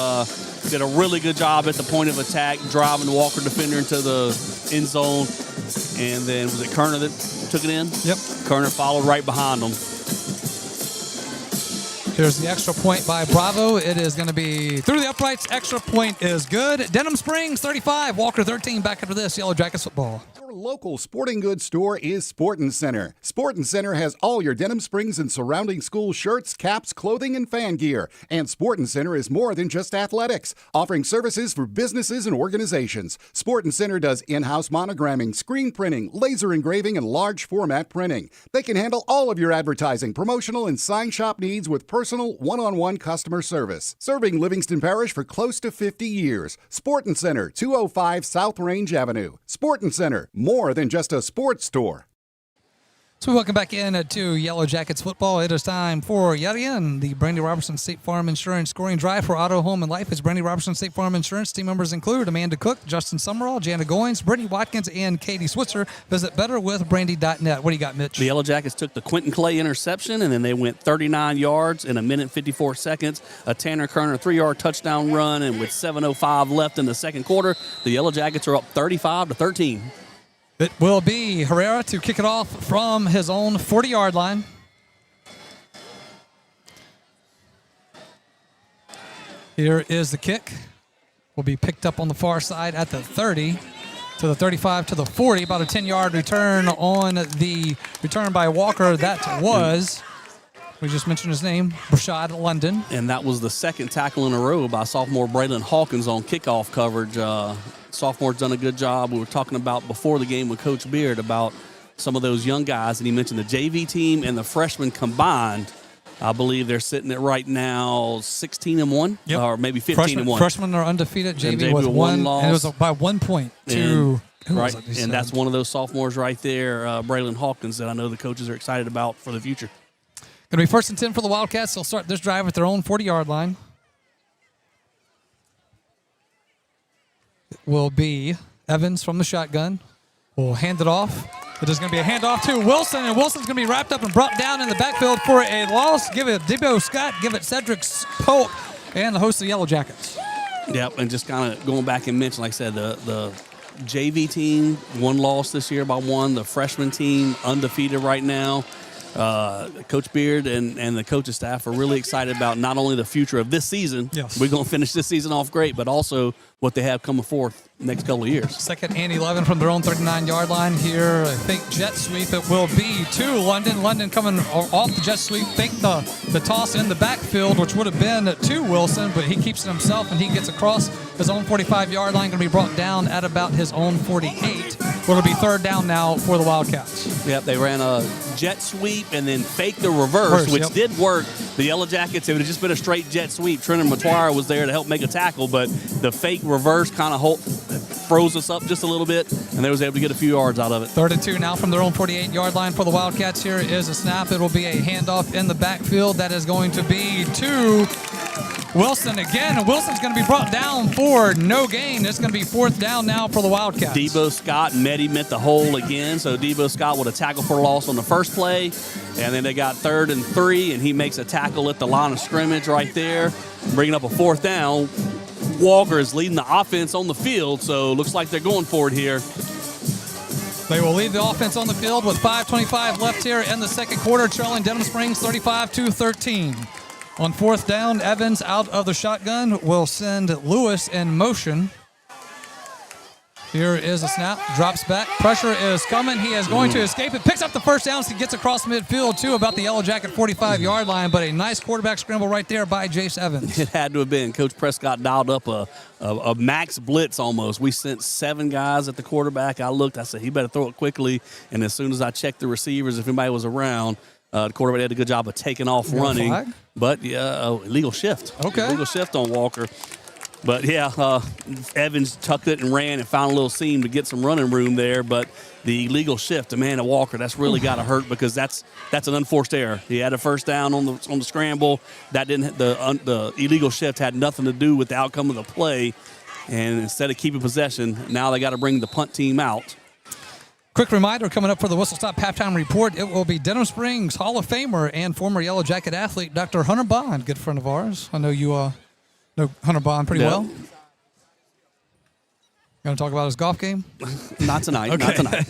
Did a really good job at the point of attack, driving the Walker defender into the end zone. And then was it Kerner that took it in? Yep. Kerner followed right behind him. Here's the extra point by Bravo. It is going to be through the uprights. Extra point is good. Denham Springs 35, Walker 13. Back after this, Yellow Jackets football. Your local sporting goods store is Sportin' Center. Sportin' Center has all your Denham Springs and surrounding school shirts, caps, clothing, and fan gear. And Sportin' Center is more than just athletics, offering services for businesses and organizations. Sportin' Center does in-house monogramming, screen printing, laser engraving, and large format printing. They can handle all of your advertising, promotional, and sign shop needs with personal, one-on-one customer service. Serving Livingston Parish for close to 50 years. Sportin' Center, 205 South Range Avenue. Sportin' Center, more than just a sports store. So welcome back in to Yellow Jackets football. It is time for, yet again, the Brandy Robertson State Farm Insurance scoring drive for auto, home, and life. It's Brandy Robertson State Farm Insurance. Team members include Amanda Cook, Justin Summerall, Jana Goins, Brittany Watkins, and Katie Switzer. Visit betterwithbrandy.net. What do you got, Mitch? The Yellow Jackets took the Quentin Clay interception, and then they went 39 yards in a minute and 54 seconds. A Tanner Kerner 3-yard touchdown run, and with 7:05 left in the second quarter, the Yellow Jackets are up 35-13. It will be Herrera to kick it off from his own 40-yard line. Here is the kick. Will be picked up on the far side at the 30 to the 35 to the 40. About a 10-yard return on the return by Walker. That was, we just mentioned his name, Rashad London. And that was the second tackle in a row by sophomore Braylon Hawkins on kickoff coverage. Sophomore's done a good job. We were talking about before the game with Coach Beard about some of those young guys, and he mentioned the JV team and the freshmen combined. I believe they're sitting at right now 16-1, yep. Or maybe 15-1. Freshmen are undefeated. JV with one loss. And it was by 1 point to right. And that's one of those sophomores right there, Braylon Hawkins, that I know the coaches are excited about for the future. Going to be 1st and 10 for the Wildcats. They'll start this drive at their own 40-yard line. It will be Evans from the shotgun. Will hand it off. It is going to be a handoff to Wilson, and Wilson's going to be wrapped up and brought down in the backfield for a loss. Give it Debo Scott, give it Cedric Polk, and the host of the Yellow Jackets. Yep, and just kind of going back and mention, like I said, the JV team, one loss this year by one. The freshman team, undefeated right now. Coach Beard and the coaching staff are really excited about not only the future of this season. Yes. We're going to finish this season off great, but also what they have coming forth next couple of years. 2nd and 11 from their own 39-yard line here. I think jet sweep. It will be to London. London coming off the jet sweep. Think the toss in the backfield, which would have been to Wilson, but he keeps it himself, and he gets across his own 45-yard line. Going to be brought down at about his own 48. It'll be 3rd down now for the Wildcats. Yep, they ran a jet sweep and then fake the reverse, which did work. The Yellow Jackets, it would have just been a straight jet sweep. Trenton Matuara was there to help make a tackle, but the fake reverse kind of froze us up just a little bit, and they was able to get a few yards out of it. 3rd and 2 now from their own 48-yard line for the Wildcats. Here is a snap. It will be a handoff in the backfield. That is going to be to Wilson again, and Wilson's going to be brought down for no gain. It's going to be 4th down now for the Wildcats. Debo Scott met the hole again, so Debo Scott with a tackle for loss on the first play, and then they got 3rd and 3, and he makes a tackle at the line of scrimmage right there, bringing up a 4th down. Walker is leading the offense on the field, so looks like they're going for it here. They will lead the offense on the field with 5:25 left here in the second quarter, trailing Denham Springs 35-13. On 4th down, Evans out of the shotgun will send Lewis in motion. Here is a snap, drops back, pressure is coming, he is going to escape it, picks up the 1st down, so he gets across midfield to about the Yellow Jacket 45-yard line, but a nice quarterback scramble right there by Jace Evans. It had to have been. Coach Prescott dialed up a max blitz almost. We sent 7 guys at the quarterback. I looked, I said, he better throw it quickly, and as soon as I checked the receivers, if anybody was around, the quarterback did a good job of taking off running. Flag? But, yeah, illegal shift. Okay. Illegal shift on Walker. But, yeah, Evans tucked it and ran and found a little seam to get some running room there. But the illegal shift, Amanda Walker, that's really got to hurt because that's an unforced error. He had a 1st down on the scramble. That didn't the illegal shift had nothing to do with the outcome of the play. And instead of keeping possession, now they got to bring the punt team out. Quick reminder coming up for the Whistle Stop Halftime Report. It will be Denham Springs Hall of Famer and former Yellow Jacket athlete, Dr. Hunter Bond, good friend of ours. I know you know Hunter Bond pretty well. Going to talk about his golf game? Not tonight. Okay. Not tonight.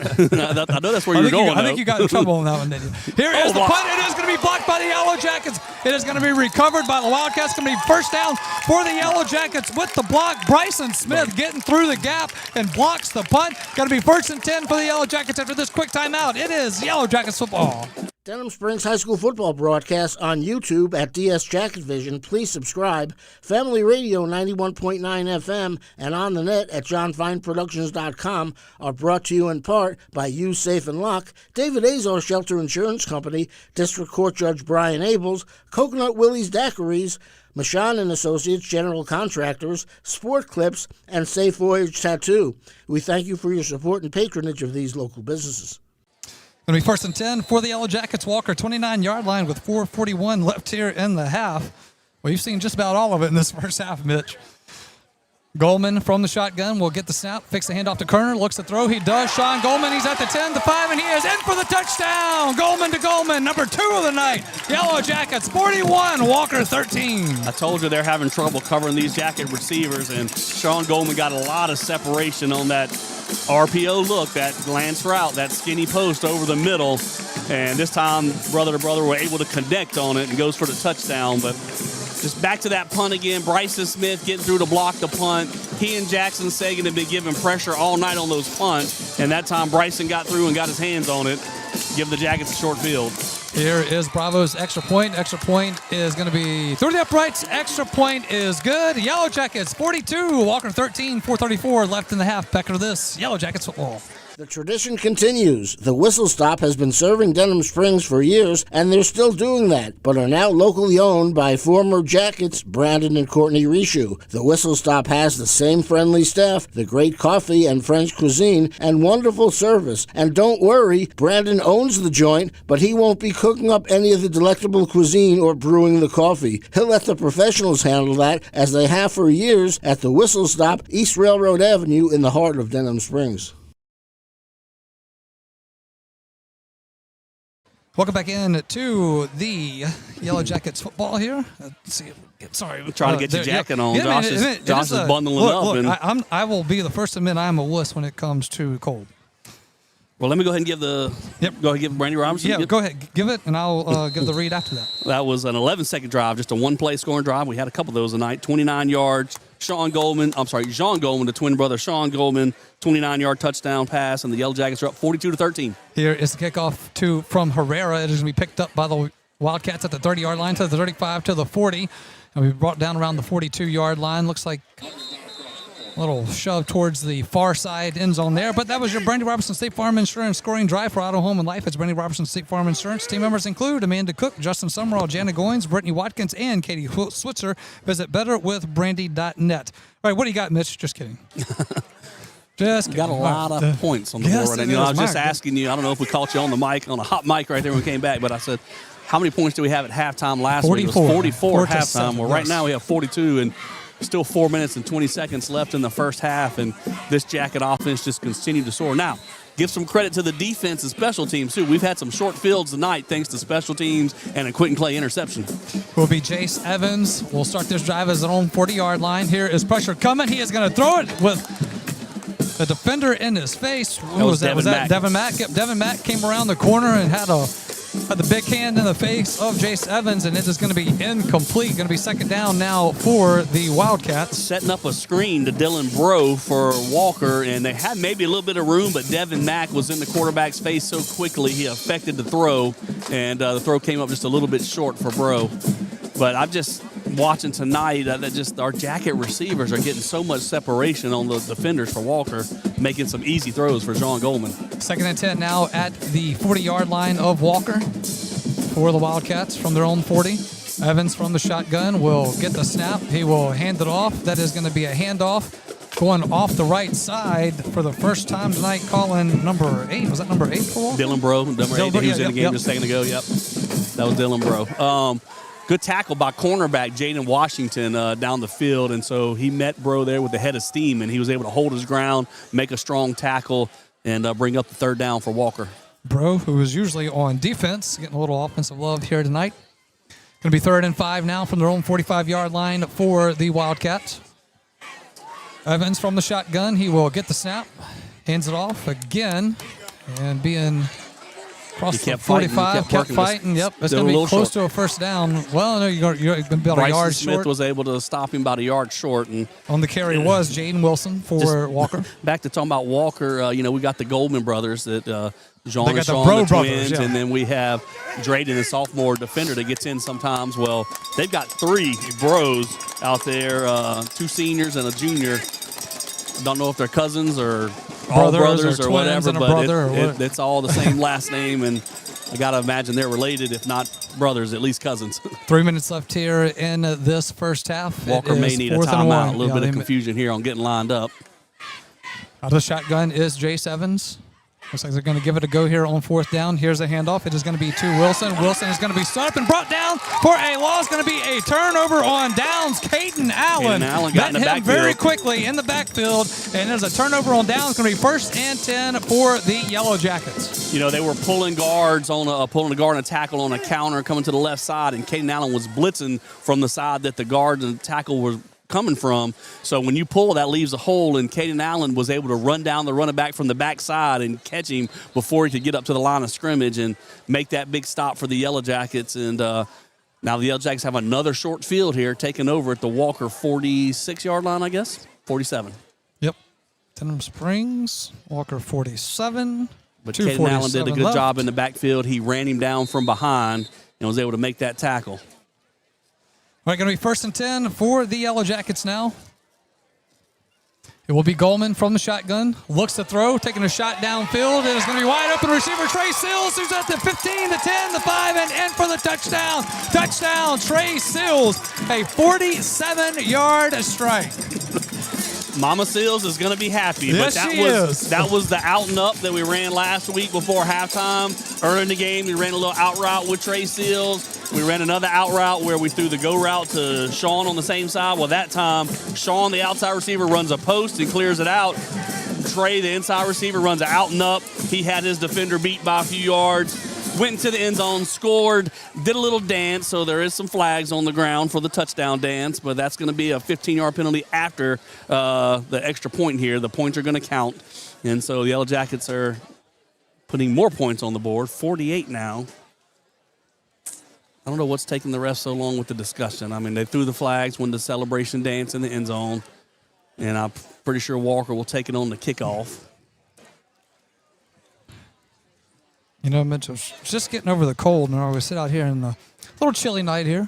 I know that's where you're going. I think you got in trouble on that one, didn't you? Here is the punt. It is going to be blocked by the Yellow Jackets. It is going to be recovered by the Wildcats. It's going to be first down for the Yellow Jackets with the block. Bryson Smith getting through the gap and blocks the punt. Going to be 1st and 10 for the Yellow Jackets after this quick timeout. It is Yellow Jackets football. Denham Springs High School football broadcast on YouTube at DS Jacket Vision. Please subscribe. Family Radio 91.9 FM and on the net at johnfineproductions.com are brought to you in part by You Safe and Lock, David Azar Shelter Insurance Company, District Court Judge Brian Abels, Coconut Willie's Daiquiris, Mashan and Associates General Contractors, Sport Clips, and Safe Voyage Tattoo. We thank you for your support and patronage of these local businesses. Going to be 1st and 10 for the Yellow Jackets. Walker, 29-yard line with 4:41 left here in the half. Well, you've seen just about all of it in this first half, Mitch. Goldman from the shotgun will get the snap, fix the handoff to Kerner, looks to throw. He does. Sean Goldman, he's at the 10, the 5, and he is in for the touchdown. Goldman to Goldman, number 2 of the night. Yellow Jackets, 41, Walker 13. I told you they're having trouble covering these Jacket receivers, and Sean Goldman got a lot of separation on that RPO look, that glance route, that skinny post over the middle. And this time, brother to brother were able to connect on it and goes for the touchdown. But just back to that punt again. Bryson Smith getting through to block the punt. He and Jackson Sagan have been giving pressure all night on those punts. And that time, Bryson got through and got his hands on it, give the Jackets a short field. Here is Bravo's extra point. Extra point is going to be through the uprights. Extra point is good. Yellow Jackets 42, Walker 13, 4:34 left in the half. Back to this Yellow Jackets football. The tradition continues. The Whistle Stop has been serving Denham Springs for years, and they're still doing that, but are now locally owned by former Jackets Brandon and Courtney Rishu. The Whistle Stop has the same friendly staff, the great coffee and French cuisine, and wonderful service. And don't worry, Brandon owns the joint, but he won't be cooking up any of the delectable cuisine or brewing the coffee. He'll let the professionals handle that, as they have for years at the Whistle Stop, East Railroad Avenue in the heart of Denham Springs. Welcome back in to the Yellow Jackets football here. Let's see. Sorry. I'm trying to get your jacket on. Yeah, Josh is bundling up. Look, and I will be the first to admit I am a wuss when it comes to cold. Well, let me go ahead and give the. Yep. Go ahead and give Brandy Robinson. Yeah, go ahead. Give it, and I'll give the read after that. That was an 11-second drive, just a one-play scoring drive. We had a couple of those tonight. 29 yards. Jean Goldman, the twin brother, Sean Goldman, 29-yard touchdown pass, and the Yellow Jackets are up 42-13. Here is the kickoff from Herrera. It is going to be picked up by the Wildcats at the 30-yard line to the 35 to the 40. And we brought down around the 42-yard line. Looks like a little shove towards the far side end zone there. But that was your Brandy Robertson State Farm Insurance scoring drive for Auto, Home, and Life. It's Brandy Robertson State Farm Insurance. Team members include Amanda Cook, Justin Summerall, Jana Goins, Brittany Watkins, and Katie Switzer. Visit betterwithbrandy.net. All right, what do you got, Mitch? Just kidding. Just got a lot of points on the board right now. I was just asking you, I don't know if we caught you on the mic, on a hot mic right there when we came back, but I said, how many points do we have at halftime last week? It was 44 at halftime. Well, right now we have 42, and still 4 minutes and 20 seconds left in the first half, and this Jacket offense just continued to soar. Now, give some credit to the defense and special teams, too. We've had some short fields tonight thanks to special teams and a Quentin Clay interception. Will be Jace Evans. We'll start this drive as an own 40-yard line. Here is pressure coming. He is going to throw it with the defender in his face. Who was that? Was that Devin Mack? Yep, Devin Mack came around the corner and had the big hand in the face of Jace Evans, and it is going to be incomplete. Going to be second down now for the Wildcats. Setting up a screen to Dylan Bro for Walker, and they had maybe a little bit of room, but Devin Mack was in the quarterback's face so quickly he affected the throw, and the throw came up just a little bit short for Bro. But I'm just watching tonight that just our Jacket receivers are getting so much separation on the defenders for Walker, making some easy throws for Sean Goldman. Second and 10 now at the 40-yard line of Walker for the Wildcats from their own 40. Evans from the shotgun will get the snap. He will hand it off. That is going to be a handoff going off the right side for the first time tonight, calling number 8. Was that number 8 for Walker? Dylan Bro, number 8. He was in the game just a second ago. Yep, that was Dylan Bro. Good tackle by cornerback Jaden Washington down the field, and so he met Bro there with the head of steam, and he was able to hold his ground, make a strong tackle, and bring up the third down for Walker. Bro, who is usually on defense, getting a little offensive love here tonight. Going to be 3rd and 5 now from their own 45-yard line for the Wildcats. Evans from the shotgun. He will get the snap, hands it off again, and being across the 45, kept fighting. Yep, it's going to be close to a first down. Well, no, you're going to be about a yard short. Smith was able to stop him about a yard short. And on the carry was Jaden Wilson for Walker. Back to talking about Walker, we got the Goldman brothers that Jean and the Sean, the twins, brothers, yeah. and then we have Drayden, the sophomore defender that gets in sometimes. Well, they've got 3 bros out there, 2 seniors and a junior. Don't know if they're cousins or all brothers or whatever, but it's all the same last name, and I got to imagine they're related, if not brothers, at least cousins. 3 minutes left here in this first half. Walker may need a timeout. A little bit of confusion here on getting lined up. Out of the shotgun is Jace Evans. Looks like they're going to give it a go here on 4th down. Here's a handoff. It is going to be to Wilson. Wilson is going to be stood up and brought down for a loss. Going to be a turnover on downs. Caden Allen met him very quickly in the backfield, and there's a turnover on downs. Going to be 1st and 10 for the Yellow Jackets. They were pulling guards on pulling a guard and a tackle on a counter coming to the left side, and Caden Allen was blitzing from the side that the guard and the tackle were coming from. So when you pull, that leaves a hole, and Caden Allen was able to run down the running back from the backside and catch him before he could get up to the line of scrimmage and make that big stop for the Yellow Jackets. And now the Yellow Jackets have another short field here, taking over at the Walker 46-yard line, I guess. 47. Yep. Denham Springs, Walker 47. But Caden Allen did a good job in the backfield. He ran him down from behind and was able to make that tackle. All right, going to be 1st and 10 for the Yellow Jackets now. It will be Goldman from the shotgun. Looks to throw, taking a shot downfield. It is going to be wide open receiver Trey Sills, who's at the 15, the 10, the 5, and in for the touchdown. Touchdown, Trey Sills, a 47-yard strike. Mama Sills is going to be happy. Yes, but that was the out and up that we ran last week before halftime. Early in the game, we ran a little out route with Trey Sills. We ran another out route where we threw the go route to Sean on the same side. Well, that time, Sean, the outside receiver, runs a post and clears it out. Trey, the inside receiver, runs an out and up. He had his defender beat by a few yards. Went into the end zone, scored, did a little dance, so there is some flags on the ground for the touchdown dance, but that's going to be a 15-yard penalty after the extra point here. The points are going to count, and so the Yellow Jackets are putting more points on the board, 48 now. I don't know what's taking the refs so long with the discussion. I mean, they threw the flags when the celebration dance in the end zone, and I'm pretty sure Walker will take it on the kickoff. Mitch, I was just getting over the cold, and I always sit out here in the little chilly night here.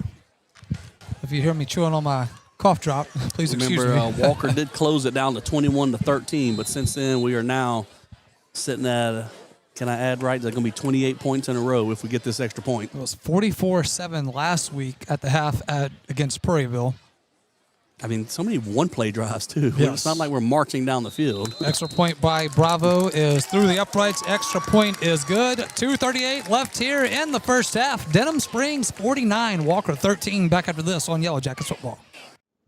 If you hear me chewing on my cough drop, please excuse me. Remember, Walker did close it down to 21-13, but since then we are now sitting at, can I add right, there's going to be 28 points in a row if we get this extra point. It was 44-7 last week at the half against Prairieville. I mean, so many one-play drives, too. Yes. It's not like we're marching down the field. Extra point by Bravo is through the uprights. Extra point is good. 2:38 left here in the first half. Denham Springs 49, Walker 13. Back after this on Yellow Jackets football.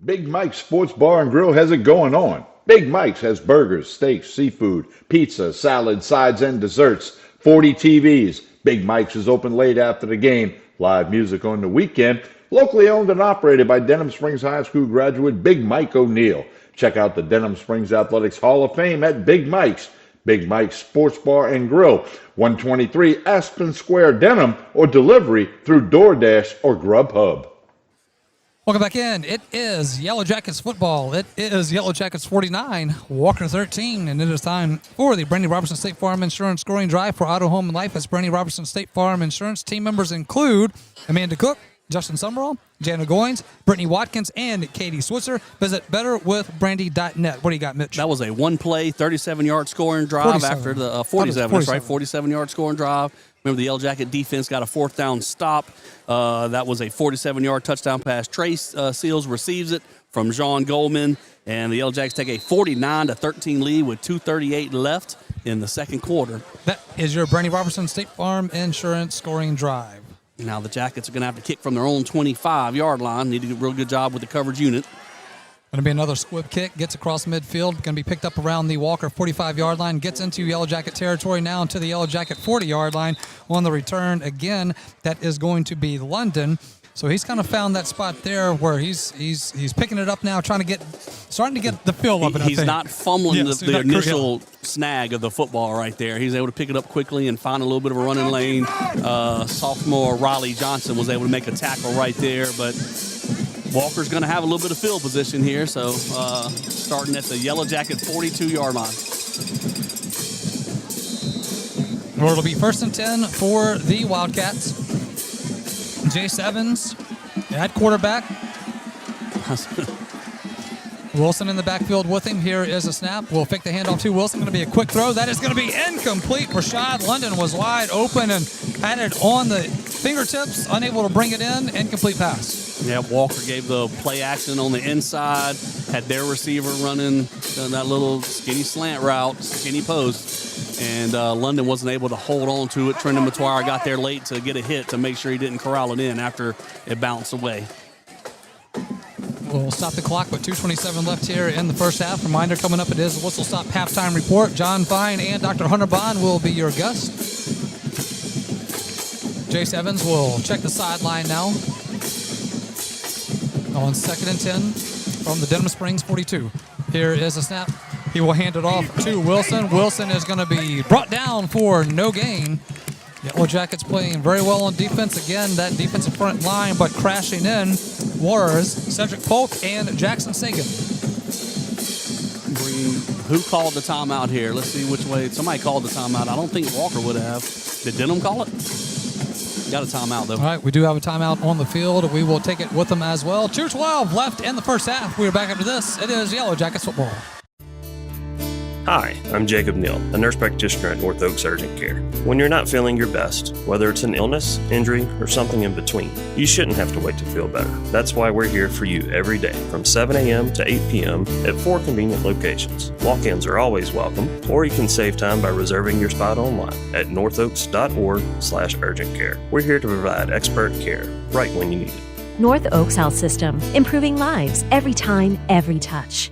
Big Mike's Sports Bar and Grill has it going on. Big Mike's has burgers, steaks, seafood, pizza, salad, sides, and desserts. 40 TVs. Big Mike's is open late after the game. Live music on the weekend. Locally owned and operated by Denham Springs High School graduate Big Mike O'Neill. Check out the Denham Springs Athletics Hall of Fame at Big Mike's. Big Mike's Sports Bar and Grill, 123 Aspen Square, Denham, or delivery through DoorDash or Grubhub. Welcome back in. It is Yellow Jackets football. It is Yellow Jackets 49, Walker 13, and it is time for the Brandy Robertson State Farm Insurance Scoring Drive for Auto, Home, and Life. As Brandy Robertson State Farm Insurance team members include Amanda Cook, Justin Summerall, Jana Goins, Brittany Watkins, and Katie Switzer. Visit betterwithbrandy.net. What do you got, Mitch? That was a one-play, 37-yard scoring drive after the 47. That's right, 47-yard scoring drive. Remember, the Yellow Jacket defense got a 4th down stop. That was a 47-yard touchdown pass. Trace Seals receives it from John Goldman, and the Yellow Jackets take a 49-13 lead with 2:38 left in the second quarter. That is your Brandy Robertson State Farm Insurance Scoring Drive. Now the Jackets are going to have to kick from their own 25-yard line. Need to do a real good job with the coverage unit. Going to be another squib kick. Gets across midfield. Going to be picked up around the Walker 45-yard line. Gets into Yellow Jacket territory now into the Yellow Jacket 40-yard line. On the return again, that is going to be London. So he's kind of found that spot there where he's picking it up now, starting to get the feel of it. He's not fumbling the initial correct. snag of the football right there. He's able to pick it up quickly and find a little bit of a running lane. Sophomore Riley Johnson was able to make a tackle right there, but Walker's going to have a little bit of field position here, so starting at the Yellow Jacket 42-yard line. Well, it'll be 1st and 10 for the Wildcats. Jace Evans at quarterback. Wilson in the backfield with him. Here is a snap. We'll fake the handoff to Wilson. Going to be a quick throw. That is going to be incomplete. Rashad London was wide open and had it on the fingertips, unable to bring it in. Incomplete pass. Yeah, Walker gave the play action on the inside, had their receiver running that little skinny slant route, skinny post, and London wasn't able to hold on to it. Trenton Matuire got there late to get a hit to make sure he didn't corral it in after it bounced away. We'll stop the clock with 2:27 left here in the first half. Reminder coming up, it is Whistle Stop Halftime Report. John Fine and Dr. Hunter Bond will be your guests. Jace Evans will check the sideline now. On 2nd and 10 from the Denham Springs 42. Here is a snap. He will hand it off to Wilson. Wilson is going to be brought down for no gain. Yellow Jackets playing very well on defense. Again, that defensive front line, but crashing in was Cedric Polk and Jackson Sagan. Who called the timeout here? Let's see which way. Somebody called the timeout. I don't think Walker would have. Did Denham call it? Got a timeout, though. All right, we do have a timeout on the field. We will take it with them as well. 2:12 left in the first half. We are back after this. It is Yellow Jackets football. Hi, I'm Jacob Neal, a nurse practitioner at North Oaks Urgent Care. When you're not feeling your best, whether it's an illness, injury, or something in between, you shouldn't have to wait to feel better. That's why we're here for you every day from 7 a.m. to 8 p.m. at 4 convenient locations. Walk-ins are always welcome, or you can save time by reserving your spot online at northoaks.org/urgent-care. We're here to provide expert care right when you need it. North Oaks Health System, improving lives every time, every touch.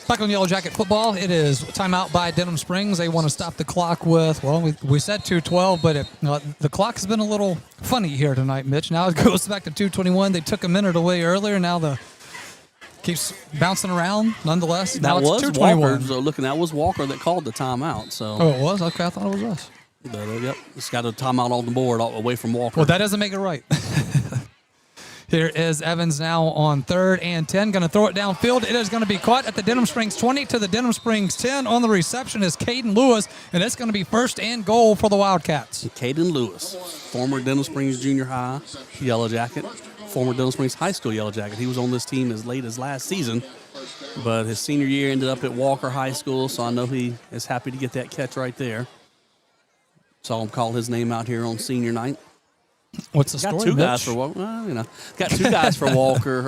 Back on Yellow Jacket football, it is timeout by Denham Springs. They want to stop the clock with, well, we said 2:12, but the clock has been a little funny here tonight, Mitch. Now it goes back to 2:21. They took a minute away earlier. Now the keeps bouncing around. Nonetheless, now it's 2:21. So that was Walker that called the timeout. So. Oh, it was? Okay, I thought it was us. But, yep, it's got a timeout on the board away from Walker. Well, that doesn't make it right. Here is Evans now on 3rd and 10. Going to throw it downfield. It is going to be caught at the Denham Springs 20 to the Denham Springs 10. On the reception is Caden Lewis, and it's going to be 1st and goal for the Wildcats. Caden Lewis, former Denham Springs Junior High Yellow Jacket, former Denham Springs High School Yellow Jacket. He was on this team as late as last season, but his senior year ended up at Walker High School, so I know he is happy to get that catch right there. Saw him call his name out here on senior night. What's the story, Got two Mitch? guys for Walker. Got two guys for Walker.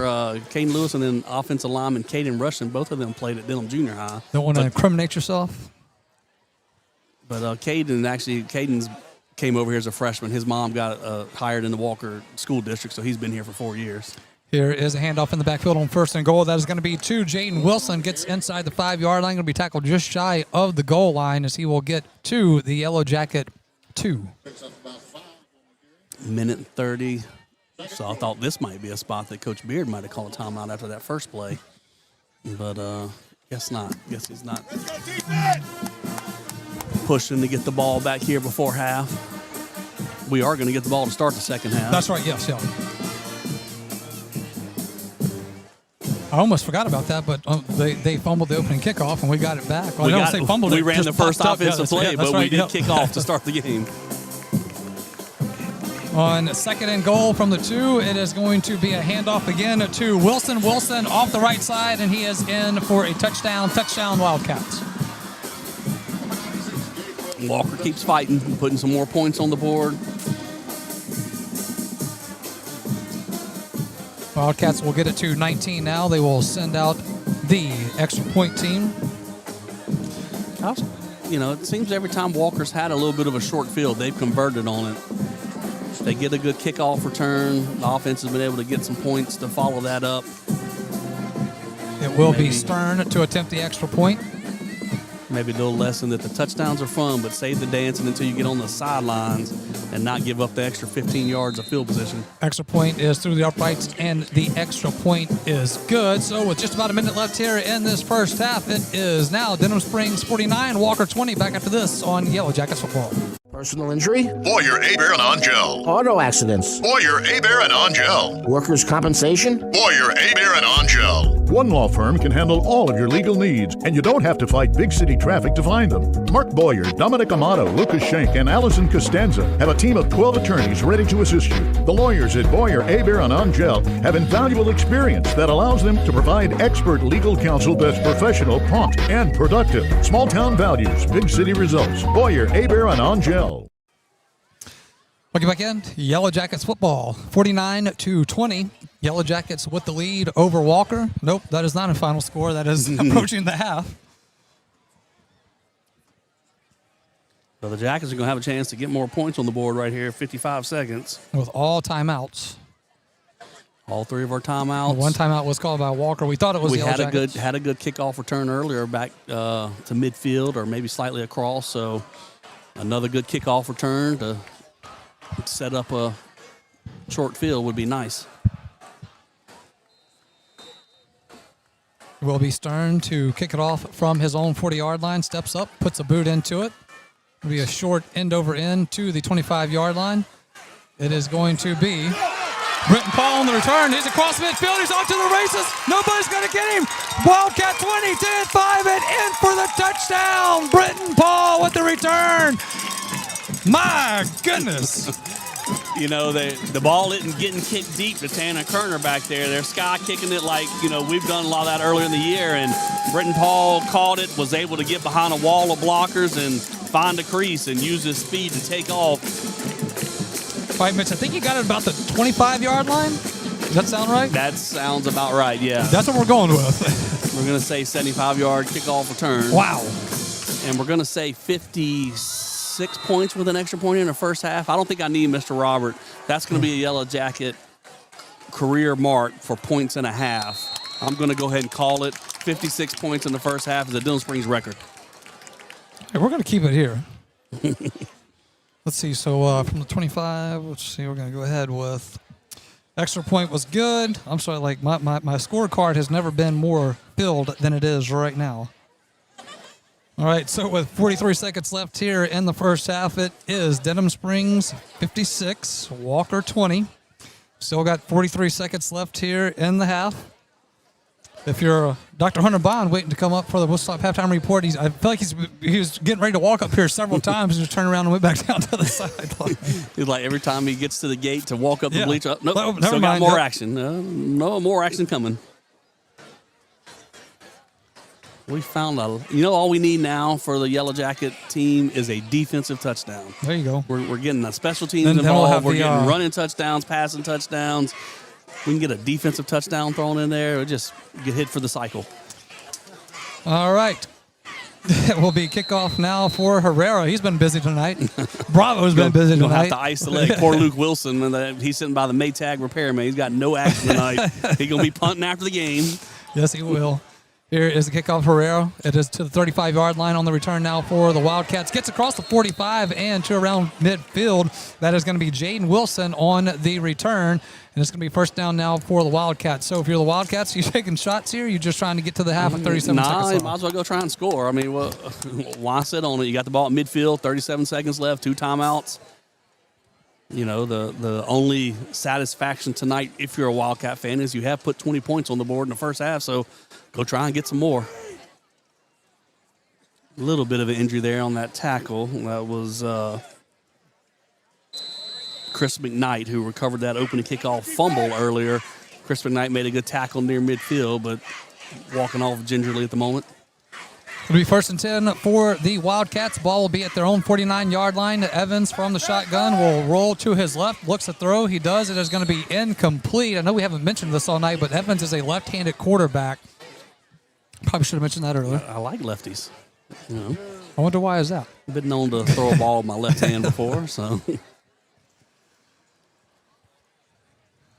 Caden Lewis and then offensive lineman Caden Rushing. Both of them played at Denham Junior High. Don't want to incriminate yourself. But Caden's came over here as a freshman. His mom got hired in the Walker School District, so he's been here for 4 years. Here is a handoff in the backfield on 1st and goal. That is going to be to Jaden Wilson. Gets inside the 5-yard line. Going to be tackled just shy of the goal line as he will get to the Yellow Jacket 2. Minute 30. So I thought this might be a spot that Coach Beard might have called a timeout after that first play. But guess not. Guess he's not pushing to get the ball back here before half. We are going to get the ball to start the second half. That's right, yes, yeah. I almost forgot about that, but they fumbled the opening kickoff, and we got it back. Well, we ran the first offensive play, but we did kick off to start the game. On 2nd and goal from the 2, it is going to be a handoff again to Wilson. Wilson off the right side, and he is in for a touchdown. Touchdown, Wildcats. Walker keeps fighting, putting some more points on the board. Wildcats will get it to 19 now. They will send out the extra point team. It seems every time Walker's had a little bit of a short field, they've converted on it. They get a good kickoff return. The offense has been able to get some points to follow that up. It will be Stern to attempt the extra point. Maybe a little lesson that the touchdowns are fun, but save the dancing until you get on the sidelines and not give up the extra 15 yards of field position. Extra point is through the uprights, and the extra point is good. So with just about a minute left here in this first half, it is now Denham Springs 49, Walker 20. Back after this on Yellow Jackets football. Personal injury? Boyer, Abear, and Angel. Auto accidents? Boyer, Abear, and Angel. Workers' compensation? Boyer, Abear, and Angel. One law firm can handle all of your legal needs, and you don't have to fight big city traffic to find them. Mark Boyer, Dominic Amato, Lucas Schenk, and Allison Costanza have a team of 12 attorneys ready to assist you. The lawyers at Boyer, Abear, and Angel have invaluable experience that allows them to provide expert legal counsel that's professional, prompt, and productive. Small town values, big city results. Boyer, Abear, and Angel. Welcome back in. Yellow Jackets football, 49-20. Yellow Jackets with the lead over Walker. Nope, that is not a final score. That is approaching the half. So the Jackets are going to have a chance to get more points on the board right here, 55 seconds. With all timeouts. All three of our timeouts. One timeout was called by Walker. We thought it was the Yellow Jackets. had a good kickoff return earlier back to midfield or maybe slightly across. So another good kickoff return to set up a short field would be nice. It will be Stern to kick it off from his own 40-yard line. Steps up, puts a boot into it. It'll be a short end over end to the 25-yard line. It is going to be Brenton Paul on the return. He's across midfield. He's off to the races. Nobody's going to get him. Wildcat 20, 10, 5, and in for the touchdown. Brenton Paul with the return. My goodness. You know, the ball isn't getting kicked deep to Tanner Kerner back there. They're sky kicking it like, you know, we've done a lot of that earlier in the year. And Brenton Paul caught it, was able to get behind a wall of blockers and find a crease and use his speed to take off. All right, Mitch, I think you got it about the 25-yard line. Does that sound right? That sounds about right, yeah. That's what we're going with. We're going to say 75-yard kickoff return. Wow. And we're going to say 56 points with an extra point in the first half. I don't think I need Mr. Robert. That's going to be a Yellow Jacket career mark for points and a half. I'm going to go ahead and call it. 56 points in the first half is a Denham Springs record. Hey, we're going to keep it here. Let's see. So from the 25, let's see. We're going to go ahead with extra point was good. I'm sorry, like my scorecard has never been more filled than it is right now. All right, so with 43 seconds left here in the first half, it is Denham Springs 56, Walker 20. Still got 43 seconds left here in the half. If you're Dr. Hunter Bond waiting to come up for the Whistle Stop halftime report, I feel like he was getting ready to walk up here several times and just turned around and went back down to the sideline. He's like every time he gets to the gate to walk up the bleacher. Nope, never still mind. got more action. No more action coming. We found all we need now for the Yellow Jacket team is a defensive touchdown. There you go. We're getting the special teams involved. We're getting running touchdowns, passing touchdowns. We can get a defensive touchdown thrown in there or just get hit for the cycle. All right. It will be kickoff now for Herrera. He's been busy tonight. Bravo's been busy tonight. You'll have to ice the leg. Poor Luke Wilson. He's sitting by the Maytag repairman. He's got no action tonight. He's going to be punting after the game. Yes, he will. Here is the kickoff, Herrera. It is to the 35-yard line on the return now for the Wildcats. Gets across the 45 and to around midfield. That is going to be Jaden Wilson on the return. And it's going to be first down now for the Wildcats. So if you're the Wildcats, you taking shots here? You're just trying to get to the half of 37 seconds Nah, left? you might as well go try and score. I mean, why sit on it? You got the ball at midfield, 37 seconds left, 2 timeouts. You know, the only satisfaction tonight, if you're a Wildcat fan, is you have put 20 points on the board in the first half, so go try and get some more. A little bit of an injury there on that tackle. That was Chris McKnight, who recovered that opening kickoff fumble earlier. Chris McKnight made a good tackle near midfield, but walking off gingerly at the moment. It'll be first and 10 for the Wildcats. Ball will be at their own 49-yard line. Evans from the shotgun will roll to his left, looks to throw. He does. It is going to be incomplete. I know we haven't mentioned this all night, but Evans is a left-handed quarterback. Probably should have mentioned that earlier. I like lefties. You know. I wonder why is that? I've been known to throw a ball with my left hand before, so.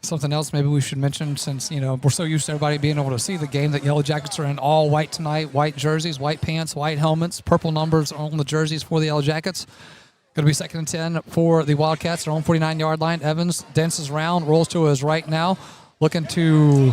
Something else maybe we should mention, since we're so used to everybody being able to see the game, that Yellow Jackets are in all white tonight. White jerseys, white pants, white helmets, purple numbers on the jerseys for the Yellow Jackets. Going to be 2nd and 10 for the Wildcats. Their own 49-yard line. Evans dances around, rolls to his right now, looking to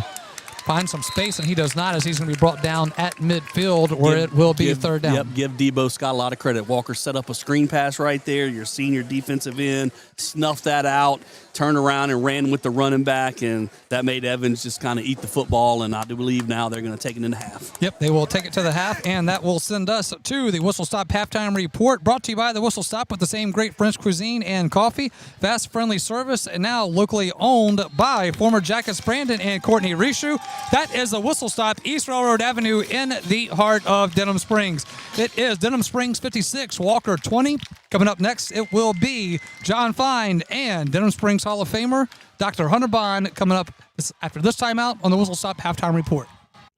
find some space, and he does not, as he's going to be brought down at midfield, where it will be a 3rd down. Yep, give Debo Scott a lot of credit. Walker set up a screen pass right there. Your senior defensive end snuffed that out, turned around and ran with the running back, and that made Evans just kind of eat the football, and I do believe now they're going to take it into half. Yep, they will take it to the half, and that will send us to the Whistle Stop Halftime Report, brought to you by the Whistle Stop, with the same great French cuisine and coffee, fast, friendly service, and now locally owned by former Jackets Brandon and Courtney Rishu. That is the Whistle Stop, East Railroad Avenue in the heart of Denham Springs. It is Denham Springs 56, Walker 20. Coming up next, it will be John Fine and Denham Springs Hall of Famer Dr. Hunter Bond coming up after this timeout on the Whistle Stop Halftime Report.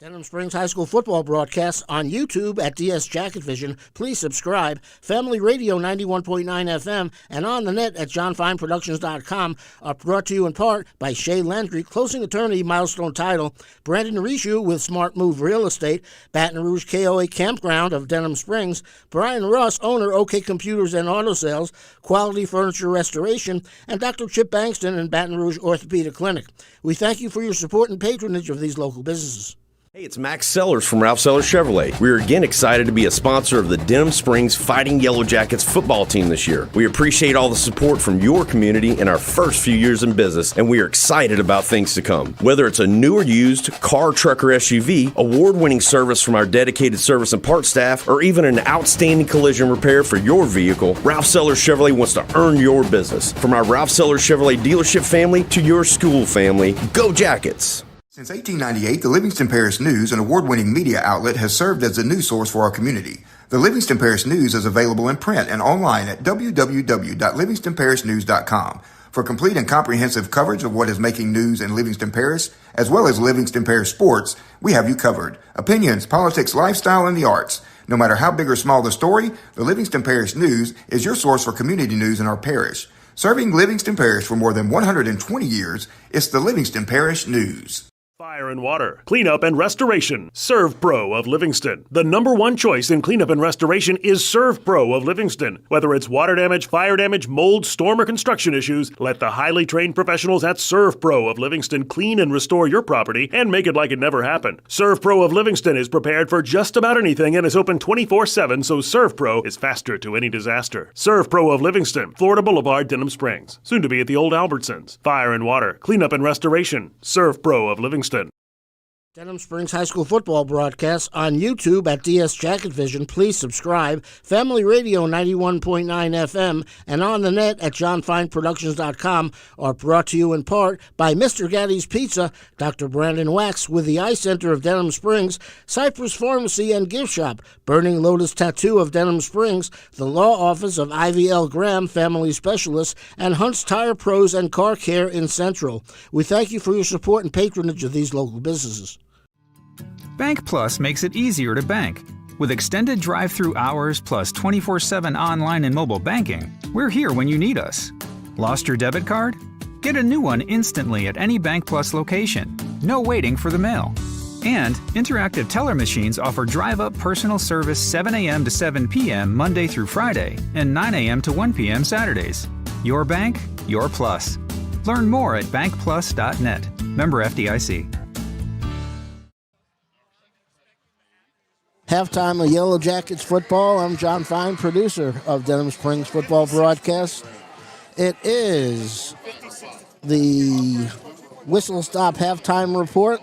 Denham Springs High School football broadcasts on YouTube at DS Jacket Vision. Please subscribe. Family Radio 91.9 FM and on the net at johnfineproductions.com are brought to you in part by Shay Landry, closing attorney, milestone title, Brandon Rishu with Smart Move Real Estate, Baton Rouge KOA Campground of Denham Springs, Brian Ross, owner OK Computers and Auto Sales, Quality Furniture Restoration, and Dr. Chip Bankston and Baton Rouge Orthopedic Clinic. We thank you for your support and patronage of these local businesses. Hey, it's Max Sellers from Ralph Sellers Chevrolet. We are again excited to be a sponsor of the Denham Springs Fighting Yellow Jackets football team this year. We appreciate all the support from your community in our first few years in business, and we are excited about things to come. Whether it's a new or used car, truck, or SUV, award-winning service from our dedicated service and parts staff, or even an outstanding collision repair for your vehicle, Ralph Sellers Chevrolet wants to earn your business. From our Ralph Sellers Chevrolet dealership family to your school family, go Jackets! Since 1898, the Livingston Parish News, an award-winning media outlet, has served as the news source for our community. The Livingston Parish News is available in print and online at www.livingstonparishnews.com. For complete and comprehensive coverage of what is making news in Livingston Parish, as well as Livingston Parish sports, we have you covered. Opinions, politics, lifestyle, and the arts. No matter how big or small the story, the Livingston Parish News is your source for community news in our parish. Serving Livingston Parish for more than 120 years, it's the Livingston Parish News. Fire and water, cleanup and restoration. Serve Pro of Livingston. The #1 choice in cleanup and restoration is Serve Pro of Livingston. Whether it's water damage, fire damage, mold, storm, or construction issues, let the highly trained professionals at Serve Pro of Livingston clean and restore your property and make it like it never happened. Serve Pro of Livingston is prepared for just about anything and is open 24/7, so Serve Pro is faster to any disaster. Serve Pro of Livingston, Florida Boulevard, Denham Springs. Soon to be at the old Albertsons. Fire and water, cleanup and restoration. Serve Pro of Livingston. Denham Springs High School football broadcasts on YouTube at DS Jacket Vision. Please subscribe. Family Radio 91.9 FM and on the net at johnfineproductions.com are brought to you in part by Mr. Gaddy's Pizza, Dr. Brandon Wax with the Eye Center of Denham Springs, Cypress Pharmacy and Gift Shop, Burning Lotus Tattoo of Denham Springs, the Law Office of Ivy L. Graham, Family Specialist, and Hunt's Tire Pros and Car Care in Central. We thank you for your support and patronage of these local businesses. Bank Plus makes it easier to bank. With extended drive-through hours plus 24/7 online and mobile banking, we're here when you need us. Lost your debit card? Get a new one instantly at any Bank Plus location. No waiting for the mail. And interactive teller machines offer drive-up personal service 7 a.m. to 7 p.m. Monday through Friday and 9 a.m. to 1 p.m. Saturdays. Your bank, your plus. Learn more at bankplus.net. Member FDIC. Halftime of Yellow Jackets football. I'm John Fine, producer of Denham Springs football broadcast. It is the Whistle Stop Halftime Report,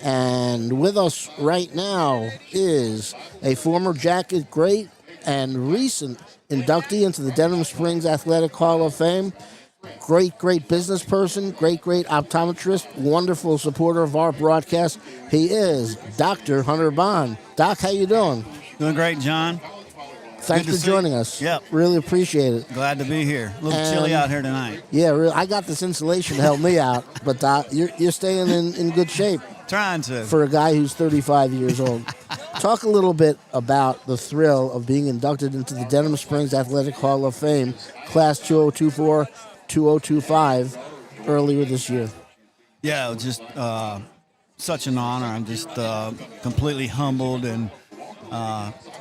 and with us right now is a former Jacket great and recent inductee into the Denham Springs Athletic Hall of Fame. Great business person, great optometrist, wonderful supporter of our broadcast. He is Dr. Hunter Bond. Doc, how you doing? Doing great, John. Thanks for joining us. Yep. Really appreciate it. Glad to be here. A little chilly out here tonight. Yeah, really. I got this insulation to help me out, but Doc, you're staying in good shape. Trying to. For a guy who's 35 years old. Talk a little bit about the thrill of being inducted into the Denham Springs Athletic Hall of Fame, Class 2024-2025, earlier this year. Yeah, it was just such an honor. I'm just completely humbled and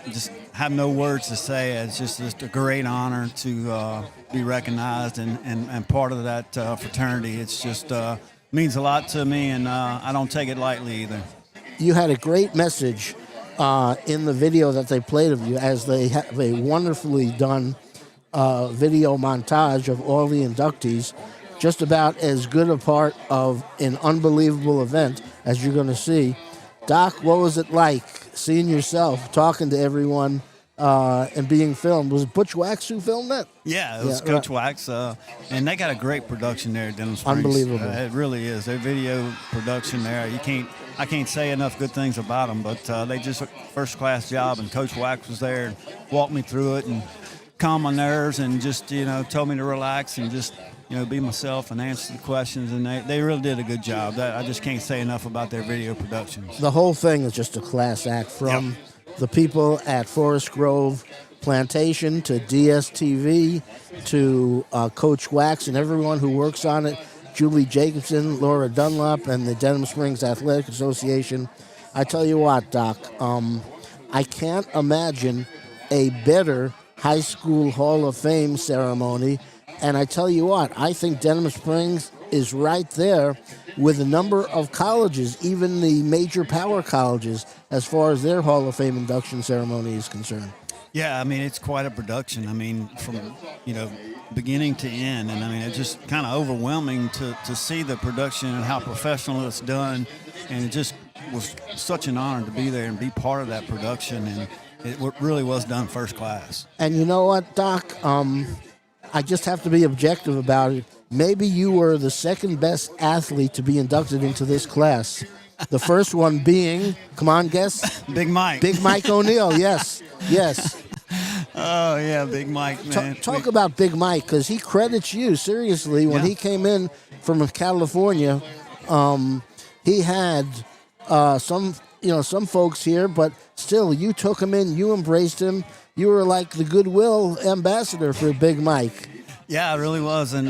just have no words to say. It's just a great honor to be recognized and part of that fraternity. It's just means a lot to me, and I don't take it lightly either. You had a great message in the video that they played of you, as they have a wonderfully done video montage of all the inductees. Just about as good a part of an unbelievable event as you're going to see. Doc, what was it like seeing yourself talking to everyone and being filmed? Was it Butch Wax who filmed that? Yeah, it was Coach Wax, and they got a great production there at Denham Springs. Unbelievable. It really is. Their video production there, I can't say enough good things about them, but they just a first-class job, and Coach Wax was there and walked me through it and calmed my nerves and just, told me to relax and just, be myself and answer the questions, and they really did a good job. I just can't say enough about their video productions. The whole thing is just a class act, from the people at Forest Grove Plantation to DSTV to Coach Wax and everyone who works on it, Julie Jacobson, Laura Dunlop, and the Denham Springs Athletic Association. I tell you what, Doc, I can't imagine a better high school Hall of Fame ceremony. And I tell you what, I think Denham Springs is right there with a number of colleges, even the major power colleges, as far as their Hall of Fame induction ceremony is concerned. Yeah, it's quite a production. From, beginning to end. And, it's just kind of overwhelming to see the production and how professional it's done. And it just was such an honor to be there and be part of that production. And it really was done first class. And you know what, Doc? I just have to be objective about it. Maybe you were the second best athlete to be inducted into this class. The first one being, come on, guess? Big Mike. Big Mike O'Neill, yes. Oh, yeah, Big Mike, man. Talk about Big Mike, because he credits you, seriously. When he came in from California, he had some folks here, but still, you took him in, you embraced him. You were like the goodwill ambassador for Big Mike. Yeah, it really was, and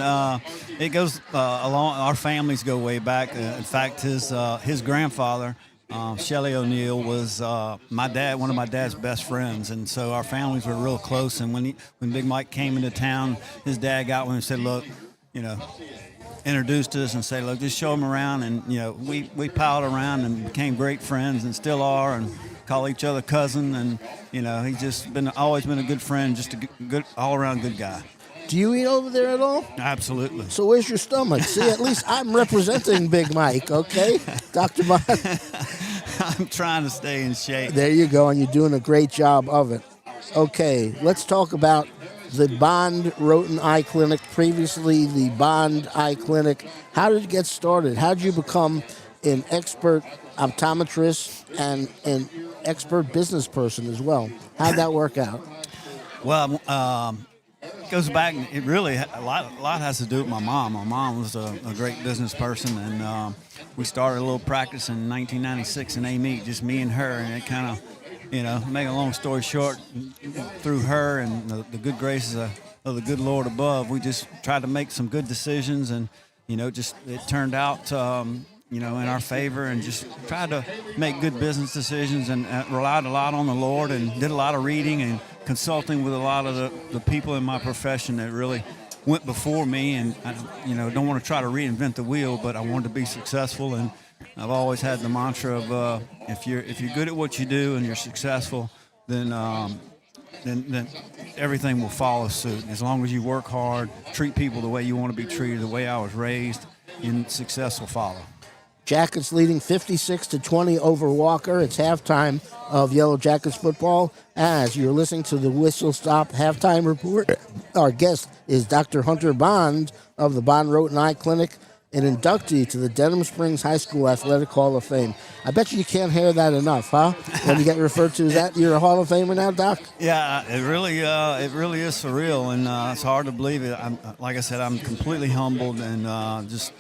it goes along. Our families go way back. In fact, his grandfather, Shelley O'Neill, was my dad, one of my dad's best friends, and so our families were real close. And when Big Mike came into town, his dad got with him and said, "Look, introduced us and said, look, just show him around." And we piled around and became great friends, and still are, and call each other cousin. And he's just always been a good friend, just a good all-around good guy. Do you eat over there at all? Absolutely. So where's your stomach? See, at least I'm representing Big Mike, okay, Dr. Bond? I'm trying to stay in shape. There you go, and you're doing a great job of it. Okay, let's talk about the Bond Roten Eye Clinic, previously the Bond Eye Clinic. How did it get started? How did you become an expert optometrist and an expert business person as well? How did that work out? Well, it goes back. It really a lot has to do with my mom. My mom was a great business person, and we started a little practice in 1996 in Amite, just me and her, and it kind of, make a long story short, through her and the good graces of the good Lord above, we just tried to make some good decisions, and just it turned out in our favor, and just tried to make good business decisions, and relied a lot on the Lord, and did a lot of reading and consulting with a lot of the people in my profession that really went before me. And I, don't want to try to reinvent the wheel, but I wanted to be successful. And I've always had the mantra of if you're good at what you do and you're successful, then everything will follow suit. As long as you work hard, treat people the way you want to be treated, the way I was raised, and success will follow. Jackets leading 56-20 over Walker. It's halftime of Yellow Jackets football. As you're listening to the Whistle Stop Halftime Report, our guest is Dr. Hunter Bond of the Bond Roten Eye Clinic, an inductee to the Denham Springs High School Athletic Hall of Fame. I bet you can't hear that enough, huh? When you get referred to as that, you're a Hall of Famer now, Doc? Yeah, it really is surreal, and it's hard to believe it. Like I said, I'm completely humbled, and just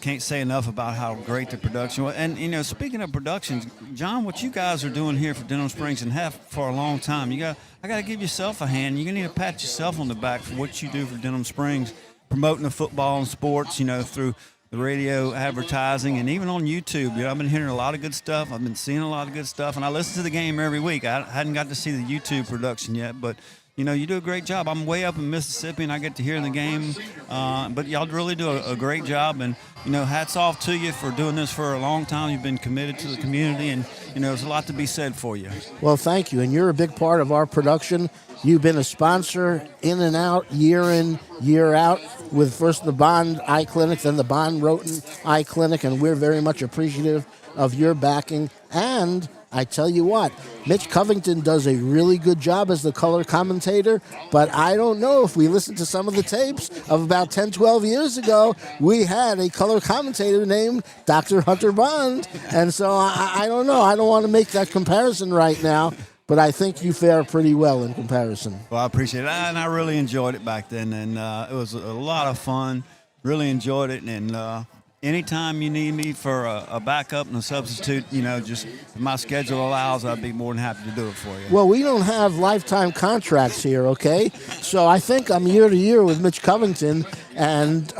can't say enough about how great the production was. And, speaking of productions, John, what you guys are doing here for Denham Springs and have for a long time, I got to give yourself a hand. You're going to need to pat yourself on the back for what you do for Denham Springs, promoting the football and sports, through the radio advertising, and even on YouTube. I've been hearing a lot of good stuff. I've been seeing a lot of good stuff, and I listen to the game every week. I hadn't got to see the YouTube production yet, but you do a great job. I'm way up in Mississippi, and I get to hear the game. But y'all really do a great job, and hats off to you for doing this for a long time. You've been committed to the community, and there's a lot to be said for you. Well, thank you, and you're a big part of our production. You've been a sponsor in and out, year in, year out, with first the Bond Eye Clinic, then the Bond Roten Eye Clinic, and we're very much appreciative of your backing. And I tell you what, Mitch Covington does a really good job as the color commentator, but I don't know if we listen to some of the tapes of about 10, 12 years ago, we had a color commentator named Dr. Hunter Bond. And so I don't know. I don't want to make that comparison right now, but I think you fare pretty well in comparison. Well, I appreciate it, and I really enjoyed it back then, and it was a lot of fun. Really enjoyed it, and anytime you need me for a backup and a substitute, just if my schedule allows, I'd be more than happy to do it for you. Well, we don't have lifetime contracts here, okay? So I think I'm year to year with Mitch Covington, and,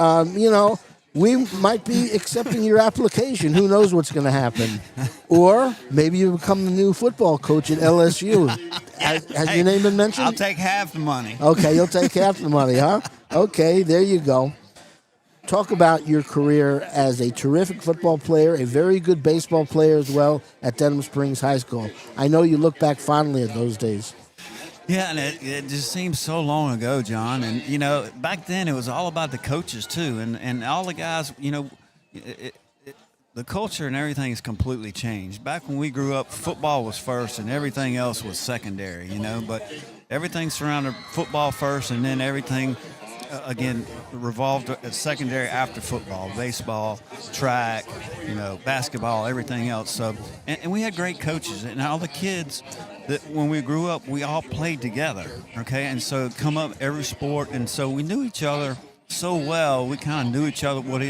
we might be accepting your application. Who knows what's going to happen? Or maybe you become the new football coach at LSU. Has your name been mentioned? I'll take half the money. Okay, you'll take half the money, huh? Okay, there you go. Talk about your career as a terrific football player, a very good baseball player as well at Denham Springs High School. I know you look back fondly at those days. Yeah, and it just seems so long ago, John. And, back then it was all about the coaches, too. And all the guys, the culture and everything has completely changed. Back when we grew up, football was first and everything else was secondary, But everything surrounded football first, and then everything again, revolved at secondary after football, baseball, track, basketball, everything else. So, and we had great coaches, and all the kids that when we grew up, we all played together, okay? And so come up every sport, and so we knew each other so well, we kind of knew each other what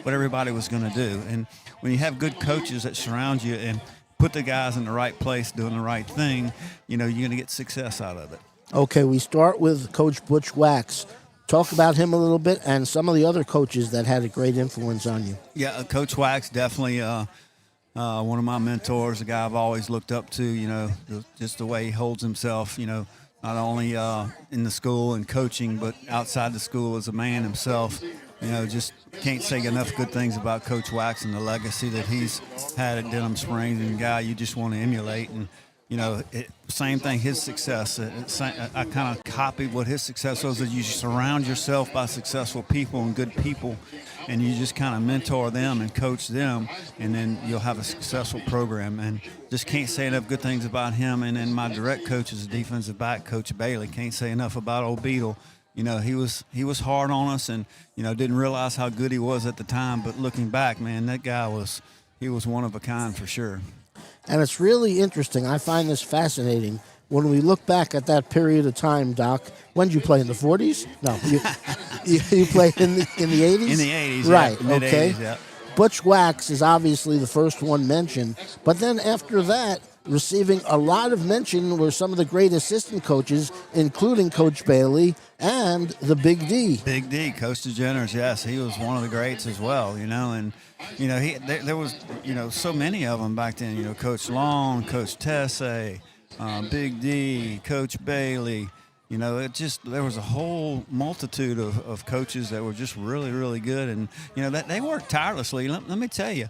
everybody was going to do. And when you have good coaches that surround you and put the guys in the right place doing the right thing, you're going to get success out of it. Okay, we start with Coach Butch Wax. Talk about him a little bit and some of the other coaches that had a great influence on you. Yeah, Coach Wax, definitely one of my mentors, a guy I've always looked up to, just the way he holds himself, not only in the school and coaching, but outside the school as a man himself. Just can't say enough good things about Coach Wax and the legacy that he's had at Denham Springs, and a guy you just want to emulate. And same thing, his success. I kind of copied what his success was, that you surround yourself by successful people and good people, and you just kind of mentor them and coach them, and then you'll have a successful program. And just can't say enough good things about him. And then my direct coach is a defensive back, Coach Bailey. Can't say enough about old Beetle. He was hard on us, and didn't realize how good he was at the time. But looking back, man, that guy was one of a kind for sure. And it's really interesting. I find this fascinating. When we look back at that period of time, Doc, when did you play, in the 40s? No, you played in the 80s? In the 80s, right? Yeah. Okay. Mid-80s, yeah. Butch Wax is obviously the first one mentioned, but then after that, receiving a lot of mention were some of the great assistant coaches, including Coach Bailey and the Big D. Big D, Coach DeGeneres, yes, he was one of the greats as well, and there was so many of them back then. Coach Long, Coach Tesse, Big D, Coach Bailey. There was a whole multitude of coaches that were just really, really good, and that they worked tirelessly. Let me tell you,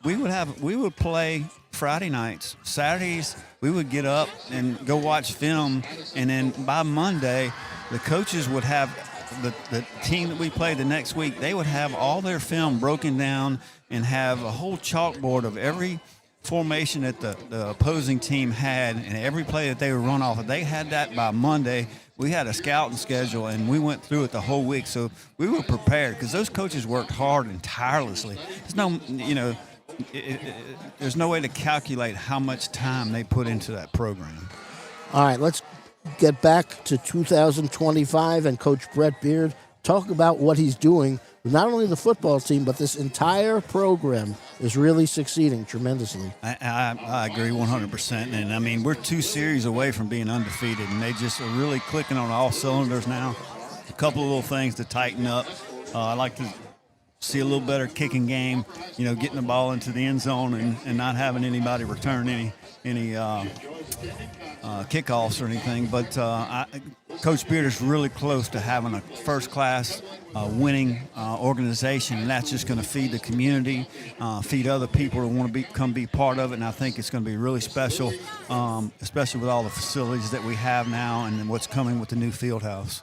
we would play Friday nights. Saturdays we would get up and go watch film, and then by Monday the coaches would have the team that we played the next week. They would have all their film broken down and have a whole chalkboard of every formation that the opposing team had and every play that they would run off. If they had that by Monday, we had a scouting schedule, and we went through it the whole week. So we were prepared because those coaches worked hard and tirelessly. There's no way to calculate how much time they put into that program. All right, let's get back to 2025 and Coach Brett Beard. Talk about what he's doing. Not only the football team, but this entire program is really succeeding tremendously. I agree 100%. And, I mean, we're 2 series away from being undefeated, and they just are really clicking on all cylinders now. A couple of little things to tighten up. I like to see a little better kicking game, getting the ball into the end zone and not having anybody return any kickoffs or anything. But Coach Beard is really close to having a first-class winning organization, and that's just going to feed the community, feed other people who want to come be part of it. And I think it's going to be really special, especially with all the facilities that we have now and what's coming with the new field house.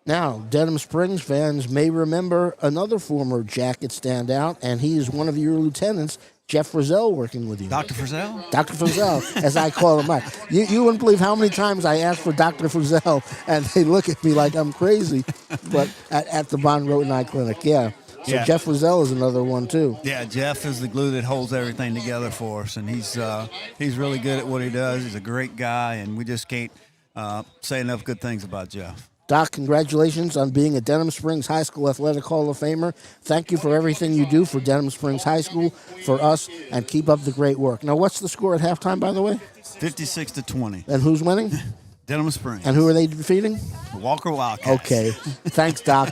Now, Denham Springs fans may remember another former Jacket standout, and he is one of your lieutenants, Jeff Frizzell, working with you. Dr. Frizzell? Dr. Frizzell, as I call him. You wouldn't believe how many times I ask for Dr. Frizzell, and they look at me like I'm crazy, but at the Von Roten Eye Clinic, yeah. So Yeah. Jeff Frizzell is another one, too. Yeah, Jeff is the glue that holds everything together for us, and he's really good at what he does. He's a great guy, and we just can't say enough good things about Jeff. Doc, congratulations on being a Denham Springs High School Athletic Hall of Famer. Thank you for everything you do for Denham Springs High School, for us, and keep up the great work. Now, what's the score at halftime, by the way? 56-20. And who's winning? Denham Springs. And who are they defeating? Walker Wildcats. Okay. Thanks, Doc.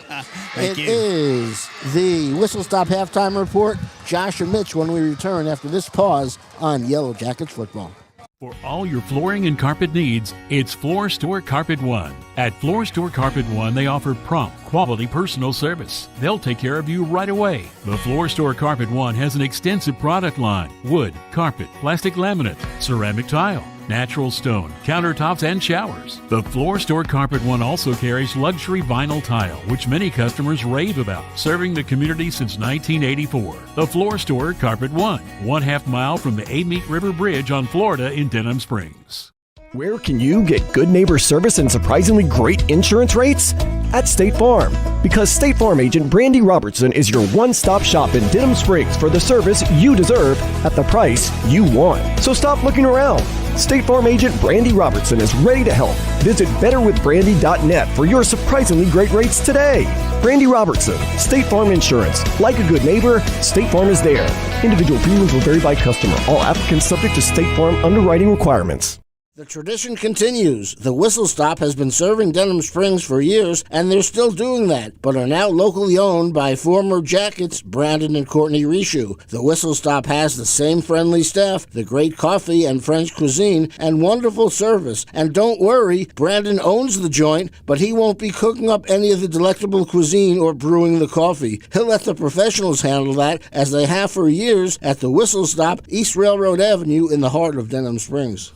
Thank It you. is the Whistle Stop Halftime Report. Josh and Mitch when we return after this pause on Yellow Jackets football. For all your flooring and carpet needs, it's Floor Store Carpet One. At Floor Store Carpet One, they offer prompt, quality personal service. They'll take care of you right away. The Floor Store Carpet One has an extensive product line: wood, carpet, plastic laminate, ceramic tile, natural stone, countertops, and showers. The Floor Store Carpet One also carries luxury vinyl tile, which many customers rave about, serving the community since 1984. The Floor Store Carpet One, 1/2 mile from the Amite River Bridge on Florida in Denham Springs. Where can you get good neighbor service and surprisingly great insurance rates? At State Farm. Because State Farm agent Brandy Robertson is your one-stop shop in Denham Springs for the service you deserve at the price you want. So stop looking around. State Farm agent Brandy Robertson is ready to help. Visit betterwithbrandy.net for your surprisingly great rates today. Brandy Robertson, State Farm Insurance. Like a good neighbor, State Farm is there. Individual premiums will vary by customer. All applicants subject to State Farm underwriting requirements. The tradition continues. The Whistle Stop has been serving Denham Springs for years, and they're still doing that, but are now locally owned by former Jackets Brandon and Courtney Rishu. The Whistle Stop has the same friendly staff, the great coffee and French cuisine, and wonderful service. And don't worry, Brandon owns the joint, but he won't be cooking up any of the delectable cuisine or brewing the coffee. He'll let the professionals handle that, as they have for years at the Whistle Stop, East Railroad Avenue in the heart of Denham Springs.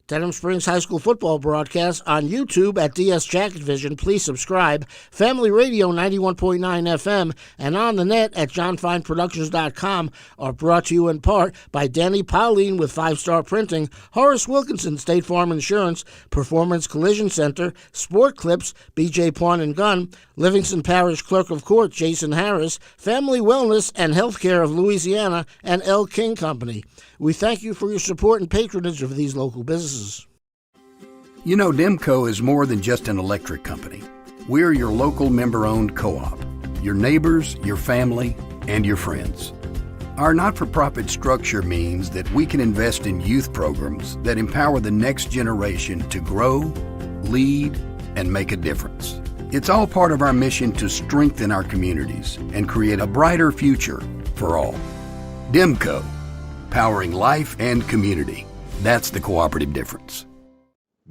Denham Springs High School football broadcast on YouTube at DS Jacket Vision. Please subscribe. Family Radio 91.9 FM and on the net at johnfineproductions.com are brought to you in part by Danny Pauline with 5 Star Printing, Horace Wilkinson, State Farm Insurance, Performance Collision Center, Sport Clips, BJ Pawn and Gun, Livingston Parish Clerk of Court Jason Harris, Family Wellness and Healthcare of Louisiana, and L. King Company. We thank you for your support and patronage of these local businesses. You know, Demco is more than just an electric company. We're your local member-owned co-op, your neighbors, your family, and your friends. Our not-for-profit structure means that we can invest in youth programs that empower the next generation to grow, lead, and make a difference. It's all part of our mission to strengthen our communities and create a brighter future for all. Demco, powering life and community. That's the cooperative difference.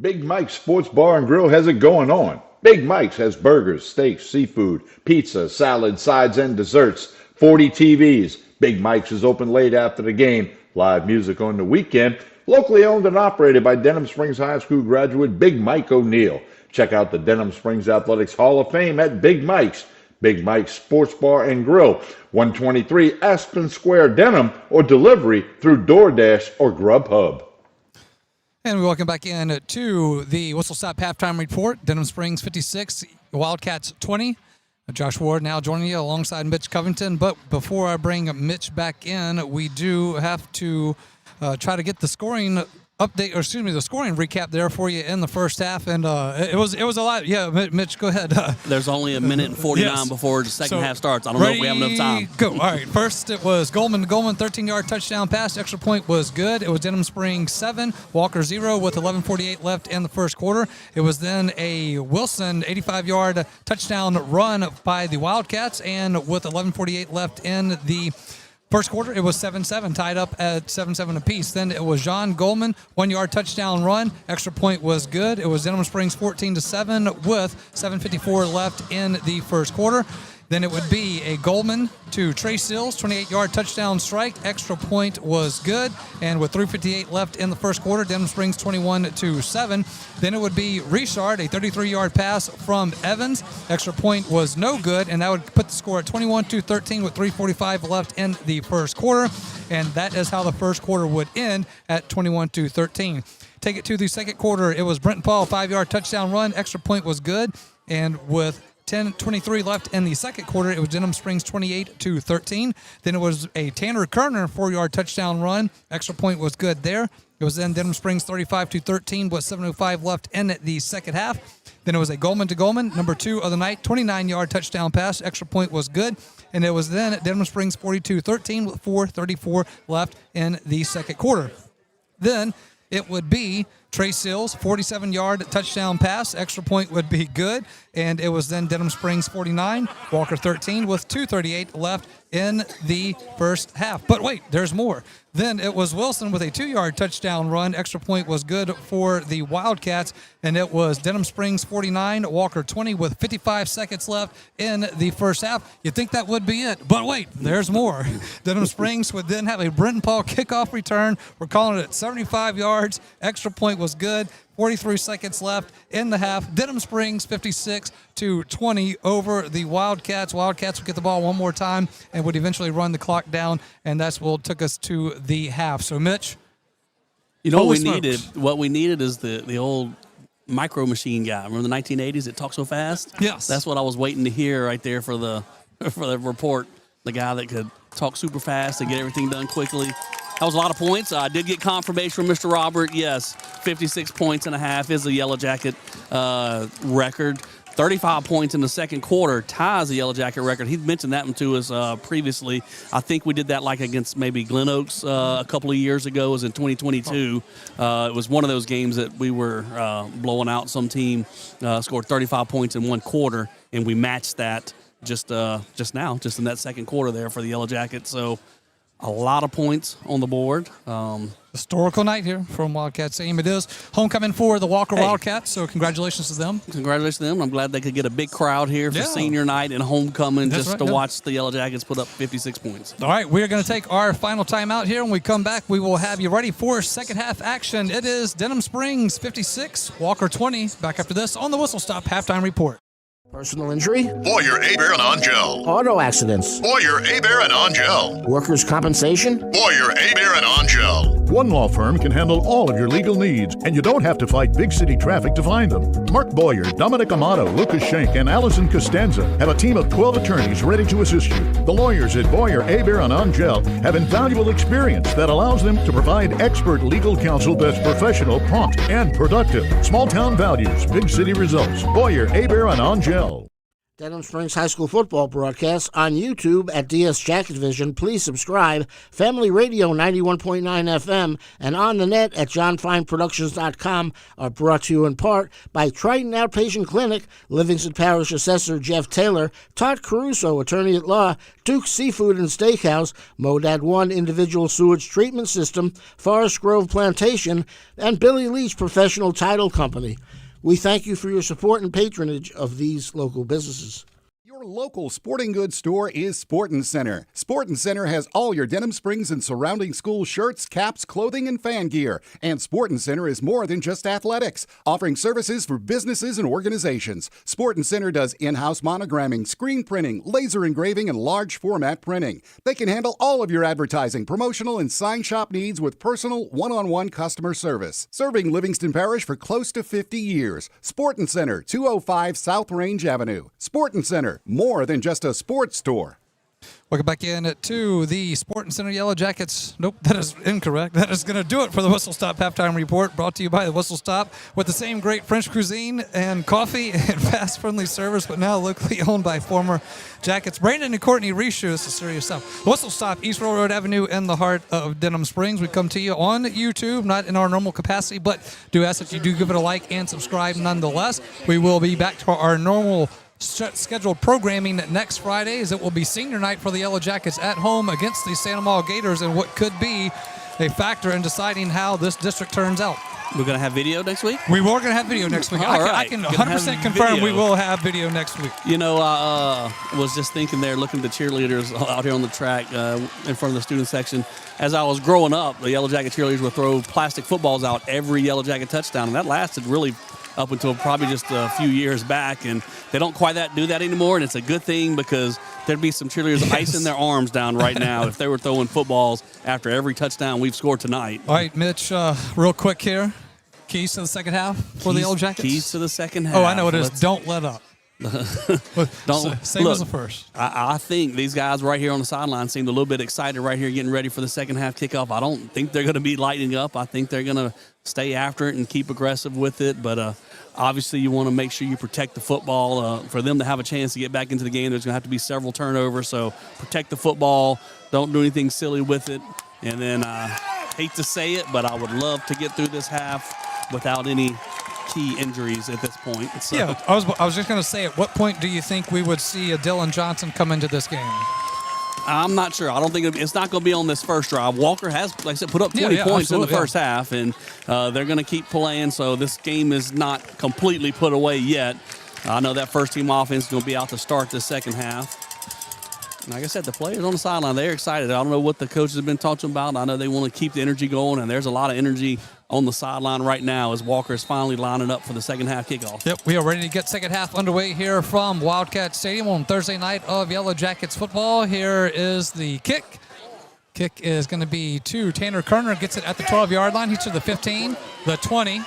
Big Mike's Sports Bar and Grill has it going on. Big Mike's has burgers, steaks, seafood, pizza, salad, sides, and desserts. 40 TVs. Big Mike's is open late after the game. Live music on the weekend. Locally owned and operated by Denham Springs High School graduate Big Mike O'Neill. Check out the Denham Springs Athletics Hall of Fame at Big Mike's. Big Mike's Sports Bar and Grill, 123 Aspen Square, Denham, or delivery through DoorDash or Grubhub. And we welcome back in to the Whistle Stop Halftime Report. Denham Springs 56, Wildcats 20. Josh Ward now joining you alongside Mitch Covington. But before I bring Mitch back in, we do have to try to get the scoring the scoring recap there for you in the first half, and it was a lot. Yeah, Mitch, go ahead. There's only a minute and 49 before the second half starts. I don't know if we have enough time. Go. All right. First, it was Goldman to Goldman, 13-yard touchdown pass. Extra point was good. It was Denham Springs 7, Walker 0 with 11:48 left in the first quarter. It was then a Wilson 85-yard touchdown run by the Wildcats, and with 11:48 left in the first quarter, it was 7-7, tied up at 7-7 apiece. Then it was John Goldman, 1-yard touchdown run. Extra point was good. It was Denham Springs 14-7 with 7:54 left in the first quarter. Then it would be a Goldman to Trey Sills, 28-yard touchdown strike. Extra point was good. And with 3:58 left in the first quarter, Denham Springs 21-7. Then it would be Richard, a 33-yard pass from Evans. Extra point was no good, and that would put the score at 21-13 with 3:45 left in the first quarter. And that is how the first quarter would end, at 21-13. Take it to the second quarter. It was Brenton Paul, 5-yard touchdown run. Extra point was good. And with 10:23 left in the second quarter, it was Denham Springs 28-13. Then it was a Tanner Kerner 4-yard touchdown run. Extra point was good there. It was then Denham Springs 35-13 with 7:05 left in the second half. Then it was a Goldman to Goldman, number 2 of the night, 29-yard touchdown pass. Extra point was good. And it was then Denham Springs 42-13 with 4:34 left in the second quarter. Then it would be Trey Sills, 47-yard touchdown pass. Extra point would be good. And it was then Denham Springs 49, Walker 13 with 2:38 left in the first half. But wait, there's more. Then it was Wilson with a 2-yard touchdown run. Extra point was good for the Wildcats. And it was Denham Springs 49, Walker 20 with 55 seconds left in the first half. You'd think that would be it. But wait, there's more. Denham Springs would then have a Brenton Paul kickoff return. We're calling it at 75 yards. Extra point was good. 43 seconds left in the half. Denham Springs 56-20 over the Wildcats. Wildcats would get the ball one more time and would eventually run the clock down, and that's what took us to the half. So, Mitch, you know what we needed? What we needed is the old micro machine guy. Remember the 1980s? It talked so fast. Yes, that's what I was waiting to hear right there for the report. The guy that could talk super fast and get everything done quickly. That was a lot of points. I did get confirmation from Mr. Robert. Yes, 56 points and a half is the Yellow Jacket record. 35 points in the second quarter ties the Yellow Jacket record. He mentioned that one to us previously. I think we did that like against maybe Glen Oaks a couple of years ago. It was in 2022. It was one of those games that we were blowing out. Some team scored 35 points in one quarter, and we matched that just now, just in that second quarter there for the Yellow Jackets. So a lot of points on the board. Historical night here from Wildcats team. It is homecoming for the Walker Wildcats, so congratulations to them. Congratulations to them. I'm glad they could get a big crowd here for senior night and homecoming to watch the Yellow Jackets put up 56 points. All right, we are going to take our final timeout here. When we come back, we will have you ready for second half action. It is Denham Springs 56, Walker 20. Back after this on the Whistle Stop Halftime Report. Personal injury? Boyer, Hebert, and Angel. Auto accidents? Boyer, Hebert, and Angel. Workers' compensation? Boyer, Hebert, and Angel. One law firm can handle all of your legal needs, and you don't have to fight big city traffic to find them. Mark Boyer, Dominic Amato, Lucas Schenk, and Allison Costanza have a team of 12 attorneys ready to assist you. The lawyers at Boyer, Hebert, and Angel have invaluable experience that allows them to provide expert legal counsel that's professional, prompt, and productive. Small town values, big city results. Boyer, Hebert, and Angel. Denham Springs High School football broadcasts on YouTube at DS Jacket Vision. Please subscribe. Family Radio 91.9 FM and on the net at johnfineproductions.com are brought to you in part by Triton Outpatient Clinic, Livingston Parish Assessor Jeff Taylor, Todd Caruso, Attorney at Law, Duke's Seafood and Steakhouse, Modad 1 Individual Sewage Treatment System, Forest Grove Plantation, and Billy Leach Professional Title Company. We thank you for your support and patronage of these local businesses. Your local sporting goods store is Sportin' Center. Sportin' Center has all your Denham Springs and surrounding school shirts, caps, clothing, and fan gear. And Sportin' Center is more than just athletics, offering services for businesses and organizations. Sportin' Center does in-house monogramming, screen printing, laser engraving, and large format printing. They can handle all of your advertising, promotional, and sign shop needs with personal, one-on-one customer service. Serving Livingston Parish for close to 50 years. Sportin' Center, 205 South Range Avenue. Sportin' Center, more than just a sports store. Welcome back in to the Sporting Center Yellow Jackets. Nope, that is incorrect. That is going to do it for the Whistle Stop Halftime Report, brought to you by the Whistle Stop, with the same great French cuisine and coffee and fast, friendly service, but now locally owned by former Jackets Brandon and Courtney Rishu. This is serious stuff. Whistle Stop, East Railroad Avenue in the heart of Denham Springs. We come to you on YouTube, not in our normal capacity, but do ask that you do give it a like and subscribe nonetheless. We will be back to our normal scheduled programming next Friday, as it will be senior night for the Yellow Jackets at home against the Santa Maria Gators, and what could be a factor in deciding how this district turns out. We're going to have video next week? We were going to have video next week. I can 100% confirm we will have video next week. You know, I was just thinking there, looking at the cheerleaders out here on the track in front of the student section. As I was growing up, the Yellow Jacket cheerleaders would throw plastic footballs out every Yellow Jacket touchdown, and that lasted really up until probably just a few years back, and they don't quite do that anymore, and it's a good thing, because there'd be some cheerleaders icing their arms down right now if they were throwing footballs after every touchdown we've scored tonight. All right, Mitch, real quick here. Keys to the second half for the Yellow Jackets? Keys to the second half. Oh, I know it is. Don't let up. Same as the first. I think these guys right here on the sideline seemed a little bit excited right here, getting ready for the second half kickoff. I don't think they're going to be lighting up. I think they're going to stay after it and keep aggressive with it. But obviously, you want to make sure you protect the football. For them to have a chance to get back into the game, there's going to have to be several turnovers. So protect the football. Don't do anything silly with it. And then, hate to say it, but I would love to get through this half without any key injuries at this point. So. Yeah, I was just going to say, at what point do you think we would see a Dylan Johnson come into this game? I'm not sure. I don't think it's not going to be on this first drive. Walker has, like I said, put up 20 points in the first half, and they're going to keep playing, so this game is not completely put away yet. I know that first team offense is going to be out to start the second half. And like I said, the players on the sideline, they're excited. I don't know what the coaches have been talking about. I know they want to keep the energy going, and there's a lot of energy on the sideline right now as Walker is finally lining up for the second half kickoff. Yep, we are ready to get second half underway here from Wildcat Stadium on Thursday night of Yellow Jackets football. Here is the kick. Kick is going to be to Tanner Kerner. Gets it at the 12-yard line. He's to the 15, the 20,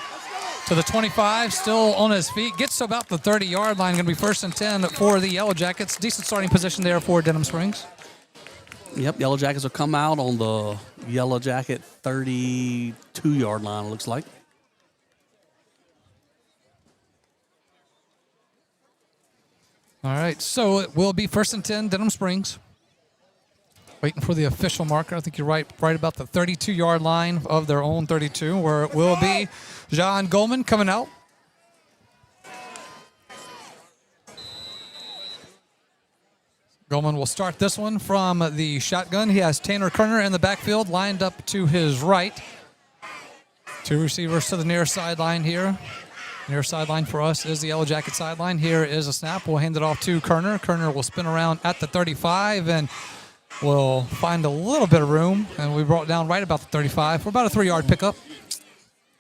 to the 25, still on his feet. Gets to about the 30-yard line. Going to be 1st and 10 for the Yellow Jackets. Decent starting position there for Denham Springs. Yep, Yellow Jackets will come out on the Yellow Jacket 32-yard line, it looks like. All right, so it will be 1st and 10, Denham Springs. Waiting for the official marker. I think you're right about the 32-yard line of their own 32, where it will be John Goldman coming out. Goldman will start this one from the shotgun. He has Tanner Kerner in the backfield, lined up to his right. Two receivers to the near sideline here. Near sideline for us is the Yellow Jacket sideline. Here is a snap. We'll hand it off to Kerner. Kerner will spin around at the 35 and will find a little bit of room. And we brought down right about the 35 for about a 3-yard pickup.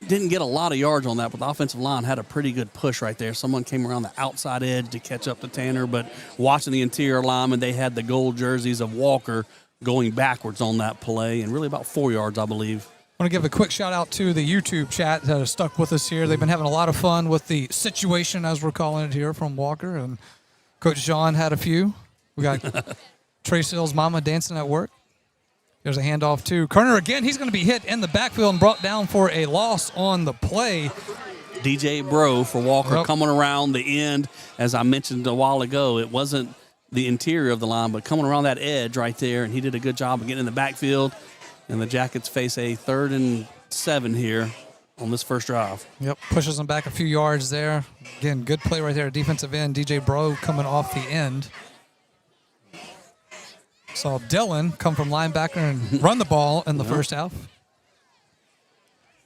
Didn't get a lot of yards on that, but the offensive line had a pretty good push right there. Someone came around the outside edge to catch up to Tanner, but watching the interior linemen, they had the gold jerseys of Walker going backwards on that play, and really about 4 yards, I believe. I want to give a quick shout-out to the YouTube chat that has stuck with us here. They've been having a lot of fun with the situation, as we're calling it here, from Walker, and Coach John had a few. We got Trace Hill's mama dancing at work. There's a handoff to Kerner again. He's going to be hit in the backfield and brought down for a loss on the play. DJ Bro for Walker coming around the end. As I mentioned a while ago, it wasn't the interior of the line, but coming around that edge right there, and he did a good job of getting in the backfield. And the Jackets face a 3rd and 7 here on this first drive. Yep, pushes them back a few yards there. Again, good play right there. Defensive end, DJ Bro coming off the end. Saw Dylan come from linebacker and run the ball in the first half.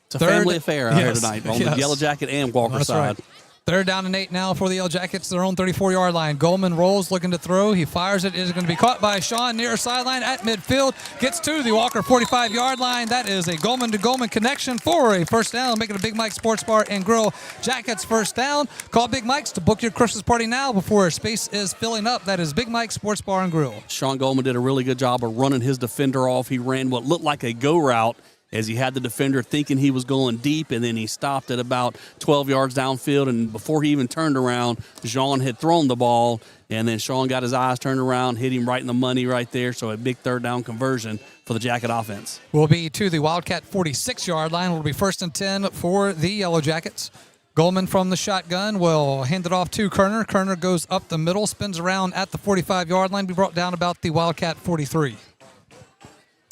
It's a family affair out here tonight on the Yellow Jacket and Walker side. Right. 3rd down and 8 now for the Yellow Jackets, their own 34-yard line. Goldman rolls, looking to throw. He fires it. It is going to be caught by Sean near sideline at midfield. Gets to the Walker 45-yard line. That is a Goldman-to-Goldman connection for a first down, making a Big Mike's Sports Bar and Grill Jackets first down. Call Big Mike's to book your Christmas party now before space is filling up. That is Big Mike's Sports Bar and Grill. Sean Goldman did a really good job of running his defender off. He ran what looked like a go route as he had the defender thinking he was going deep, and then he stopped at about 12 yards downfield, and before he even turned around, Jean had thrown the ball, and then Sean got his eyes turned around, hit him right in the money right there, so a big third down conversion for the Jacket offense. Will be to the Wildcat 46-yard line. Will be 1st and 10 for the Yellow Jackets. Goldman from the shotgun will hand it off to Kerner. Kerner goes up the middle, spins around at the 45-yard line, be brought down about the Wildcat 43.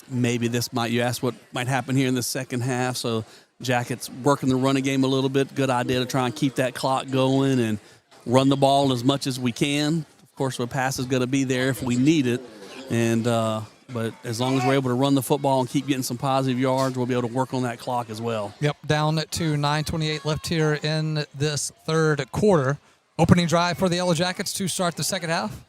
Maybe you asked what might happen here in the second half, so Jackets working the running game a little bit. Good idea to try and keep that clock going and run the ball as much as we can. Of course, the pass is going to be there if we need it, but as long as we're able to run the football and keep getting some positive yards, we'll be able to work on that clock as well. Yep, down to 9:28 left here in this third quarter. Opening drive for the Yellow Jackets to start the second half.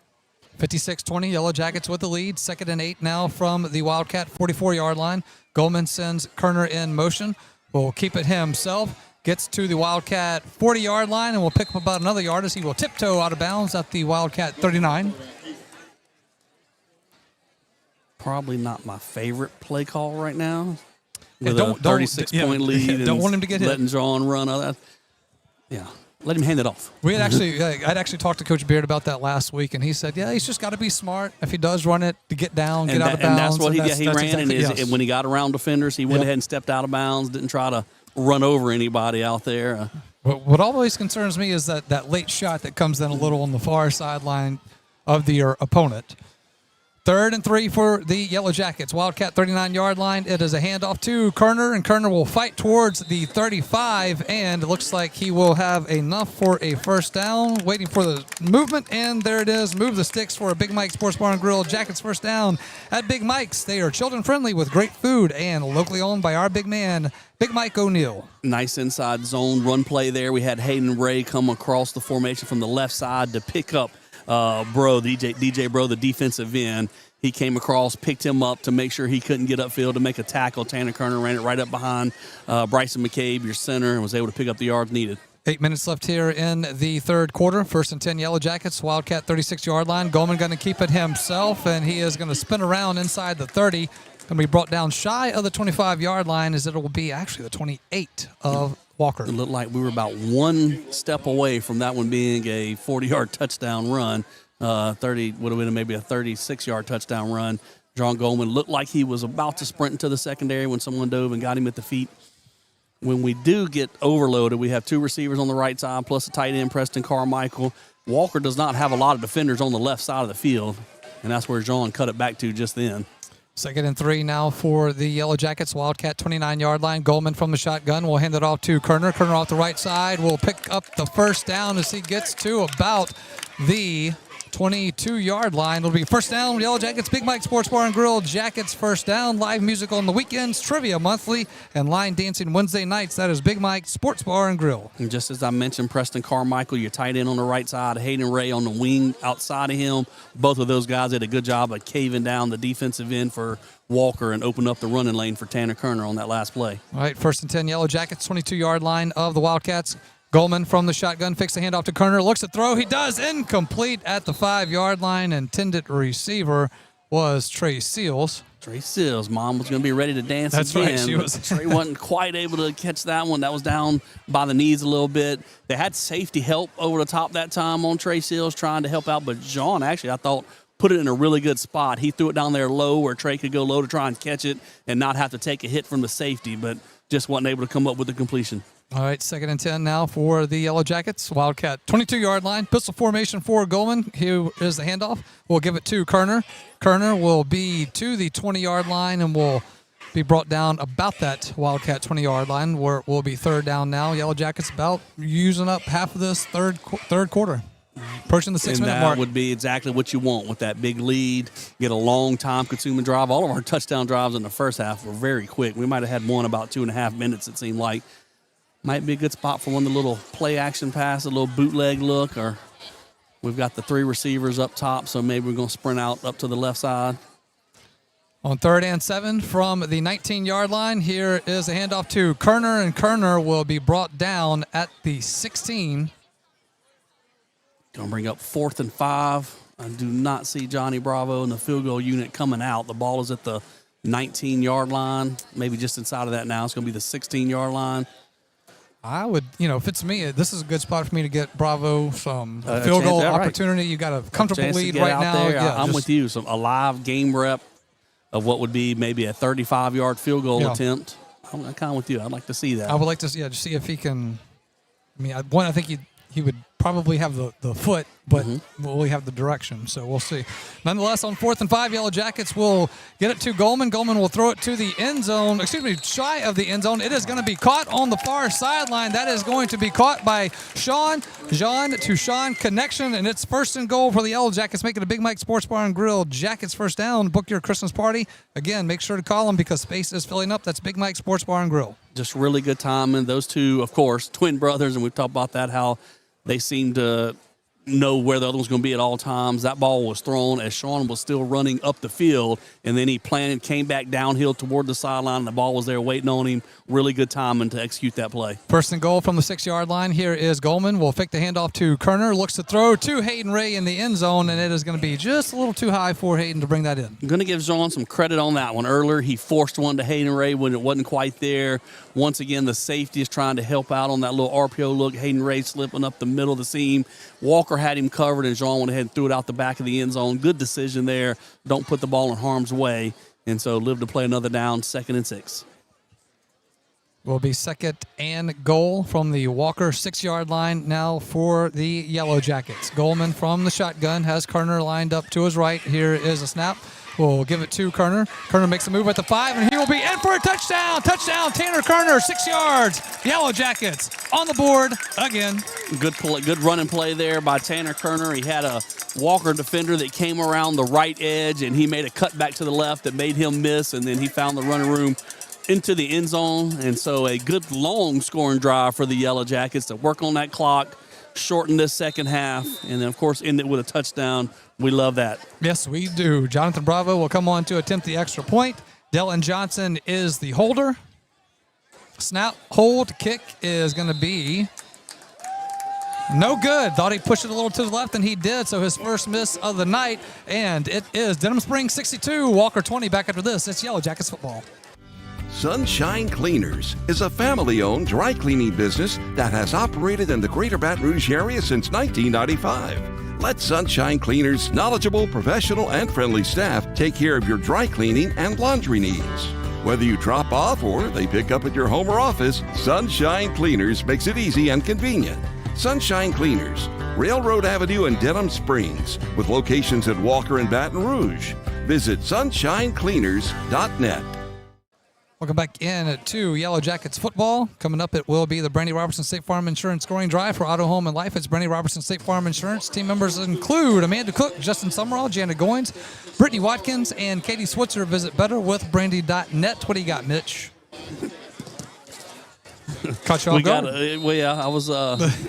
56-20, Yellow Jackets with the lead. 2nd and 8 now from the Wildcat 44-yard line. Goldman sends Kerner in motion. Will keep it himself. Gets to the Wildcat 40-yard line and will pick up about another yard as he will tiptoe out of bounds at the Wildcat 39. Probably not my favorite play call right now. With a 36-point lead, don't want him to get hit. Letting John run. Let him hand it off. I'd actually talked to Coach Beard about that last week, and he said, he's just got to be smart. If he does run it, to get down, get out of bounds. And that's what he ran. Exactly, and when he got around defenders, he went ahead and stepped out of bounds, didn't try to run over anybody out there. What always concerns me is that late shot that comes in a little on the far sideline of your opponent. 3rd and 3 for the Yellow Jackets. Wildcat 39-yard line. It is a handoff to Kerner, and Kerner will fight towards the 35, and it looks like he will have enough for a first down. Waiting for the movement, and there it is. Move the sticks for a Big Mike Sports Bar and Grill. Jackets first down at Big Mike's. They are children-friendly with great food and locally owned by our big man, Big Mike O'Neill. Nice inside zone run play there. We had Hayden Ray come across the formation from the left side to pick up DJ Bro, the defensive end. He came across, picked him up to make sure he couldn't get upfield to make a tackle. Tanner Kerner ran it right up behind Bryson McCabe, your center, and was able to pick up the yards needed. 8 minutes left here in the third quarter. 1st and 10 Yellow Jackets. Wildcat 36-yard line. Goldman going to keep it himself, and he is going to spin around inside the 30. Going to be brought down shy of the 25-yard line, as it will be actually the 28 of Walker. It looked like we were about one step away from that one being a 40-yard touchdown run. 30 would have been maybe a 36-yard touchdown run. John Goldman looked like he was about to sprint into the secondary when someone dove and got him at the feet. When we do get overloaded, we have 2 receivers on the right side plus a tight end, Preston Carmichael. Walker does not have a lot of defenders on the left side of the field, and that's where John cut it back to just then. 2nd and 3 now for the Yellow Jackets. Wildcat 29-yard line. Goldman from the shotgun will hand it off to Kerner. Kerner off the right side will pick up the first down as he gets to about the 22-yard line. It'll be first down, Yellow Jackets, Big Mike Sports Bar and Grill. Jackets first down. Live music on the weekends, trivia monthly, and line dancing Wednesday nights. That is Big Mike Sports Bar and Grill. And just as I mentioned, Preston Carmichael, your tight end on the right side, Hayden Ray on the wing outside of him. Both of those guys did a good job of caving down the defensive end for Walker and opened up the running lane for Tanner Kerner on that last play. All right, 1st and 10 Yellow Jackets, 22-yard line of the Wildcats. Goldman from the shotgun, fakes the handoff to Kerner, looks to throw. He does, incomplete at the 5-yard line. Intended receiver was Trey Seals. Trey Seals, mom was going to be ready to dance That's again. Right, she was. Trey wasn't quite able to catch that one. That was down by the knees a little bit. They had safety help over the top that time on Trey Seals trying to help out, but John actually, I thought, put it in a really good spot. He threw it down there low where Trey could go low to try and catch it and not have to take a hit from the safety, but just wasn't able to come up with the completion. All right, 2nd and 10 now for the Yellow Jackets. Wildcat 22-yard line. Pistol formation for Goldman. Here is the handoff. We'll give it to Kerner. Kerner will be to the 20-yard line and will be brought down about that Wildcat 20-yard line, where it will be third down now. Yellow Jackets about using up half of this third quarter. Approaching the 6-minute mark. That would be exactly what you want with that big lead. Get a long time-consuming drive. All of our touchdown drives in the first half were very quick. We might have had one about 2.5 minutes, it seemed like. Might be a good spot for one of the little play-action pass, a little bootleg look, or we've got the 3 receivers up top, so maybe we're going to sprint out up to the left side. On 3rd and 7 from the 19-yard line, here is a handoff to Kerner, and Kerner will be brought down at the 16. Going to bring up 4th and 5. I do not see Johnny Bravo and the field goal unit coming out. The ball is at the 19-yard line, maybe just inside of that now. It's going to be the 16-yard line. I would, if it's me, this is a good spot for me to get Bravo some field goal opportunity. You got a comfortable lead right now. Yeah, I'm with you. A live game rep of what would be maybe a 35-yard field goal attempt. I'm kind of with you. I'd like to see that. I would like to just see if he can. I think he would probably have the foot, but will he have the direction? So we'll see. Nonetheless, on 4th and 5, Yellow Jackets will get it to Goldman. Goldman will throw it to the end zone. Shy of the end zone. It is going to be caught on the far sideline. That is going to be caught by Sean. Jean to Sean connection, and it's 1st and goal for the Yellow Jackets, making a Big Mike Sports Bar and Grill Jackets first down. Book your Christmas party. Again, make sure to call them because space is filling up. That's Big Mike Sports Bar and Grill. Just really good timing. Those two, of course, twin brothers, and we've talked about that, how they seem to know where the other one's going to be at all times. That ball was thrown as Sean was still running up the field, and then he came back downhill toward the sideline, and the ball was there waiting on him. Really good timing to execute that play. 1st and goal from the 6-yard line. Here is Goldman. Will fake the handoff to Kerner. Looks to throw to Hayden Ray in the end zone, and it is going to be just a little too high for Hayden to bring that in. I'm going to give Jean some credit on that one. Earlier, he forced one to Hayden Ray when it wasn't quite there. Once again, the safety is trying to help out on that little RPO look. Hayden Ray slipping up the middle of the seam. Walker had him covered, and Jean went ahead and threw it out the back of the end zone. Good decision there. Don't put the ball in harm's way. And so live to play another down, 2nd and 6. Will be 2nd and goal from the Walker 6-yard line now for the Yellow Jackets. Goldman from the shotgun has Kerner lined up to his right. Here is a snap. We'll give it to Kerner. Kerner makes a move at the 5, and he will be in for a touchdown. Touchdown, Tanner Kerner, 6 yards. Yellow Jackets on the board again. Good running play there by Tanner Kerner. He had a Walker defender that came around the right edge, and he made a cut back to the left that made him miss, and then he found the running room into the end zone. And so a good long scoring drive for the Yellow Jackets to work on that clock, shorten this second half, and then, of course, end it with a touchdown. We love that. Yes, we do. Jonathan Bravo will come on to attempt the extra point. Dylan Johnson is the holder. Snap, hold, kick is going to be no good. Thought he pushed it a little to the left, and he did, so his first miss of the night. And it is Denham Springs 62, Walker 20. Back after this, it's Yellow Jackets football. Sunshine Cleaners is a family-owned dry cleaning business that has operated in the greater Baton Rouge area since 1995. Let Sunshine Cleaners' knowledgeable, professional, and friendly staff take care of your dry cleaning and laundry needs. Whether you drop off or they pick up at your home or office, Sunshine Cleaners makes it easy and convenient. Sunshine Cleaners, Railroad Avenue in Denham Springs, with locations at Walker and Baton Rouge. Visit sunshinecleaners.net. Welcome back in to Yellow Jackets football. Coming up, it will be the Brandy Robertson State Farm Insurance scoring drive for Auto, Home, and Life. It's Brandy Robertson State Farm Insurance. Team members include Amanda Cook, Justin Summerall, Janet Goins, Brittany Watkins, and Katie Switzer. Visit betterwithbrandy.net. What do you got, Mitch? Caught you off guard. I was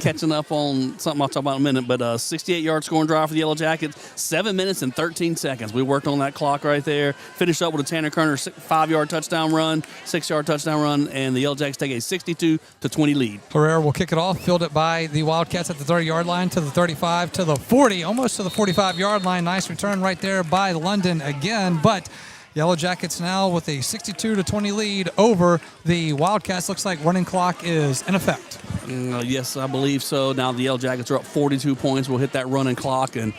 catching up on something I'll talk about in a minute, but 68-yard scoring drive for the Yellow Jackets, 7 minutes and 13 seconds. We worked on that clock right there. Finished up with a Tanner Kerner 5-yard touchdown run, 6-yard touchdown run, and the Yellow Jackets take a 62-20 lead. Herrera will kick it off, fielded by the Wildcats at the 30-yard line to the 35, to the 40, almost to the 45-yard line. Nice return right there by London again, but Yellow Jackets now with a 62-20 lead over the Wildcats. Looks like running clock is in effect. Yes, I believe so. Now the Yellow Jackets are up 42 points. We'll hit that running clock. And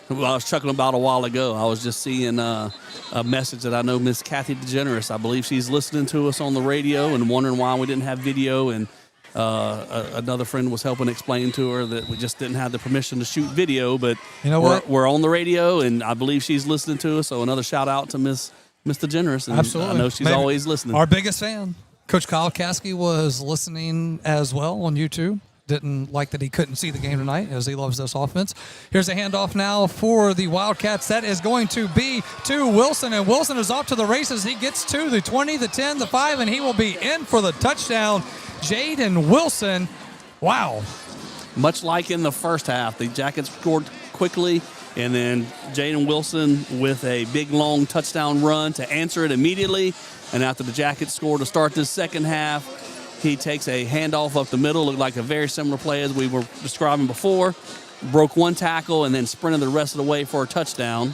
I was chuckling about a while ago. I was just seeing a message that I know Miss Kathy DeGeneres, I believe she's listening to us on the radio and wondering why we didn't have video. And another friend was helping explain to her that we just didn't have the permission to shoot video. But you know what? We're on the radio, and I believe she's listening to us. So another shout out to Miss DeGeneres. And absolutely. I know she's always listening. Our biggest fan. Coach Kyle Caskey was listening as well on YouTube. Didn't like that he couldn't see the game tonight, as he loves this offense. Here's a handoff now for the Wildcats. That is going to be to Wilson, and Wilson is off to the races. He gets to the 20, the 10, the 5, and he will be in for the touchdown. Jaden Wilson, wow. Much like in the first half, the Jackets scored quickly, and then Jaden Wilson with a big, long touchdown run to answer it immediately. And after the Jackets scored to start this second half, he takes a handoff up the middle. Looked like a very similar play as we were describing before. Broke one tackle and then sprinted the rest of the way for a touchdown.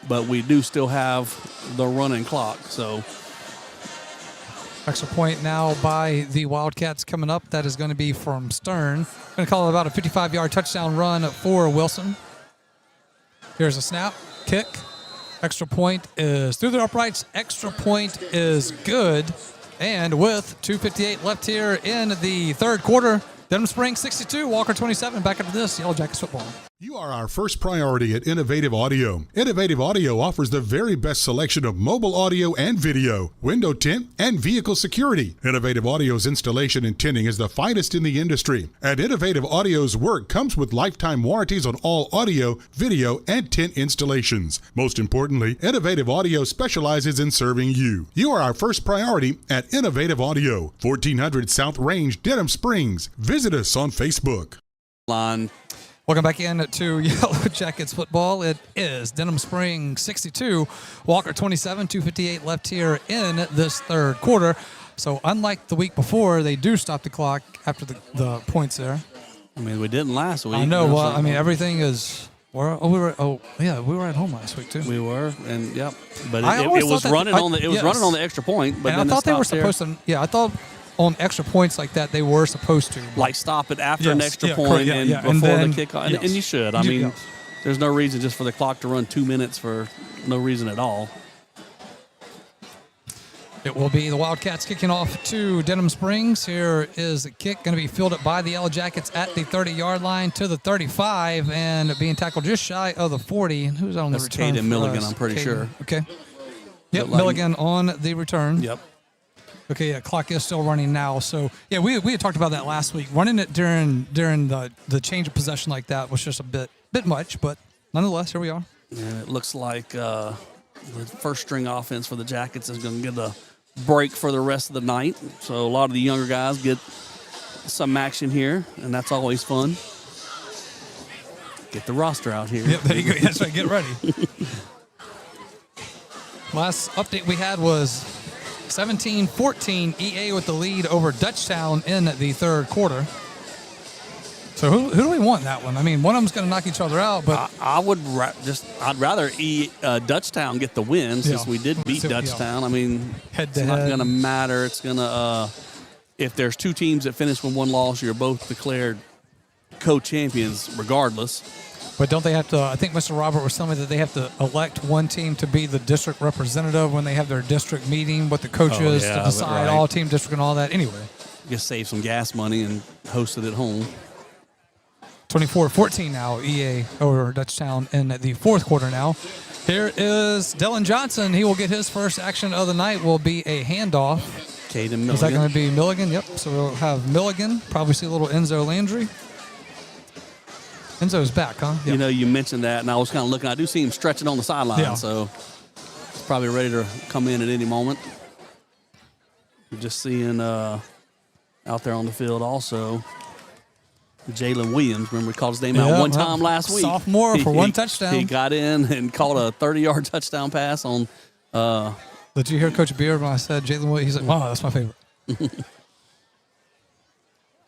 but we do still have the running clock. So extra point now by the Wildcats coming up. That is going to be from Stern. Going to call it about a 55-yard touchdown run for Wilson. Here's a snap, kick. Extra point is through the uprights. Extra point is good. And with 2:58 left here in the third quarter, Denham Springs 62, Walker 27. Back after this, Yellow Jackets football. You are our first priority at Innovative Audio. Innovative Audio offers the very best selection of mobile audio and video, window tint, and vehicle security. Innovative Audio's installation and tinting is the finest in the industry. And Innovative Audio's work comes with lifetime warranties on all audio, video, and tint installations. Most importantly, Innovative Audio specializes in serving you. You are our first priority at Innovative Audio, 1400 South Range, Denham Springs. Visit us on Facebook. Welcome back in to Yellow Jackets football. It is Denham Springs 62, Walker 27, 2:58 left here in this third quarter. So unlike the week before, they do stop the clock after the points there. I mean, we didn't last week. I know. Well, I mean, everything is. We were at home last week too. We were, and yep. But it was running on the extra point. But and then I thought they were there. supposed to. Yeah, I thought on extra points like that they were supposed to. Like stop it after an extra point and before the kickoff. And you should. I mean, there's no reason just for the clock to run 2 minutes for no reason at all. It will be the Wildcats kicking off to Denham Springs. Here is the kick going to be fielded by the Yellow Jackets at the 30-yard line to the 35 and being tackled just shy of the 40. And who's on the return? Caden Milligan, I'm pretty sure. Okay. Yep, Milligan on the return. Yep. Okay, yeah, clock is still running now. So, yeah, we had talked about that last week. Running it during the change of possession like that was just a bit much, but nonetheless, here we are. And it looks like the first string offense for the Jackets is going to get a break for the rest of the night. So a lot of the younger guys get some action here, and that's always fun. Get the roster out here. Yep, there you go. That's right. Get ready. Last update we had was 17-14, EA with the lead over Dutchtown in the third quarter. So who do we want in that one? I mean, one of them's going to knock each other out, but I'd rather Dutchtown get the win since we did beat Dutchtown. I mean, it's not going to matter. It's going to if there's two teams that finish with one loss, you're both declared co-champions regardless. But don't they have to, I think Mr. Robert was telling me that they have to elect one team to be the district representative when they have their district meeting with the coaches to decide all team district and all that anyway. Just save some gas money and host it at home. 24-14 now, EA over Dutchtown in the fourth quarter now. Here is Dylan Johnson. He will get his first action of the night, will be a handoff. Caden Milligan. Is that going to be Milligan? Yep. So we'll have Milligan. Probably see a little Enzo Landry. Enzo's back, huh? Yep. You know, you mentioned that, and I was kind of looking. I do see him stretching on the sideline, so he's probably ready to come in at any moment. We're just seeing out there on the field also Jalen Williams. Remember, we called his name out one time last week. Sophomore for one touchdown. He got in and caught a 30-yard touchdown pass on. Did you hear Coach Beard when I said Jalen Williams? He's like, wow, that's my favorite.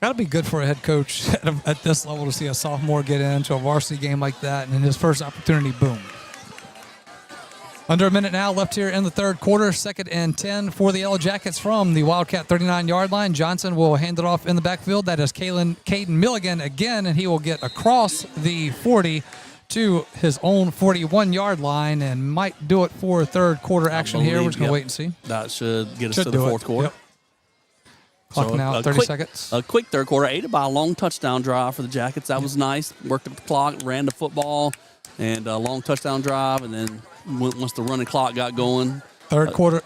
Got to be good for a head coach at this level to see a sophomore get into a varsity game like that, and in his first opportunity, boom. Under a minute now left here in the third quarter, 2nd and 10 for the Yellow Jackets from the Wildcat 39-yard line. Johnson will hand it off in the backfield. That is Caden Milligan again, and he will get across the 40 to his own 41-yard line and might do it for third quarter action here. We're just going to wait and see. That should get us to the fourth quarter. Yep. Clocking out 30 seconds. A quick third quarter, aided by a long touchdown drive for the Jackets. That was nice. Worked up the clock, ran the football, and a long touchdown drive. And then once the running clock got going. Third quarter.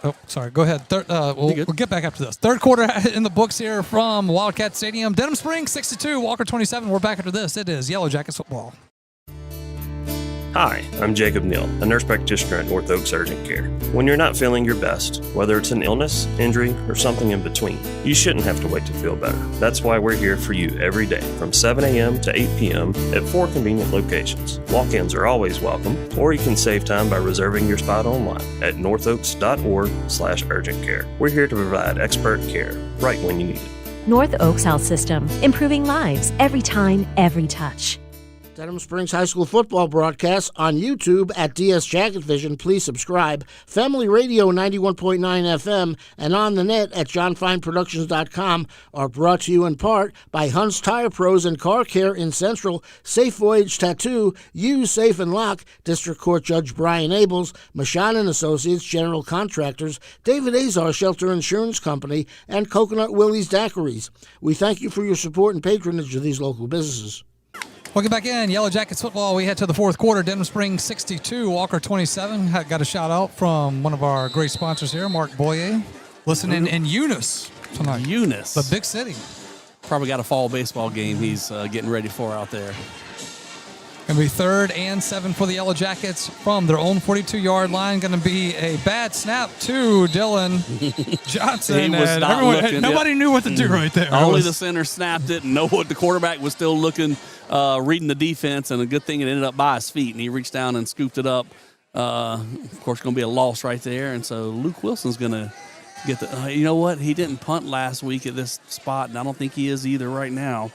Go ahead. We'll get back after this. Third quarter in the books here from Wildcat Stadium. Denham Springs 62, Walker 27. We're back after this. It is Yellow Jackets football. Hi, I'm Jacob Neal, a nurse practitioner at North Oaks Urgent Care. When you're not feeling your best, whether it's an illness, injury, or something in between, you shouldn't have to wait to feel better. That's why we're here for you every day from 7 a.m. to 8 p.m. at 4 convenient locations. Walk-ins are always welcome, or you can save time by reserving your spot online at northoaks.org/urgent care. We're here to provide expert care right when you need it. North Oaks Health System, improving lives every time, every touch. Denham Springs High School football broadcasts on YouTube at DS Jacket Vision. Please subscribe. Family Radio 91.9 FM and on the net at johnfineproductions.com are brought to you in part by Hunt's Tire Pros and Car Care in Central, Safe Voyage Tattoo, Use Safe and Lock, District Court Judge Brian Abels, Mashan and Associates General Contractors, David Azar Shelter Insurance Company, and Coconut Willie's Daiquiris. We thank you for your support and patronage of these local businesses. Welcome back in. Yellow Jackets football. We head to the fourth quarter. Denham Springs 62, Walker 27. Got a shout out from one of our great sponsors here, Mark Boyer. Listening in Eunice tonight. Eunice. The big city. Probably got a fall baseball game he's getting ready for out there. Going to be 3rd and 7 for the Yellow Jackets from their own 42-yard line. Going to be a bad snap to Dylan Johnson. He was not looking. Nobody knew what to do right there. Only the center snapped it and know what the quarterback was still looking, reading the defense, and a good thing it ended up by his feet, and he reached down and scooped it up. Of course, going to be a loss right there, and so Luke Wilson's going to get the you know what? He didn't punt last week at this spot, and I don't think he is either right now.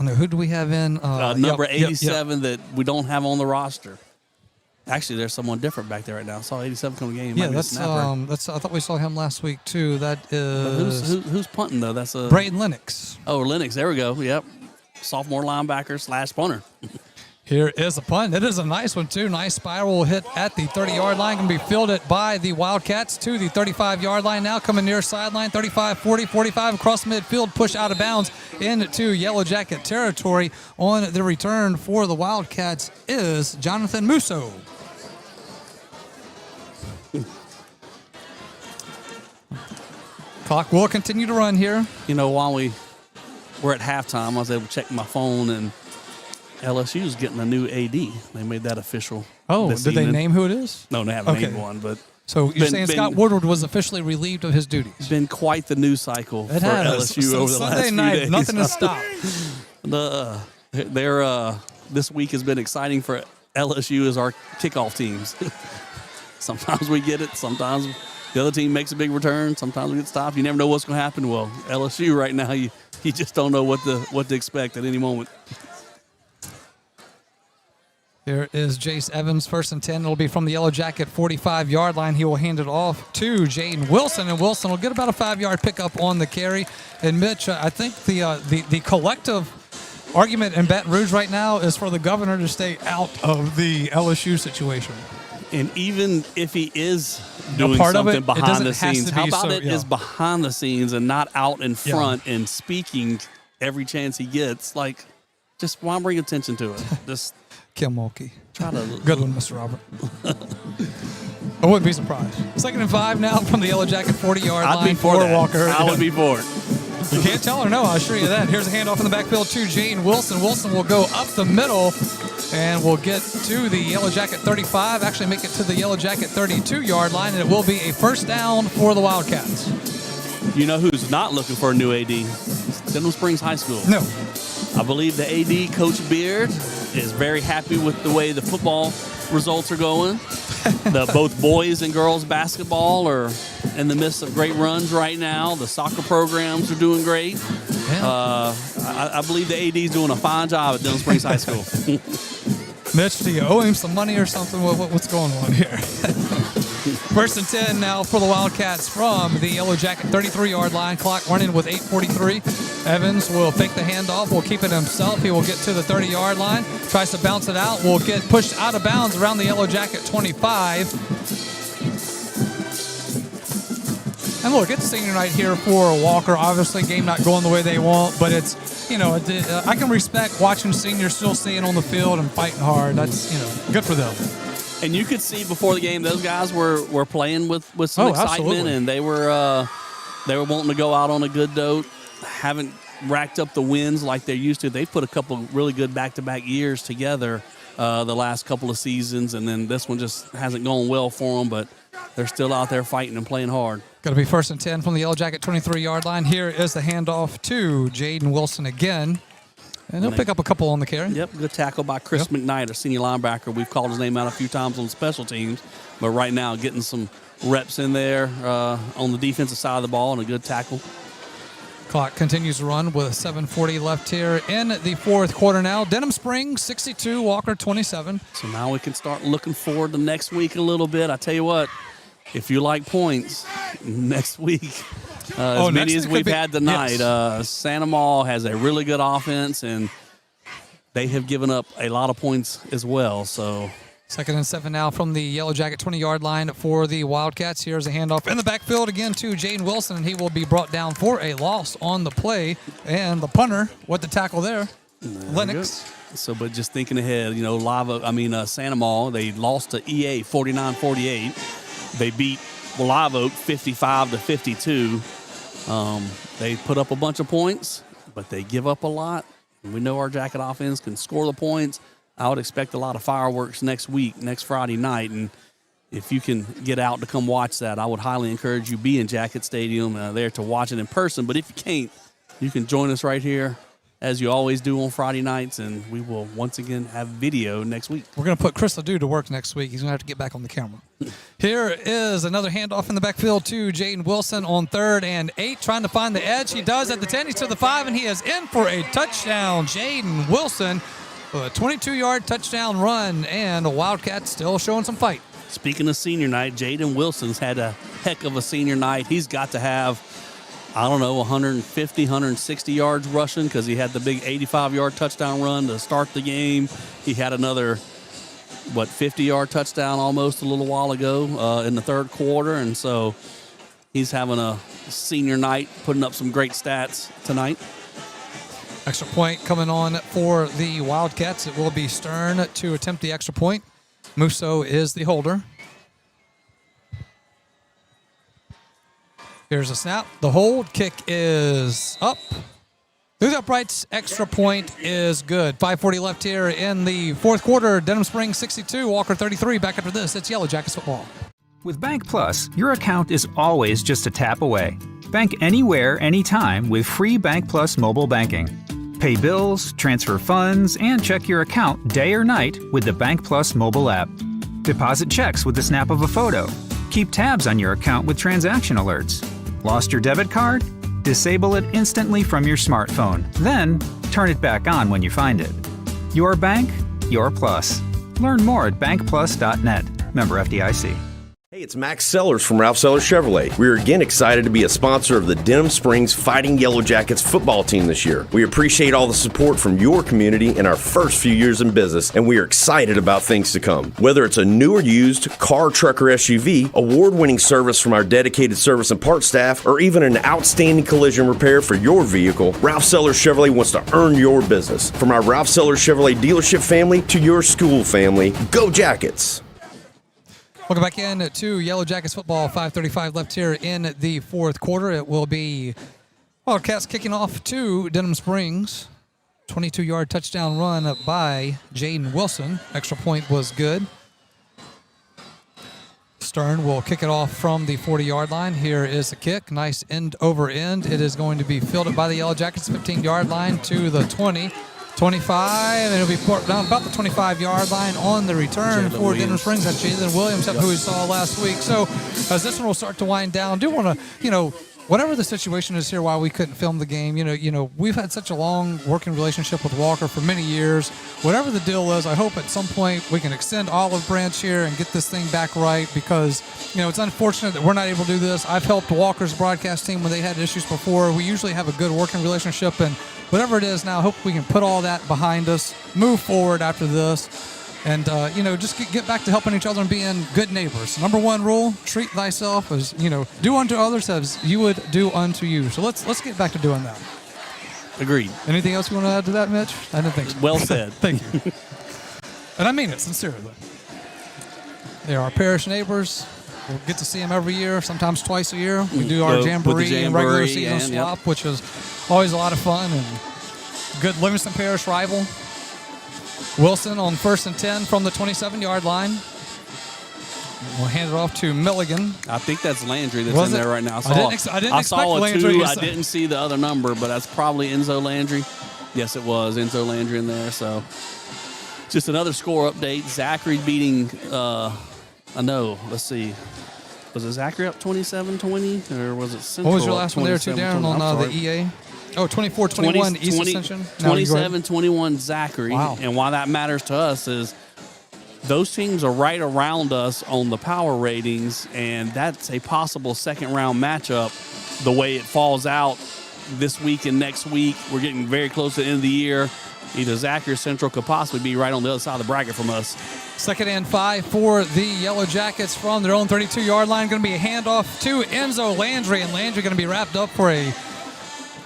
Who do we have in? Number 87 that we don't have on the roster. Actually, there's someone different back there right now. I saw 87 come game. Yeah, that's I thought we saw him last week too. That is who's punting though? That's Braden Lennox. Oh, Lennox. There we go. Yep, sophomore linebacker / punter. Here is a punt. It is a nice one, too. Nice spiral hit at the 30-yard line. Going to be fielded by the Wildcats to the 35-yard line now. Coming near sideline, 35, 40, 45 across midfield. Push out of bounds into Yellow Jacket territory. On the return for the Wildcats is Jonathan Musso. Clock will continue to run here. You know, while we were at halftime, I was able to check my phone, and LSU is getting a new AD. They made that official. Oh, did they name who it is? No, they haven't named one. But so you're saying Scott Woodward was officially relieved of his duties? It's been quite the news cycle for LSU over the last few days. Nothing to stop. This week has been exciting for LSU as our kickoff teams. Sometimes we get it. Sometimes the other team makes a big return. Sometimes we get stopped. You never know what's going to happen. Well, LSU right now, you just don't know what to expect at any moment. There is Jace Evans, 1st and 10. It'll be from the Yellow Jacket 45-yard line. He will hand it off to Jaden Wilson, and Wilson will get about a 5-yard pickup on the carry. And Mitch, I think the collective argument in Baton Rouge right now is for the governor to stay out of the LSU situation. And even if he is doing something behind the scenes, how about it is behind the scenes and not out in front and speaking every chance he gets? Like, just why bring attention to it? Just Kim Mulkey. Good one, Mr. Robert. I wouldn't be surprised. 2nd and 5 now from the Yellow Jacket 40-yard line. I'd be for that. Walker. I would be for it. You can't tell her no, I'll assure you that. Here's a handoff in the backfield to Jaden Wilson. Wilson will go up the middle and will get to the Yellow Jacket 35, actually make it to the Yellow Jacket 32-yard line, and it will be a 1st down for the Wildcats. You know who's not looking for a new AD? Denham Springs High School. No. I believe the AD, Coach Beard, is very happy with the way the football results are going. Both boys and girls basketball are in the midst of great runs right now. The soccer programs are doing great. Yeah. I believe the AD is doing a fine job at Denham Springs High School. Mitch, do you owe him some money or something? What's going on here? 1st and 10 now for the Wildcats from the Yellow Jacket 33-yard line. Clock running with 8:43. Evans will fake the handoff. Will keep it himself. He will get to the 30-yard line. Tries to bounce it out. Will get pushed out of bounds around the Yellow Jacket 25. And look, it's senior night here for Walker. Obviously, game not going the way they want, but it's, I can respect watching seniors still staying on the field and fighting hard. That's, good for them. And you could see before the game, those guys were playing with some excitement, absolutely. And they were wanting to go out on a good note. Haven't racked up the wins like they're used to. They've put a couple really good back-to-back years together the last couple of seasons, and then this one just hasn't gone well for them, but they're still out there fighting and playing hard. Got to be 1st and 10 from the Yellow Jacket 23-yard line. Here is the handoff to Jaden Wilson again. And he'll pick up a couple on the carry. Yep, good tackle by Chris McKnight, a senior linebacker. We've called his name out a few times on special teams, but right now getting some reps in there on the defensive side of the ball and a good tackle. Clock continues to run with 7:40 left here in the fourth quarter now. Denham Springs 62, Walker 27. So now we can start looking forward to next week a little bit. I tell you what, if you like points, next week, as many as we've had tonight, Santa Maria has a really good offense, and they have given up a lot of points as well. So 2nd and 7 now from the Yellow Jacket 20-yard line for the Wildcats. Here's a handoff in the backfield again to Jaden Wilson, and he will be brought down for a loss on the play. And the punter, what the tackle there? Lennox. So, but just thinking ahead, Santa Maria, they lost to EA 49-48. They beat Live Oak 55-52. They put up a bunch of points, but they give up a lot. And we know our Jacket offense can score the points. I would expect a lot of fireworks next Friday night. And if you can get out to come watch that, I would highly encourage you be in Jacket Stadium there to watch it in person. But if you can't, you can join us right here, as you always do on Friday nights, and we will once again have video next week. We're going to put Chris Ledoux to work next week. He's going to have to get back on the camera. Here is another handoff in the backfield to Jaden Wilson on 3rd and 8, trying to find the edge. He does at the 10. He's to the 5, and he is in for a touchdown. Jaden Wilson with a 22-yard touchdown run, and the Wildcats still showing some fight. Speaking of senior night, Jaden Wilson's had a heck of a senior night. He's got to have, 150, 160 yards rushing, because he had the big 85-yard touchdown run to start the game. He had another, 50-yard touchdown almost a little while ago in the third quarter. And so he's having a senior night, putting up some great stats tonight. Extra point coming on for the Wildcats. It will be Stern to attempt the extra point. Musso is the holder. Here's a snap. The hold. Kick is up. Through the uprights. Extra point is good. 5:40 left here in the fourth quarter. Denham Springs 62, Walker 33. Back after this, it's Yellow Jackets football. With Bank Plus, your account is always just a tap away. Bank anywhere, anytime with free Bank Plus mobile banking. Pay bills, transfer funds, and check your account day or night with the Bank Plus mobile app. Deposit checks with the snap of a photo. Keep tabs on your account with transaction alerts. Lost your debit card? Disable it instantly from your smartphone. Then, turn it back on when you find it. Your bank, your plus. Learn more at bankplus.net. Member FDIC. Hey, it's Max Sellers from Ralph Sellers Chevrolet. We are again excited to be a sponsor of the Denham Springs Fighting Yellow Jackets football team this year. We appreciate all the support from your community in our first few years in business, and we are excited about things to come. Whether it's a new or used car, truck, or SUV, award-winning service from our dedicated service and parts staff, or even an outstanding collision repair for your vehicle, Ralph Sellers Chevrolet wants to earn your business. From our Ralph Sellers Chevrolet dealership family to your school family, go Jackets! Welcome back in to Yellow Jackets football. 5:35 left here in the fourth quarter. It will be Wildcats kicking off to Denham Springs. 22-yard touchdown run by Jaden Wilson. Extra point was good. Stern will kick it off from the 40-yard line. Here is the kick. Nice end over end. It is going to be fielded by the Yellow Jackets. 15-yard line to the 20. 25, and it'll be put down about the 25-yard line on the return for Denham Springs. That's Jalen Williams, who we saw last week. So as this one will start to wind down, do want to, whatever the situation is here, why we couldn't film the game, we've had such a long working relationship with Walker for many years. Whatever the deal is, I hope at some point we can extend olive branch here and get this thing back right, because, it's unfortunate that we're not able to do this. I've helped Walker's broadcast team when they had issues before. We usually have a good working relationship, and whatever it is now, I hope we can put all that behind us, move forward after this, and, just get back to helping each other and being good neighbors. Number one rule, treat thyself as, do unto others as you would do unto you. So let's get back to doing that. Agreed. Anything else you want to add to that, Mitch? I didn't think so. Well said. Thank you. And I mean it sincerely. They are our parish neighbors. We'll get to see them every year, sometimes twice a year. We do our jamboree and regular season swap, which is always a lot of fun, and good Livingston Parish rival. Wilson on 1st and 10 from the 27-yard line. We'll hand it off to Milligan. I think that's Landry that's in there right now. I didn't expect Landry. I didn't see the other number, but that's probably Enzo Landry. Yes, it was Enzo Landry in there. So just another score update. Zachary beating, let's see, Was it Zachary up 27-20, or was it Central? What was your last one there, too, Darren, on the EA? Oh, 24-21 East Ascension? 27-21 Zachary. Wow. And why that matters to us is those teams are right around us on the power ratings, and that's a possible second-round matchup the way it falls out this week and next week. We're getting very close to the end of the year. Either Zachary or Central could possibly be right on the other side of the bracket from us. 2nd and 5 for the Yellow Jackets from their own 32-yard line. Going to be a handoff to Enzo Landry, and Landry going to be wrapped up for a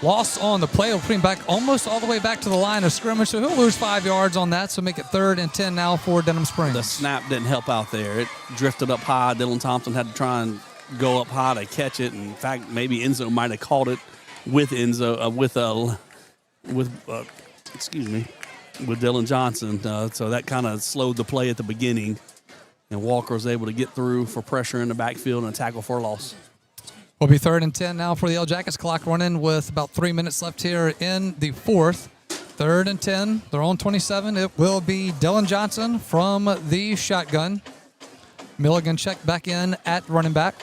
loss on the play. We'll put him back almost all the way back to the line of scrimmage, so he'll lose 5 yards on that, so make it 3rd and 10 now for Denham Springs. The snap didn't help out there. It drifted up high. Dylan Thompson had to try and go up high to catch it. In fact, maybe Enzo might have caught it with Dylan Johnson. So that kind of slowed the play at the beginning, and Walker was able to get through for pressure in the backfield and a tackle for a loss. Will be 3rd and 10 now for the Yellow Jackets. Clock running with about 3 minutes left here in the 4th. 3rd and 10, their own 27. It will be Dylan Johnson from the shotgun. Milligan checked back in at running back.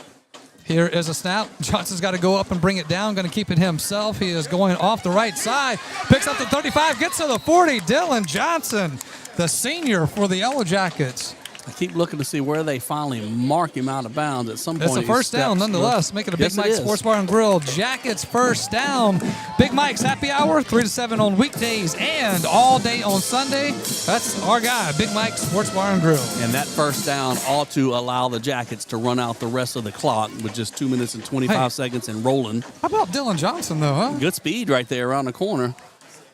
Here is a snap. Johnson's got to go up and bring it down. Going to keep it himself. He is going off the right side. Picks up the 35, gets to the 40. Dylan Johnson, the senior for the Yellow Jackets. I keep looking to see where they finally mark him out of bounds. At some point, it's a first down, nonetheless. Make it a Big Mike's Sports Bar and Grill Jackets first down. Big Mike's Happy Hour, 3 to 7 on weekdays and all day on Sunday. That's our guy, Big Mike's Sports Bar and Grill. And that first down ought to allow the Jackets to run out the rest of the clock with just 2 minutes and 25 seconds and rolling. How about Dylan Johnson, though, huh? Good speed right there around the corner.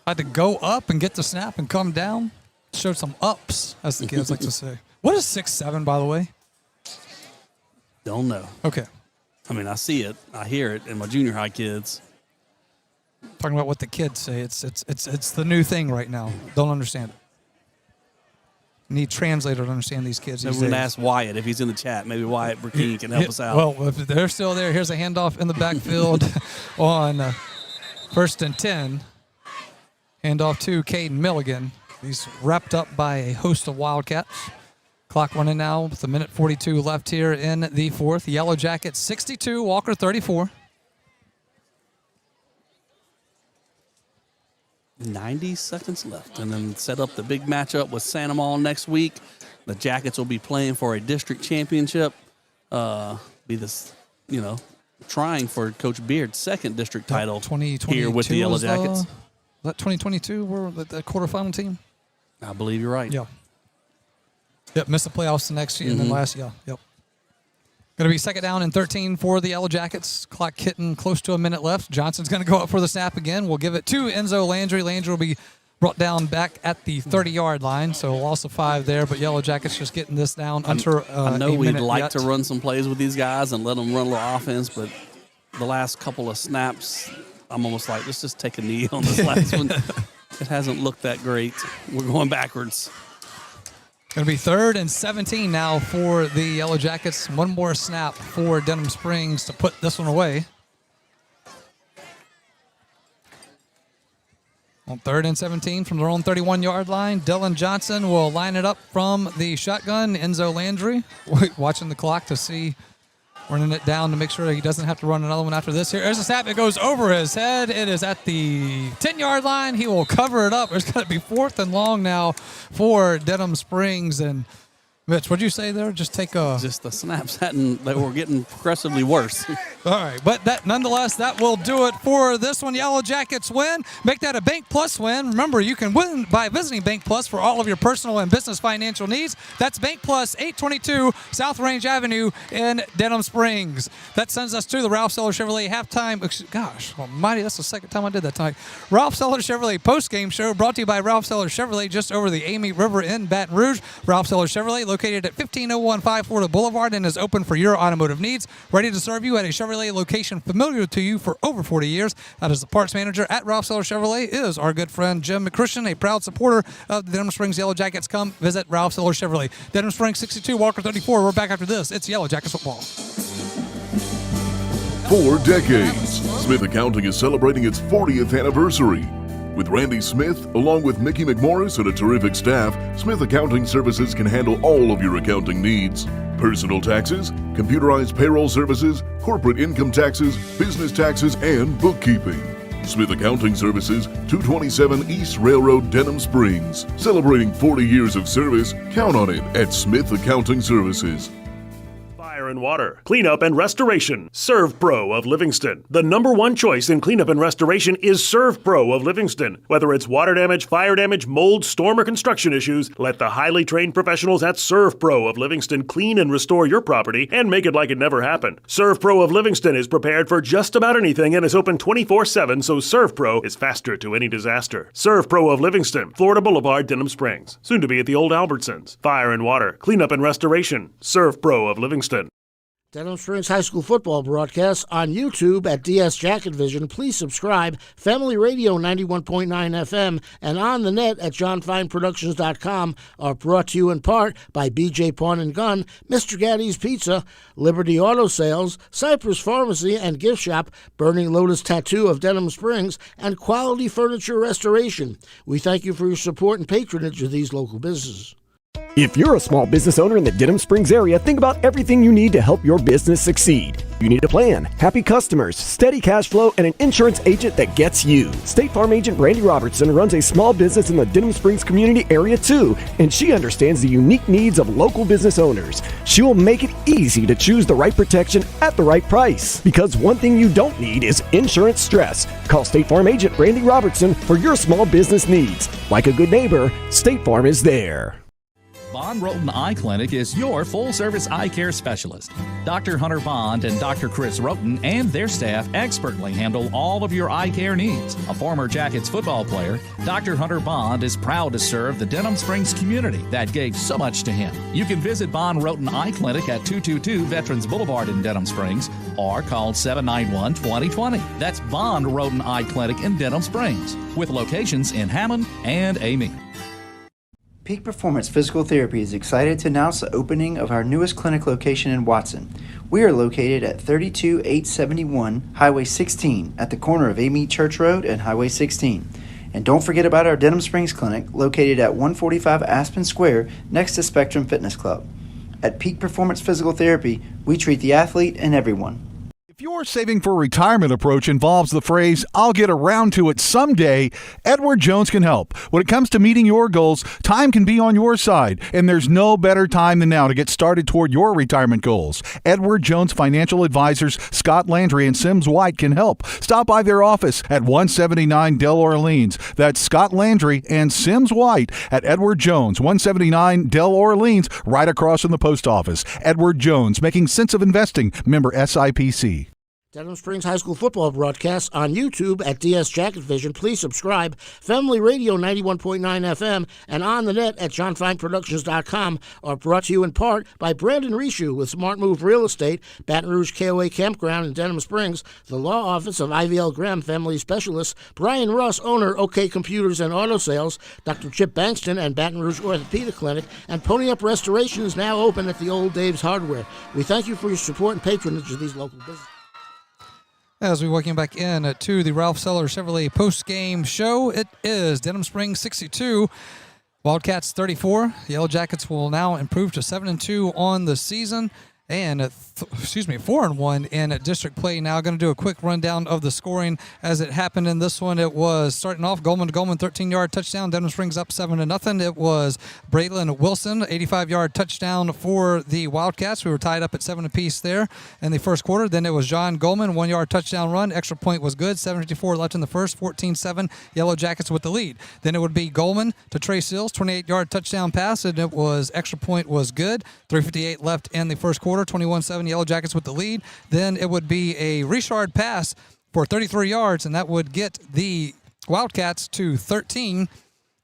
Had to go up and get the snap and come down. Showed some ups, as the kids like to say. What is 6'7", by the way? Don't know. Okay. I mean, I see it, I hear it in my junior high kids. Talking about what the kids say, it's the new thing right now. Don't understand it. Need translator to understand these kids. We're going to ask Wyatt if he's in the chat. Maybe Wyatt Burkeen can help us out. Well, if they're still there, here's a handoff in the backfield on 1st and 10. Handoff to Caden Milligan. He's wrapped up by a host of Wildcats. Clock running now with 1:42 left here in the 4th. Yellow Jackets 62, Walker 34. 90 seconds left, and then set up the big matchup with Santa Maula next week. The Jackets will be playing for a district championship. Be this, trying for Coach Beard's second district title here with the Yellow Jackets. Is that 2022 were the quarterfinal team? I believe you're right. Yeah. Yep, missed the playoffs the next year and then last year. Yep. Going to be 2nd down and 13 for the Yellow Jackets. Clock hitting close to a minute left. Johnson's going to go up for the snap again. We'll give it to Enzo Landry. Landry will be brought down back at the 30-yard line, so a loss of 5 there, but Yellow Jackets just getting this down under I know we'd like to run some plays with these guys and let them run a little offense, but the last couple of snaps, I'm almost like, let's just take a knee on this last one. It hasn't looked that great. We're going backwards. Going to be 3rd and 17 now for the Yellow Jackets. One more snap for Denham Springs to put this one away. On 3rd and 17 from their own 31-yard line, Dylan Johnson will line it up from the shotgun. Enzo Landry watching the clock to see, running it down to make sure he doesn't have to run another one after this. Here's a snap. It goes over his head. It is at the 10-yard line. He will cover it up. It's going to be 4th and long now for Denham Springs. And Mitch, what'd you say there? Just the snaps they were getting progressively worse. All right, but nonetheless, that will do it for this one. Yellow Jackets win. Make that a Bank Plus win. Remember, you can win by visiting Bank Plus for all of your personal and business financial needs. That's Bank Plus, 822 South Range Avenue in Denham Springs. That sends us to the Ralph Seller Chevrolet halftime. Gosh almighty, that's the second time I did that tonight. Ralph Seller Chevrolet postgame show brought to you by Ralph Seller Chevrolet just over the Amy River in Baton Rouge. Ralph Seller Chevrolet, located at 1501 Florida Boulevard, and is open for your automotive needs. Ready to serve you at a Chevrolet location familiar to you for over 40 years. That is the parts manager at Ralph Seller Chevrolet is our good friend Jim McChristian, a proud supporter of the Denham Springs Yellow Jackets. Come visit Ralph Seller Chevrolet. Denham Springs 62, Walker 34. We're back after this. It's Yellow Jackets football. 4 decades, Smith Accounting is celebrating its 40th anniversary. With Randy Smith, along with Mickey McMorris and a terrific staff, Smith Accounting Services can handle all of your accounting needs. personal taxes, computerized payroll services, corporate income taxes, business taxes, and bookkeeping. Smith Accounting Services, 227 East Railroad, Denham Springs. Celebrating 40 years of service, count on it at Smith Accounting Services. Fire and water, cleanup and restoration. Serve Pro of Livingston. The number one choice in cleanup and restoration is Serve Pro of Livingston. Whether it's water damage, fire damage, mold, storm, or construction issues, let the highly trained professionals at Serve Pro of Livingston clean and restore your property and make it like it never happened. Serve Pro of Livingston is prepared for just about anything and is open 24/7, so Serve Pro is faster to any disaster. Serve Pro of Livingston, Florida Boulevard, Denham Springs. Soon to be at the old Albertsons. Fire and water, cleanup and restoration. Serve Pro of Livingston. Denham Springs High School football broadcasts on YouTube at DS Jacket Vision. Please subscribe. Family Radio 91.9 FM and on the net at johnfineproductions.com are brought to you in part by BJ Pawn and Gun, Mr. Gaddy's Pizza, Liberty Auto Sales, Cypress Pharmacy and Gift Shop, Burning Lotus Tattoo of Denham Springs, and Quality Furniture Restoration. We thank you for your support and patronage of these local businesses. If you're a small business owner in the Denham Springs area, think about everything you need to help your business succeed. You need a plan, happy customers, steady cash flow, and an insurance agent that gets you. State Farm agent Brandy Robertson runs a small business in the Denham Springs community area too, and she understands the unique needs of local business owners. She will make it easy to choose the right protection at the right price. Because one thing you don't need is insurance stress. Call State Farm agent Brandy Robertson for your small business needs. Like a good neighbor, State Farm is there. Bond Roten Eye Clinic is your full-service eye care specialist. Dr. Hunter Bond and Dr. Chris Roten and their staff expertly handle all of your eye care needs. A former Jackets football player, Dr. Hunter Bond is proud to serve the Denham Springs community that gave so much to him. You can visit Bond Roten Eye Clinic at 222 Veterans Boulevard in Denham Springs or call 791-2020. That's Bond Roten Eye Clinic in Denham Springs with locations in Hammond and Amite. Peak Performance Physical Therapy is excited to announce the opening of our newest clinic location in Watson. We are located at 32871 Highway 16 at the corner of Amite Church Road and Highway 16. And don't forget about our Denham Springs Clinic located at 145 Aspen Square next to Spectrum Fitness Club. At Peak Performance Physical Therapy, we treat the athlete and everyone. If your saving for retirement approach involves the phrase, "I'll get around to it someday," Edward Jones can help. When it comes to meeting your goals, time can be on your side, and there's no better time than now to get started toward your retirement goals. Edward Jones Financial Advisors Scott Landry and Sims White can help. Stop by their office at 179 Del Orleans. That's Scott Landry and Sims White at Edward Jones, 179 Del Orleans, right across from the post office. Edward Jones, making sense of investing. Member SIPC. Denham Springs High School football broadcasts on YouTube at DS Jacket Vision. Please subscribe. Family Radio 91.9 FM and on the net at johnfineproductions.com are brought to you in part by Brandon Rishu with Smart Move Real Estate, Baton Rouge KOA Campground in Denham Springs, the law office of IVL Graham Family Specialists, Brian Russ, owner, OK Computers and Auto Sales, Dr. Chip Bankston and Baton Rouge Orthopedic Clinic, and Pony Up Restoration is now open at the Old Dave's Hardware. We thank you for your support and patronage of these local businesses. As we welcome back in to the Ralph Seller Chevrolet post-game show, it is Denham Springs 62, Wildcats 34. The Yellow Jackets will now improve to 7-2 on the season and 4-1 in district play. Now going to do a quick rundown of the scoring as it happened in this one. It was starting off Goldman to Goldman, 13-yard touchdown. Denham Springs up 7-0. It was Braylon Wilson, 85-yard touchdown for the Wildcats. We were tied up at 7 apiece there in the first quarter. Then it was John Goldman, 1-yard touchdown run. Extra point was good. 7:54 left in the first. 14-7. Yellow Jackets with the lead. Then it would be Goldman to Trey Seals, 28-yard touchdown pass, and it was extra point was good. 3:58 left in the first quarter. 21-7 Yellow Jackets with the lead. Then it would be a Richard pass for 33 yards, and that would get the Wildcats to 13.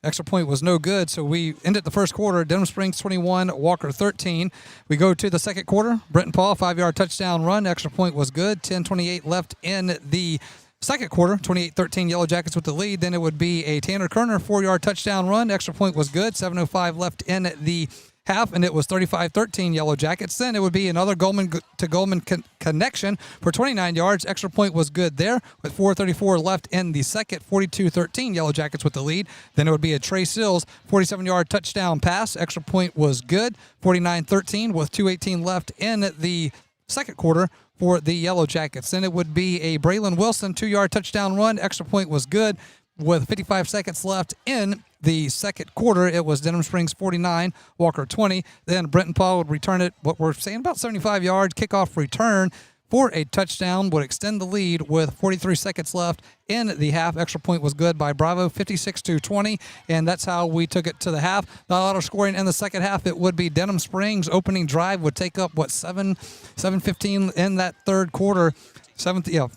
Extra point was no good, so we ended the first quarter. Denham Springs 21, Walker 13. We go to the second quarter. Brenton Paul, 5-yard touchdown run. Extra point was good. 10:28 left in the second quarter. 28-13 Yellow Jackets with the lead. Then it would be a Tanner Kerner 4-yard touchdown run. Extra point was good. 7:05 left in the half, and it was 35-13 Yellow Jackets. Then it would be another Goldman to Goldman connection for 29 yards. Extra point was good there with 4:34 left in the second. 42-13 Yellow Jackets with the lead. Then it would be a Trey Sills 47-yard touchdown pass. Extra point was good. 49-13 with 2:18 left in the second quarter for the Yellow Jackets. Then it would be a Braylon Wilson 2-yard touchdown run. Extra point was good with 55 seconds left in the second quarter. It was Denham Springs 49, Walker 20. Then Brenton Paul would return it, what we're saying, about 75 yards. Kickoff return for a touchdown would extend the lead with 43 seconds left in the half. Extra point was good by Bravo, 56-20, and that's how we took it to the half. Not a lot of scoring in the second half. It would be Denham Springs opening drive would take up, 7:15 in that third quarter.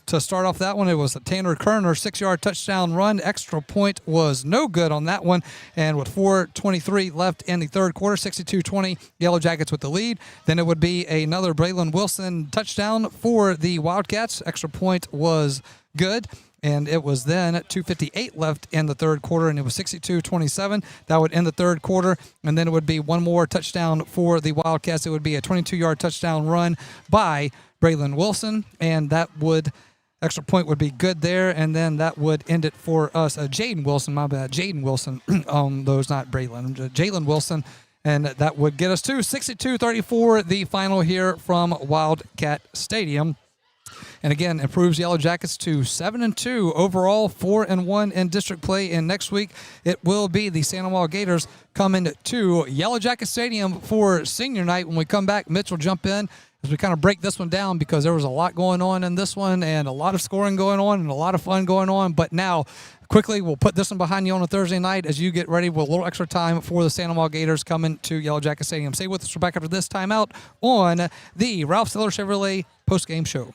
To start off that one, it was a Tanner Kerner 6-yard touchdown run. Extra point was no good on that one. And with 4:23 left in the third quarter, 62-20, Yellow Jackets with the lead. Then it would be another Braylon Wilson touchdown for the Wildcats. Extra point was good. And it was then 2:58 left in the third quarter, and it was 62-27. That would end the third quarter. And then it would be one more touchdown for the Wildcats. It would be a 22-yard touchdown run by Braylon Wilson, and that would, extra point would be good there, and then that would end it for us. Jaden Wilson, my bad, Jaden Wilson, those not Braylon, Jalen Wilson, and that would get us to 62-34, the final here from Wildcat Stadium. And again, improves Yellow Jackets to 7-2 overall, 4-1 in district play. And next week, it will be the Santa Maria Gators coming to Yellow Jacket Stadium for senior night. When we come back, Mitch will jump in as we kind of break this one down, because there was a lot going on in this one and a lot of scoring going on and a lot of fun going on. But now, quickly, we'll put this one behind you on a Thursday night as you get ready with a little extra time for the Santa Maria Gators coming to Yellow Jacket Stadium. Stay with us back after this timeout on the Ralph Seller Chevrolet postgame show.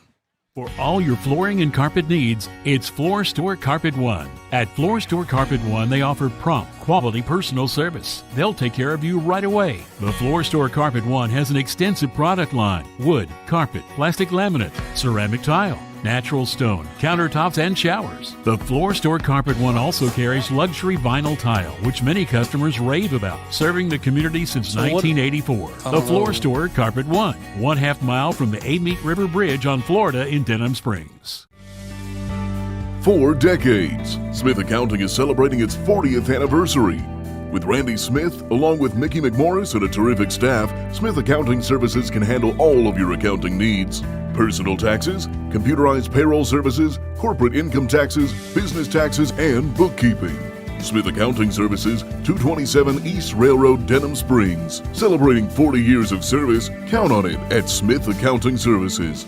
For all your flooring and carpet needs, it's Floor Store Carpet One. At Floor Store Carpet One, they offer prompt, quality personal service. They'll take care of you right away. The Floor Store Carpet One has an extensive product line: wood, carpet, plastic laminate, ceramic tile, natural stone, countertops, and showers. The Floor Store Carpet One also carries luxury vinyl tile, which many customers rave about, serving the community since 1984. The Floor Store Carpet One, 1/2 mile from the Amite River Bridge on Florida in Denham Springs. 4 decades, Smith Accounting is celebrating its 40th anniversary. With Randy Smith, along with Mickey McMorris and a terrific staff, Smith Accounting Services can handle all of your accounting needs. Personal taxes, computerized payroll services, corporate income taxes, business taxes, and bookkeeping. Smith Accounting Services, 227 East Railroad, Denham Springs. Celebrating 40 years of service, count on it at Smith Accounting Services.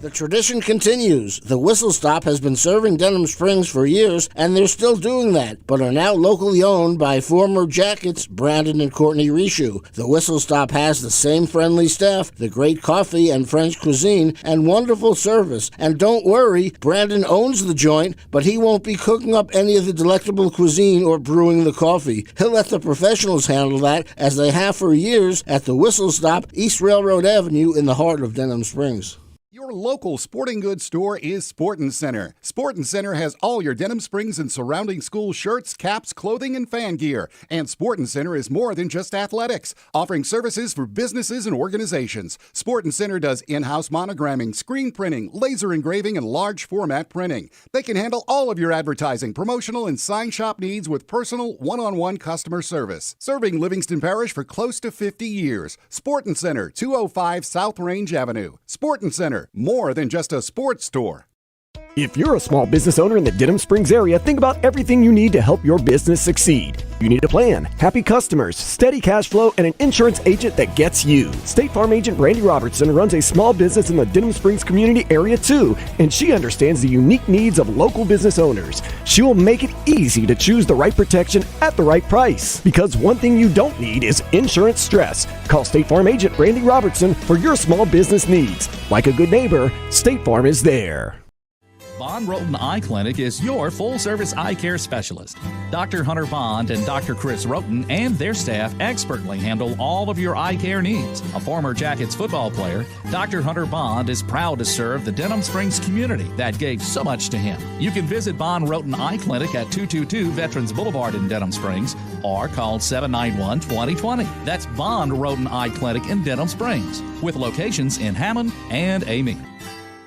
The tradition continues. The Whistle Stop has been serving Denham Springs for years, and they're still doing that, but are now locally owned by former Jackets Brandon and Courtney Rishu. The Whistle Stop has the same friendly staff, the great coffee and French cuisine, and wonderful service. And don't worry, Brandon owns the joint, but he won't be cooking up any of the delectable cuisine or brewing the coffee. He'll let the professionals handle that, as they have for years at the Whistle Stop, East Railroad Avenue in the heart of Denham Springs. Your local sporting goods store is Sportin' Center. Sportin' Center has all your Denham Springs and surrounding school shirts, caps, clothing, and fan gear. And Sportin' Center is more than just athletics, offering services for businesses and organizations. Sportin' Center does in-house monogramming, screen printing, laser engraving, and large format printing. They can handle all of your advertising, promotional, and sign shop needs with personal, one-on-one customer service. Serving Livingston Parish for close to 50 years. Sportin' Center, 205 South Range Avenue. Sportin' Center, more than just a sports store. If you're a small business owner in the Denham Springs area, think about everything you need to help your business succeed. You need a plan, happy customers, steady cash flow, and an insurance agent that gets you. State Farm agent Brandy Robertson runs a small business in the Denham Springs community area too, and she understands the unique needs of local business owners. She will make it easy to choose the right protection at the right price. Because one thing you don't need is insurance stress. Call State Farm agent Brandy Robertson for your small business needs. Like a good neighbor, State Farm is there. Von Roten Eye Clinic is your full-service eye care specialist. Dr. Hunter Bond and Dr. Chris Roten and their staff expertly handle all of your eye care needs. A former Jackets football player, Dr. Hunter Bond is proud to serve the Denham Springs community that gave so much to him. You can visit Von Roten Eye Clinic at 222 Veterans Boulevard in Denham Springs or call 791-2020. That's Von Roten Eye Clinic in Denham Springs, with locations in Hammond and Ames.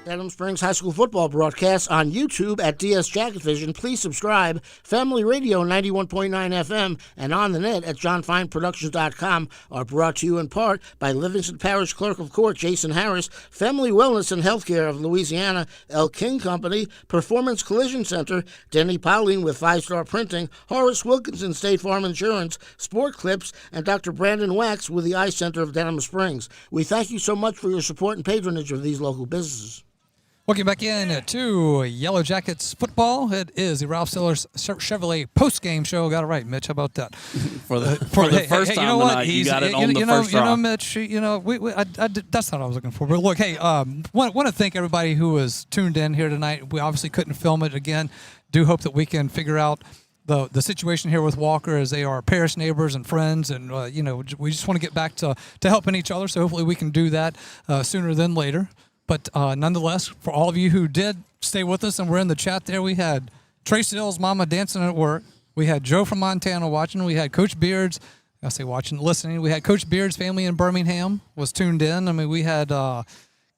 Denham Springs High School football broadcasts on YouTube at DS Jacket Vision. Please subscribe. Family Radio 91.9 FM and on the net at johnfineproductions.com are brought to you in part by Livingston Parish Clerk of Court Jason Harris, Family Wellness and Healthcare of Louisiana, El King Company, Performance Collision Center, Denny Pauline with 5-Star Printing, Horace Wilkinson State Farm Insurance, Sport Clips, and Dr. Brandon Wax with the Eye Center of Denham Springs. We thank you so much for your support and patronage of these local businesses. Welcome back in to Yellow Jackets football. It is the Ralph Sellers Chevrolet post-game show. Got it right, Mitch. How about that? For the first time you know tonight, you got it on the first try. try. Mitch, that's not what I was looking for. But look, hey, want to thank everybody who was tuned in here tonight. We obviously couldn't film it again. Do hope that we can figure out the situation here with Walker, as they are parish neighbors and friends, and we just want to get back to helping each other. So hopefully we can do that sooner than later. But nonetheless, for all of you who did stay with us and were in the chat there, we had Tracy Hill's mama dancing at work. We had Joe from Montana watching. We had Coach Beard's, I say watching, listening. We had Coach Beard's family in Birmingham was tuned in. I mean, we had,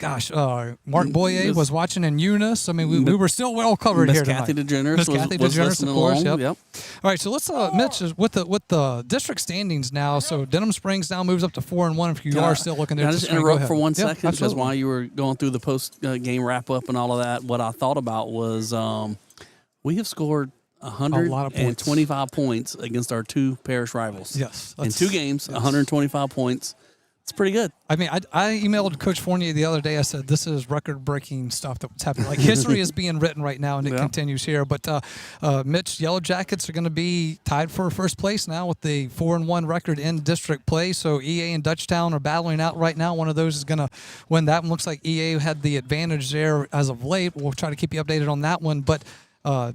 Mark Boyer was watching in Eunice. I mean, we were still well covered here tonight. Kathy DeGeneres Miss Kathy DeGeneres, of course. Yep. All right, so let's, Mitch, with the district standings now. So Denham Springs now moves up to 4-1. If you are still looking there, can I just interrupt for 1 second? Absolutely. Because while you were going through the post-game wrap-up and all of that, what I thought about was we have scored 125 points against our two parish rivals. Yes. In 2 games, 125 points. It's pretty good. I mean, I emailed Coach Fournier the other day. I said, this is record-breaking stuff that's happening. Like, history is being written right now, and it continues here. But, Mitch, Yellow Jackets are going to be tied for first place now with the 4-1 record in district play. So EA and Dutchtown are battling out right now. One of those is going to win that one. Looks like EA had the advantage there as of late. We'll try to keep you updated on that one. But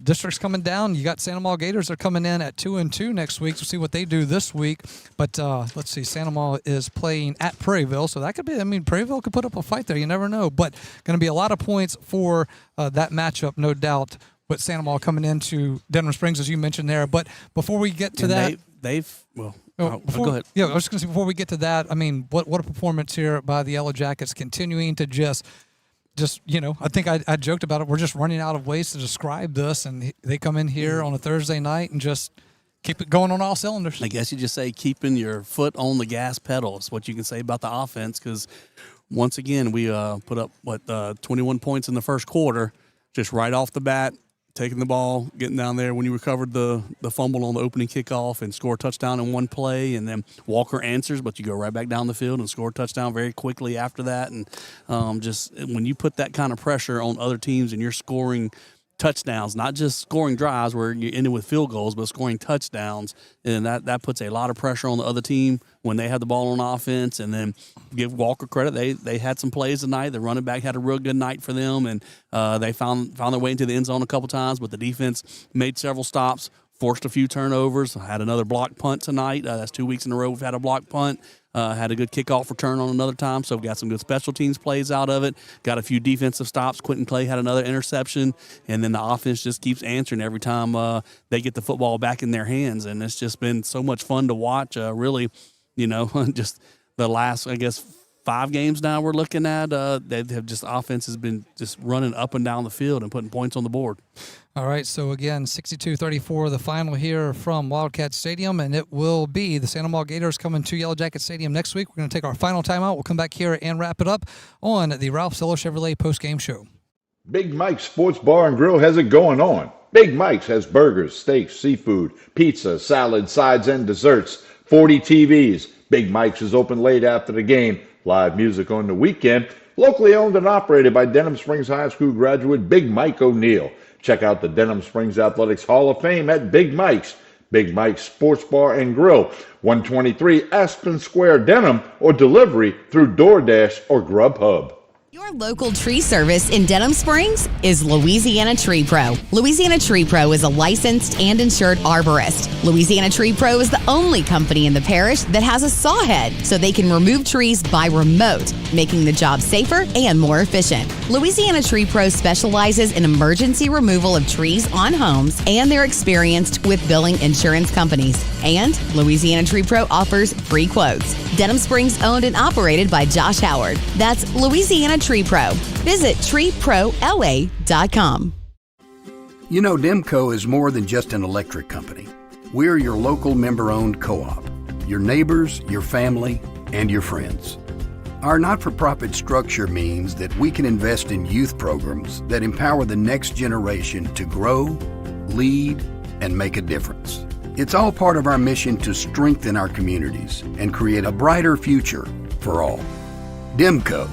district's coming down. You got Santa Maria Gators are coming in at 2-2 next week. We'll see what they do this week. But let's see, Santa Maria is playing at Prairieville, so that could be. I mean, Prairieville could put up a fight there. You never know. But going to be a lot of points for that matchup, no doubt. With Santa Maria coming into Denham Springs, as you mentioned there. But before we get to that, go ahead. Yeah, I was just going to say before we get to that. I mean, what a performance here by the Yellow Jackets, continuing to just I think I joked about it. We're just running out of ways to describe this, and they come in here on a Thursday night and just keep it going on all cylinders. I guess you just say keeping your foot on the gas pedal is what you can say about the offense, because once again we put up 21 points in the first quarter, just right off the bat. Taking the ball, getting down there when you recovered the fumble on the opening kickoff and score a touchdown in one play, and then Walker answers, but you go right back down the field and score a touchdown very quickly after that. And just when you put that kind of pressure on other teams and you're scoring touchdowns, not just scoring drives where you end it with field goals, but scoring touchdowns, and that puts a lot of pressure on the other team when they have the ball on offense. And then give Walker credit, they had some plays tonight. The running back had a real good night for them, and they found their way into the end zone a couple times, but the defense made several stops, forced a few turnovers, had another blocked punt tonight. That's 2 weeks in a row we've had a blocked punt. Had a good kickoff return on another time, so we've got some good special teams plays out of it. Got a few defensive stops. Quentin Clay had another interception, and then the offense just keeps answering every time they get the football back in their hands, and it's just been so much fun to watch. Really, just the last, 5 games now we're looking at, they have just offense has been just running up and down the field and putting points on the board. All right, so again, 62-34, the final here from Wildcat Stadium, and it will be the Santa Maria Gators coming to Yellow Jacket Stadium next week. We're going to take our final timeout. We'll come back here and wrap it up on the Ralph Sellers Chevrolet post-game show. Big Mike's Sports Bar and Grill has it going on. Big Mike's has burgers, steaks, seafood, pizza, salad, sides, and desserts. 40 TVs. Big Mike's is open late after the game. Live music on the weekend. Locally owned and operated by Denham Springs High School graduate Big Mike O'Neill. Check out the Denham Springs Athletics Hall of Fame at Big Mike's. Big Mike's Sports Bar and Grill, 123 Aspen Square, Denham, or delivery through DoorDash or Grubhub. Your local tree service in Denham Springs is Louisiana Tree Pro. Louisiana Tree Pro is a licensed and insured arborist. Louisiana Tree Pro is the only company in the parish that has a saw head, so they can remove trees by remote, making the job safer and more efficient. Louisiana Tree Pro specializes in emergency removal of trees on homes, and they're experienced with billing insurance companies. And Louisiana Tree Pro offers free quotes. Denham Springs owned and operated by Josh Howard. That's Louisiana Tree Pro. Visit treeprola.com. You know, Demco is more than just an electric company. We're your local member-owned co-op, your neighbors, your family, and your friends. Our not-for-profit structure means that we can invest in youth programs that empower the next generation to grow, lead, and make a difference. It's all part of our mission to strengthen our communities and create a brighter future for all. Demco,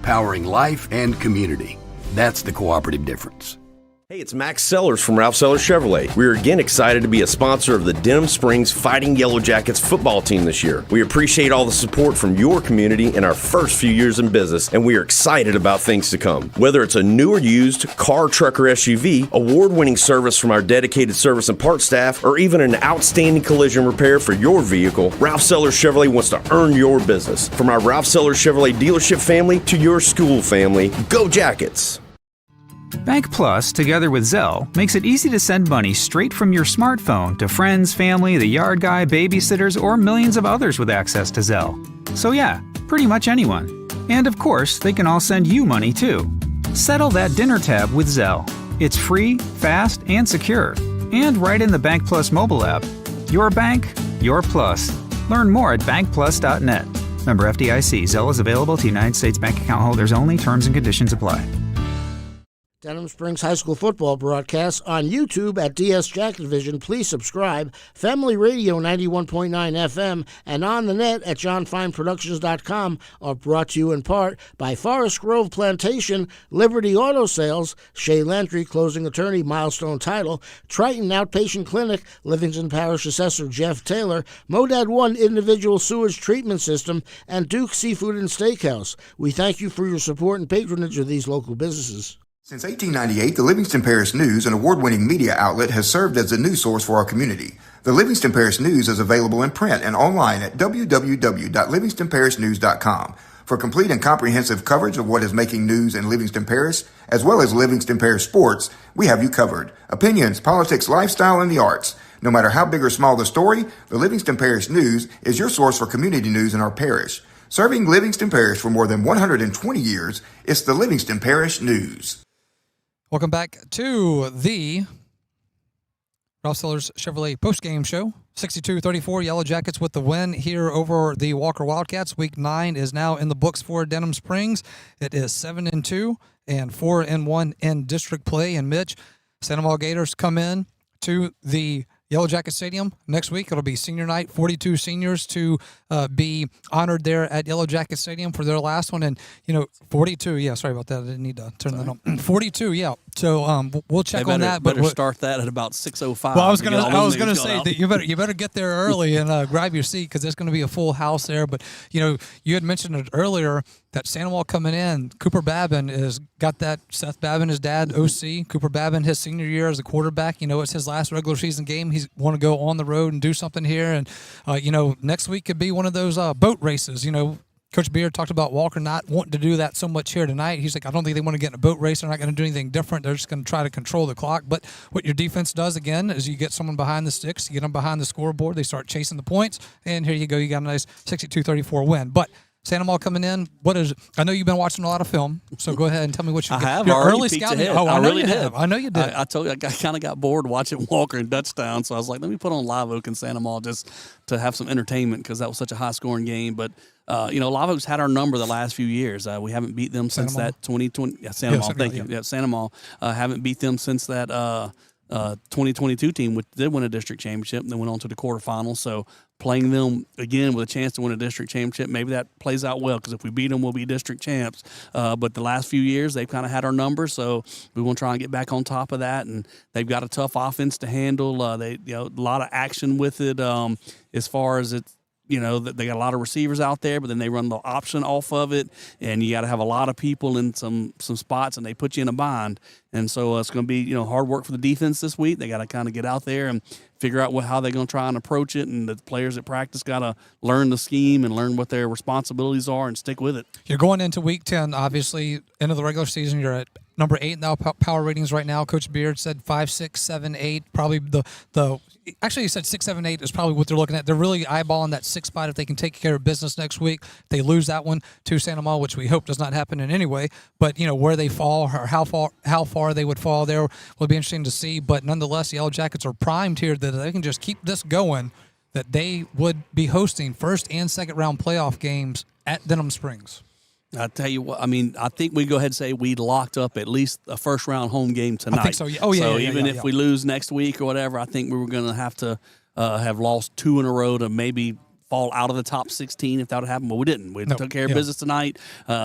powering life and community. That's the cooperative difference. Hey, it's Max Sellers from Ralph Sellers Chevrolet. We're again excited to be a sponsor of the Denham Springs Fighting Yellow Jackets football team this year. We appreciate all the support from your community in our first few years in business, and we are excited about things to come. Whether it's a new or used car, truck, or SUV, award-winning service from our dedicated service and parts staff, or even an outstanding collision repair for your vehicle, Ralph Sellers Chevrolet wants to earn your business. From our Ralph Sellers Chevrolet dealership family to your school family, go Jackets! Bank Plus, together with Zelle, makes it easy to send money straight from your smartphone to friends, family, the yard guy, babysitters, or millions of others with access to Zelle. So yeah, pretty much anyone. And of course, they can all send you money too. Settle that dinner tab with Zelle. It's free, fast, and secure. And right in the Bank Plus mobile app. Your bank, your plus. Learn more at bankplus.net. Member FDIC. Zelle is available to United States bank account holders only. Terms and conditions apply. Denham Springs High School football broadcasts on YouTube at DS Jacket Vision. Please subscribe. Family Radio 91.9 FM and on the net at johnfineproductions.com are brought to you in part by Forest Grove Plantation, Liberty Auto Sales, Shea Landry Closing Attorney, Milestone Title, Triton Outpatient Clinic, Livingston Parish Assessor Jeff Taylor, Modad One Individual Sewage Treatment System, and Duke Seafood and Steakhouse. We thank you for your support and patronage of these local businesses. Since 1898, the Livingston Parish News, an award-winning media outlet, has served as the news source for our community. The Livingston Parish News is available in print and online at www.livingstonparishnews.com. For complete and comprehensive coverage of what is making news in Livingston Parish, as well as Livingston Parish sports, we have you covered. Opinions, politics, lifestyle, and the arts. No matter how big or small the story, the Livingston Parish News is your source for community news in our parish. Serving Livingston Parish for more than 120 years, it's the Livingston Parish News. Welcome back to the Ralph Sellers Chevrolet postgame show. 62-34, Yellow Jackets with the win here over the Walker Wildcats. Week 9 is now in the books for Denham Springs. It is 7-2 and 4-1 in district play. And Mitch, Santa Maria Gators come in to the Yellow Jacket Stadium next week. It'll be senior night, 42 seniors to be honored there at Yellow Jacket Stadium for their last one. And, 42, yeah, sorry about that. I didn't need to turn that on. 42, yeah. So we'll check on that. But start that at about 6:05. Well, I was gonna say that you better get there early and grab your seat because there's going to be a full house there. But you had mentioned it earlier that Santa Maria coming in. Cooper Babin has got that. Seth Babin, his dad, OC. Cooper Babin, his senior year as a quarterback. It's his last regular season game. He's want to go on the road and do something here. And next week could be one of those boat races. Coach Beard talked about Walker not wanting to do that so much here tonight. He's like, I don't think they want to get in a boat race. They're not going to do anything different. They're just going to try to control the clock. But what your defense does, again, is you get someone behind the sticks, you get them behind the scoreboard, they start chasing the points, and here you go. You got a nice 62-34 win. But Santa Maria coming in, I know you've been watching a lot of film, so go ahead and tell me what you I have. Your already early peeked scouting. ahead. Oh, I know really you did. have. I know you did. I told you, I kind of got bored watching Walker and Dutchtown, so I was like, let me put on Live Oak and Santa Maria just to have some entertainment because that was such a high-scoring game. But Live Oak's had our number the last few years. We haven't beat them since that 2020. Yeah, Santa Maria. Thank you. Yeah, Santa Maria. Haven't beat them since that 2022 team, which did win a district championship and then went on to the quarterfinals. So playing them again with a chance to win a district championship, maybe that plays out well because if we beat them, we'll be district champs. But the last few years, they've kind of had our number, so we want to try and get back on top of that. And they've got a tough offense to handle. A lot of action with it as far as it's. that they got a lot of receivers out there, but then they run the option off of it, and you got to have a lot of people in some spots, and they put you in a bind. And so it's going to be hard work for the defense this week. They got to kind of get out there and figure out how they're going to try and approach it, and the players at practice got to learn the scheme and learn what their responsibilities are and stick with it. You're going into Week 10, obviously, end of the regular season. You're at number 8 now power ratings right now. Coach Beard said 5, 6, 7, 8. Probably actually he said 6, 7, 8 is probably what they're looking at. They're really eyeballing that 6 spot if they can take care of business next week. If they lose that one to Santa Maria, which we hope does not happen in any way. But where they fall or how far they would fall there will be interesting to see. But nonetheless, the Yellow Jackets are primed here that they can just keep this going, that they would be hosting first and second round playoff games at Denham Springs. I tell you what, I think we go ahead and say we locked up at least a first round home game tonight. I think so. Oh yeah. So even if we lose next week or whatever, I think we were going to have to have lost 2 in a row to maybe fall out of the top 16 if that would happen, but we didn't. We took care of business tonight,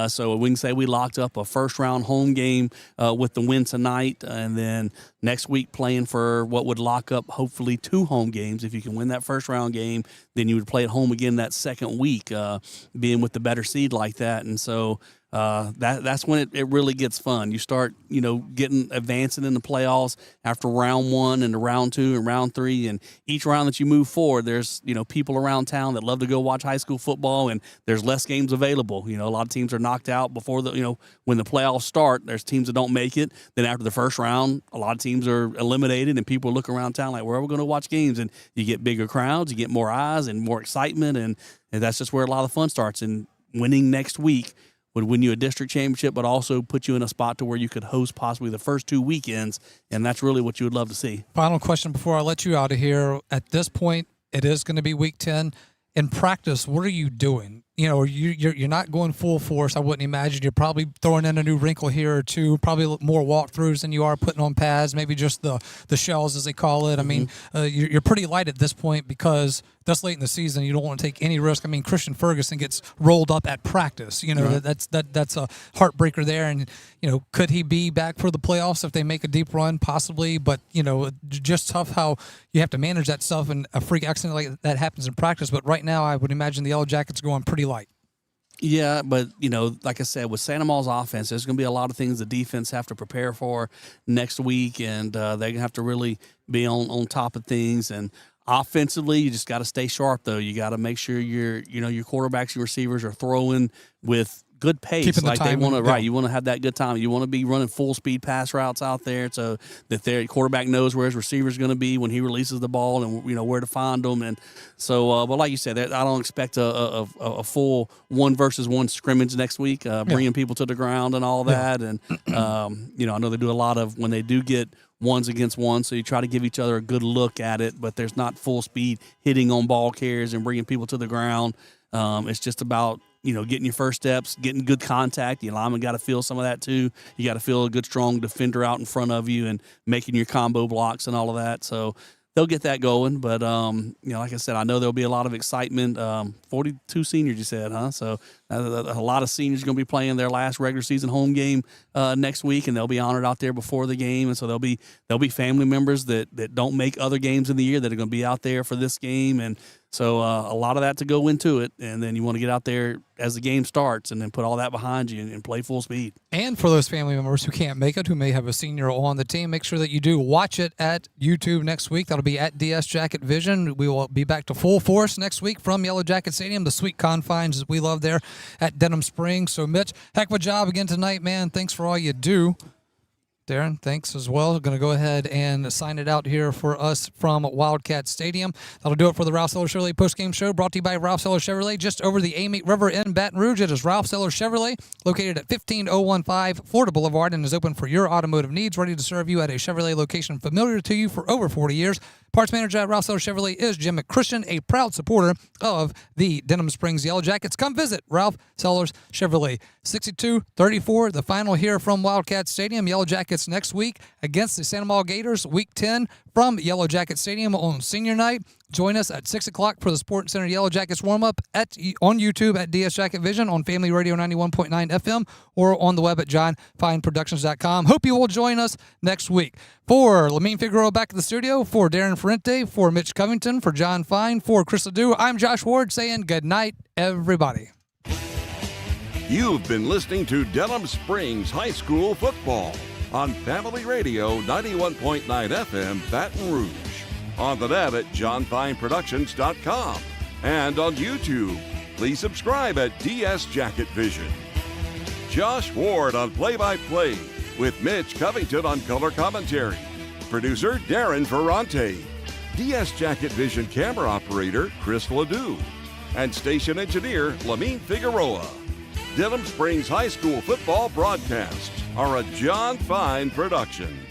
so we can say we locked up a first-round home game with the win tonight, and then next week playing for what would lock up hopefully 2 home games. If you can win that first-round game, then you would play at home again that second week, being with the better seed like that, and so that's when it really gets fun. You start, advancing in the playoffs after round 1 and round 2 and round 3, and each round that you move forward, there's, people around town that love to go watch high school football, and there's less games available. A lot of teams are knocked out before when the playoffs start. There's teams that don't make it. Then after the first round, a lot of teams are eliminated, and people look around town like, where are we going to watch games? And you get bigger crowds, you get more eyes and more excitement, and that's just where a lot of the fun starts. And winning next week would win you a district championship, but also put you in a spot to where you could host possibly the first 2 weekends, and that's really what you would love to see. Final question before I let you out of here. At this point, it is going to be Week 10. In practice, what are you doing? You're not going full force, I wouldn't imagine. You're probably throwing in a new wrinkle here or two, probably more walkthroughs than you are putting on pads, maybe just the shells, as they call it. I mean, you're pretty light at this point because this late in the season, you don't want to take any risk. I mean, Christian Ferguson gets rolled up at practice. Right. That's a heartbreaker there. And, could he be back for the playoffs if they make a deep run? Possibly. But, just tough how you have to manage that stuff, and a freak accident like that happens in practice. But right now, I would imagine the Yellow Jackets are going pretty light. Yeah, but, like I said, with Santa Maria's offense, there's going to be a lot of things the defense have to prepare for next week, and they're going to have to really be on top of things. And offensively, you just got to stay sharp, though. You got to make sure your quarterbacks and receivers are throwing with good pace. Keeping like the they time, want to, right? You want to have that good time. You want to be running full speed pass routes out there, so that their quarterback knows where his receiver is going to be when he releases the ball, and where to find them. And so, but like you said, I don't expect a full 1-versus-1 scrimmage next week, bringing people to the ground and all that. And I know they do a lot of when they do get 1s against 1, so you try to give each other a good look at it, but there's not full speed hitting on ball carriers and bringing people to the ground. It's just about getting your first steps, getting good contact. The lineman got to feel some of that too. You got to feel a good, strong defender out in front of you and making your combo blocks and all of that. So they'll get that going. But, like I said, I know there'll be a lot of excitement. 42 seniors, you said, huh? So a lot of seniors are going to be playing their last regular season home game next week, and they'll be honored out there before the game. And so there'll be family members that don't make other games in the year that are going to be out there for this game. And so a lot of that to go into it, and then you want to get out there as the game starts and then put all that behind you and play full speed. And for those family members who can't make it, who may have a senior on the team, make sure that you do watch it at YouTube next week. That'll be at DS Jacket Vision. We will be back to full force next week from Yellow Jacket Stadium, the sweet confines that we love there at Denham Springs. So, Mitch, heck of a job again tonight, man. Thanks for all you do. Darren, thanks as well. Going to go ahead and sign it out here for us from Wildcat Stadium. That'll do it for the Ralph Seller Chevrolet postgame show, brought to you by Ralph Seller Chevrolet, just over the Amite River in Baton Rouge. It is Ralph Seller Chevrolet, located at 15015 Florida Boulevard, and is open for your automotive needs, ready to serve you at a Chevrolet location familiar to you for over 40 years. Parts manager at Ralph Seller Chevrolet is Jim McChristian, a proud supporter of the Denham Springs Yellow Jackets. Come visit Ralph Sellers Chevrolet. 62-34, the final here from Wildcat Stadium. Yellow Jackets Jackets next week against the Santa Maria Gators, Week 10 from Yellow Jacket Stadium on senior night. Join us at 6 o'clock for the Sports Center Yellow Jackets warm-up on YouTube at DS Jacket Vision, on Family Radio 91.9 FM, or on the web at johnfineproductions.com. Hope you will join us next week. For Lamine Figueroa back in the studio, for Darren Ferrente, for Mitch Covington, for John Fine, for Chris Ledoux, I'm Josh Ward saying good night, everybody. You've been listening to Denham Springs High School football on Family Radio 91.9 FM Baton Rouge, on the net at johnfineproductions.com, and on YouTube. Please subscribe at DS Jacket Vision. Josh Ward on play-by-play, with Mitch Covington on color commentary. Producer Darren Ferrante. DS Jacket Vision camera operator Chris Ledoux. And station engineer Lamine Figueroa. Denham Springs High School football broadcasts are a John Fine production.